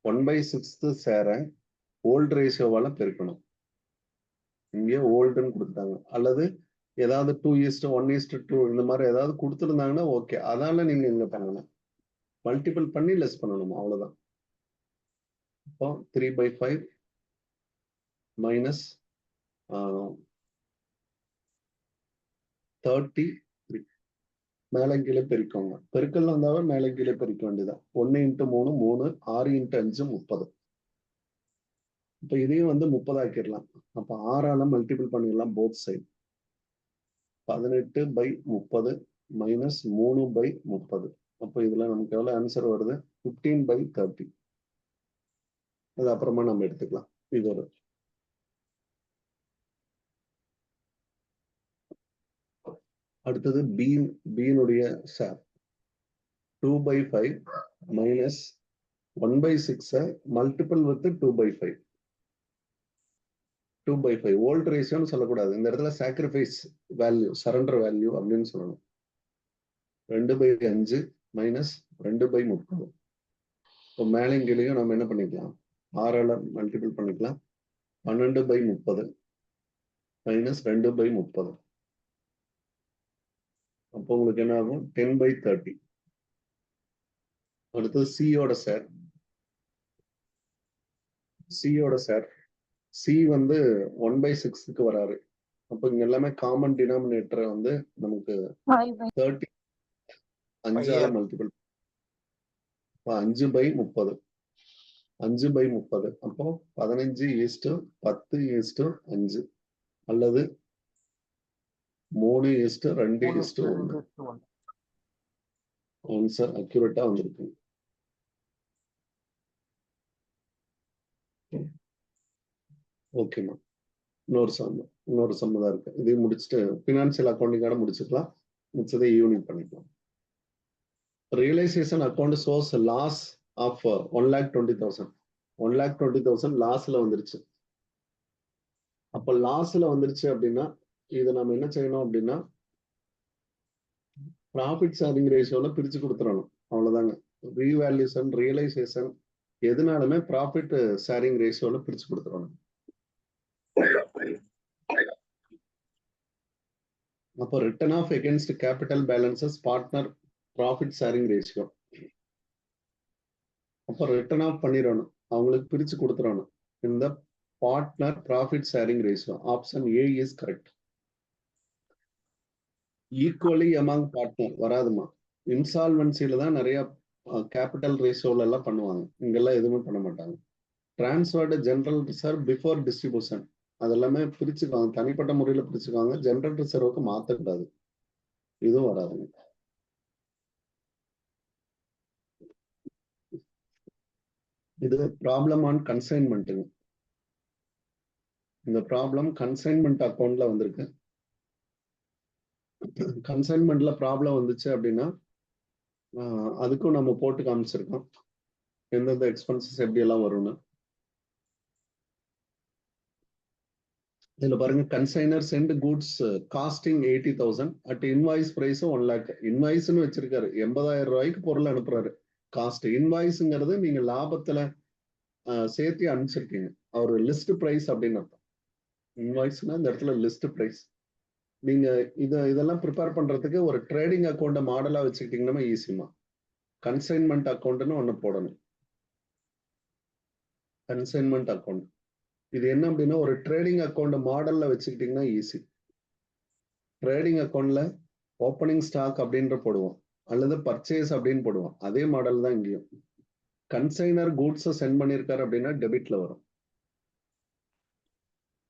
1/6 சேர ஓல்டு ரேஷியோவால பெருக்கணும். இங்கே ஓல்டுன்னு கொடுத்துட்டாங்க. அல்லது ஏதாவது 2:1:2 இந்த மாதிரி ஏதாவது கொடுத்துருந்தாங்கன்னா ஓகே, அதனால நீங்க இங்க பண்ணணும், மல்டிபிள் பண்ணி லெஸ் பண்ணணும், அவ்வளவுதான். இப்போ 3/5 மைனஸ் 33 மேல கீழே பெருக்கோங்க. பெருக்கல் வந்தாவே மேல கீழே பெருக்க வேண்டியதான். 1 × 3 3, 6 × 5 30. இப்ப இதையும் வந்து 30 ஆக்கிடலாம். அப்ப 6ஆல மல்டிபிள் பண்ணிடலாம் போத் சைடு. 18/30 மைனஸ் 3/30. அப்போ இதுல நமக்கு எவ்வளவு ஆன்சர் வருது? 15/30. அது அப்புறமா நம்ம எடுத்துக்கலாம். இது ஒரு அடுத்தது பீனுடைய share 2/5 minus 1/6 multiple with 2/5. 2/5 old ரேஷியோன்னு சொல்லக்கூடாது. இந்த இடத்துல சாக்ரிஃபைஸ் வேல்யூ, சரண்டர் வேல்யூ அப்படின்னு சொல்லணும். 2/5 மைனஸ் 2/30. இப்போ மேலையும் கீழையும் நம்ம என்ன பண்ணிக்கலாம்? 6ஆல மல்டிபிள் பண்ணிக்கலாம். 12/30 மைனஸ் 2/30. அப்போ உங்களுக்கு என்ன ஆகும்? 10/30. அடுத்தது சியோட ஷேர். சி வந்து 1/6க்கு வராரு. அப்போ இங்க எல்லாமே காமன் டினாமினேட்டரை வந்து நமக்கு 30 5ஆல மல்டிபிள். 5/30. 5/30. அப்போ 15:10:5 அல்லது 3:2:1. ஆன்சர் அக்யூரேட்டா வந்திருக்கு. ஓகேம்மா. இன்னொரு சம் தான் இருக்கு. இதையும் முடிச்சுட்டு பினான்சியல் அக்கௌண்டிங்கோட முடிச்சுக்கலாம். மிச்சதை ஈவினிங் பண்ணிக்கலாம். Realisation account source loss of 1,20,000. 1,20,000 லாஸ்ல வந்துருச்சு. அப்ப லாஸ்ல வந்துருச்சு அப்படின்னா இதை நம்ம என்ன செய்யணும் அப்படின்னா ப்ராஃபிட் ஷேரிங் ரேஷியோல பிரிச்சு கொடுத்துடணும். அவ்வளவுதாங்க. ரீவேல்யூஷன், ரியலைசேஷன் எதுனாலுமே ப்ராஃபிட் ஷேரிங் ரேஷியோல பிரிச்சு கொடுத்துடணும். அப்போ return off against capital balances partner profit sharing ratio. அப்போ ரிட்டர்ன் ஆஃப் பண்ணிடணும், அவங்களுக்கு பிரிச்சு கொடுத்துடணும். இந்த partner profit sharing ratio option A is correct. Equally among partner வராதுமா. இன்சால்வன்சில தான் நிறைய கேபிட்டல் ரேஷியோல எல்லாம் பண்ணுவாங்க. இங்கெல்லாம் எதுவுமே பண்ண மாட்டாங்க. Transferred general reserve before distribution அதெல்லாமே பிரிச்சுக்குவாங்க, தனிப்பட்ட முறையில பிரிச்சுக்குவாங்க. ஜெனரல் ரிசர்வுக்கு மாற்றக்கூடாது, இதுவும் வராதுங்க. இது ப்ராப்ளம் ஆன் கன்சைன்மெண்ட்டுங்க. இந்த ப்ராப்ளம் கன்சைன்மெண்ட் அக்கௌண்ட்ல வந்திருக்கு. கன்சைன்மெண்ட்ல ப்ராப்ளம் வந்துச்சு அப்படின்னா அதுக்கும் நம்ம போட்டு காமிச்சிருக்கோம் எந்தெந்த எக்ஸ்பென்சஸ் எப்படி எல்லாம் வரும்னு. இதுல பாருங்க, consignor sent goods costing 80,000 at invoice price 1 lakh. இன்வாய்ஸ்ன்னு வச்சிருக்காரு, 80,000 ரூபாய்க்கு பொருள் அனுப்புறாரு. காஸ்ட் இன்வாய்ஸ்ங்கிறது நீங்க லாபத்துல சேர்த்து அனுப்பிச்சிருக்கீங்க. அவர் லிஸ்ட் பிரைஸ் அப்படின்னு அர்த்தம். இன்வாய்ஸ்னா இந்த இடத்துல லிஸ்ட் பிரைஸ். நீங்க இதெல்லாம் ப்ரிப்பேர் பண்றதுக்கு ஒரு ட்ரேடிங் அக்கௌண்ட்டை மாடலா வச்சுக்கிட்டீங்கன்னா ஈஸிமா. கன்சைன்மெண்ட் அக்கௌண்ட்னு ஒண்ணு போடணும். கன்சைன்மெண்ட் அக்கௌண்ட் இது என்ன அப்படின்னா ஒரு ட்ரேடிங் அக்கௌண்ட் மாடல்ல வச்சுக்கிட்டீங்கன்னா ஈஸி. ட்ரேடிங் அக்கௌண்ட்ல ஓப்பனிங் ஸ்டாக் அப்படின்ற போடுவோம், அல்லது பர்ச்சேஸ் அப்படின்னு போடுவோம். அதே மாடல் தான் இங்கேயும். கன்சைனர் கூட்ஸை சென்ட் பண்ணியிருக்காரு அப்படின்னா டெபிட்ல வரும்.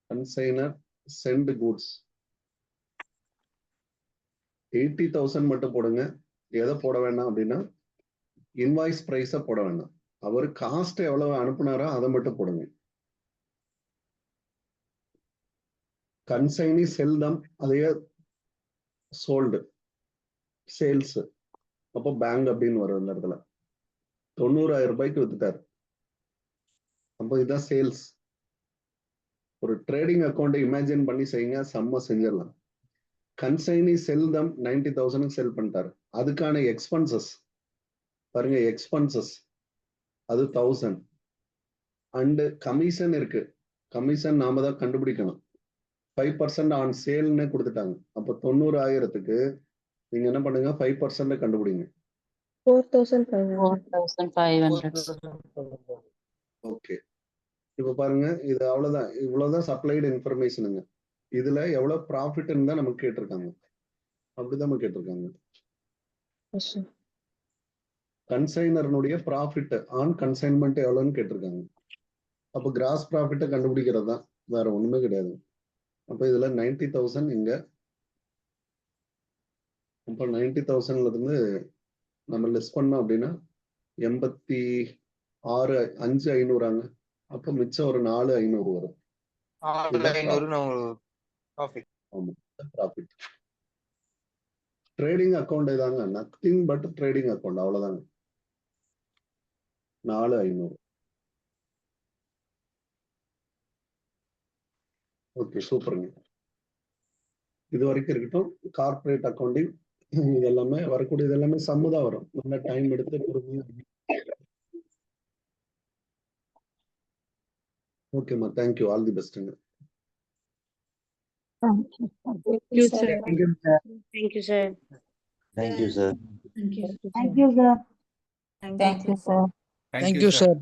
கன்சைனர் சென்ட் கூட்ஸ் 80,000 மட்டும் போடுங்க. எதை போட வேண்டாம் அப்படின்னா இன்வாய்ஸ் பிரைஸை போட வேண்டாம். அவர் காஸ்ட் எவ்வளவு அனுப்புனாரோ அதை மட்டும் போடுங்க. கன்சைனி செல்தம் அதையே சோல்டு சேல்ஸ், அப்போ பேங்க் அப்படின்னு வரும். இந்த இடத்துல 90,000 ரூபாய்க்கு வித்துட்டாரு, அப்போ இதுதான் சேல்ஸ். ஒரு ட்ரேடிங் அக்கௌண்ட் இமேஜின் பண்ணி செய்யுங்க, செம்ம செஞ்சிடலாம். கன்சைனி செல்தம் 90,000 செல் பண்ணிட்டாரு, அதுக்கான எக்ஸ்பென்சஸ் பாருங்க, எக்ஸ்பென்சஸ் அது 1000 அண்ட் கமிஷன் இருக்கு. கமிஷன் நாம தான் கண்டுபிடிக்கணும். 5% ஆன் சேல்னு கொடுத்துட்டாங்க. அப்போ 90,000க்கு நீங்க என்ன பண்ணுங்க, 5% கண்டுபிடிங்க. 4,500. ஓகே, இப்ப பாருங்க, இது அவ்வளவுதான். இவ்வளவுதான் சப்ளைடு இன்ஃபர்மேஷனுங்க. இதுல எவ்வளவு ப்ராஃபிட் இருந்தா நமக்கு கேட்டிருக்காங்க, அப்படிதான் கேட்டிருக்காங்க. கன்சைனர்னுடைய ப்ராஃபிட் ஆன் கன்சைன்மெண்ட் எவ்வளவுன்னு கேட்டிருக்காங்க. அப்போ கிராஸ் ப்ராஃபிட்டை கண்டுபிடிக்கிறது தான், வேற ஒண்ணுமே கிடையாது. அப்போ இதுல 90,000 இங்க இப்போ 90,000ல இருந்து நம்ம லெஸ் பண்ணோம் அப்படின்னா 86,500 அப்போ மிச்சம் ஒரு 4,500 வரும். 6,500 நம்ம ப்ராஃபிட். ஆமா, ப்ராஃபிட். ட்ரேடிங் அக்கௌண்ட் இதாங்க, நத்திங் பட் ட்ரேடிங் அக்கௌண்ட், அவ்வளவுதாங்க. 4,500. ஓகே, சூப்பருங்க. இது வரைக்கும் இருக்கட்டும். கார்பரேட் அக்கௌண்டிங் இது எல்லாமே வரக்கூடியது எல்லாமே சம்மு தான் வரும். நல்ல டைம் எடுத்து பொறுமையா. ஓகேம்மா, தேங்க்யூ, ஆல் தி பெஸ்ட்டுங்க. Thank you, sir. Thank you, sir. Thank you, sir. Thank you, sir. Thank you, sir. Thank you, sir. Thank you, sir. Thank you, sir.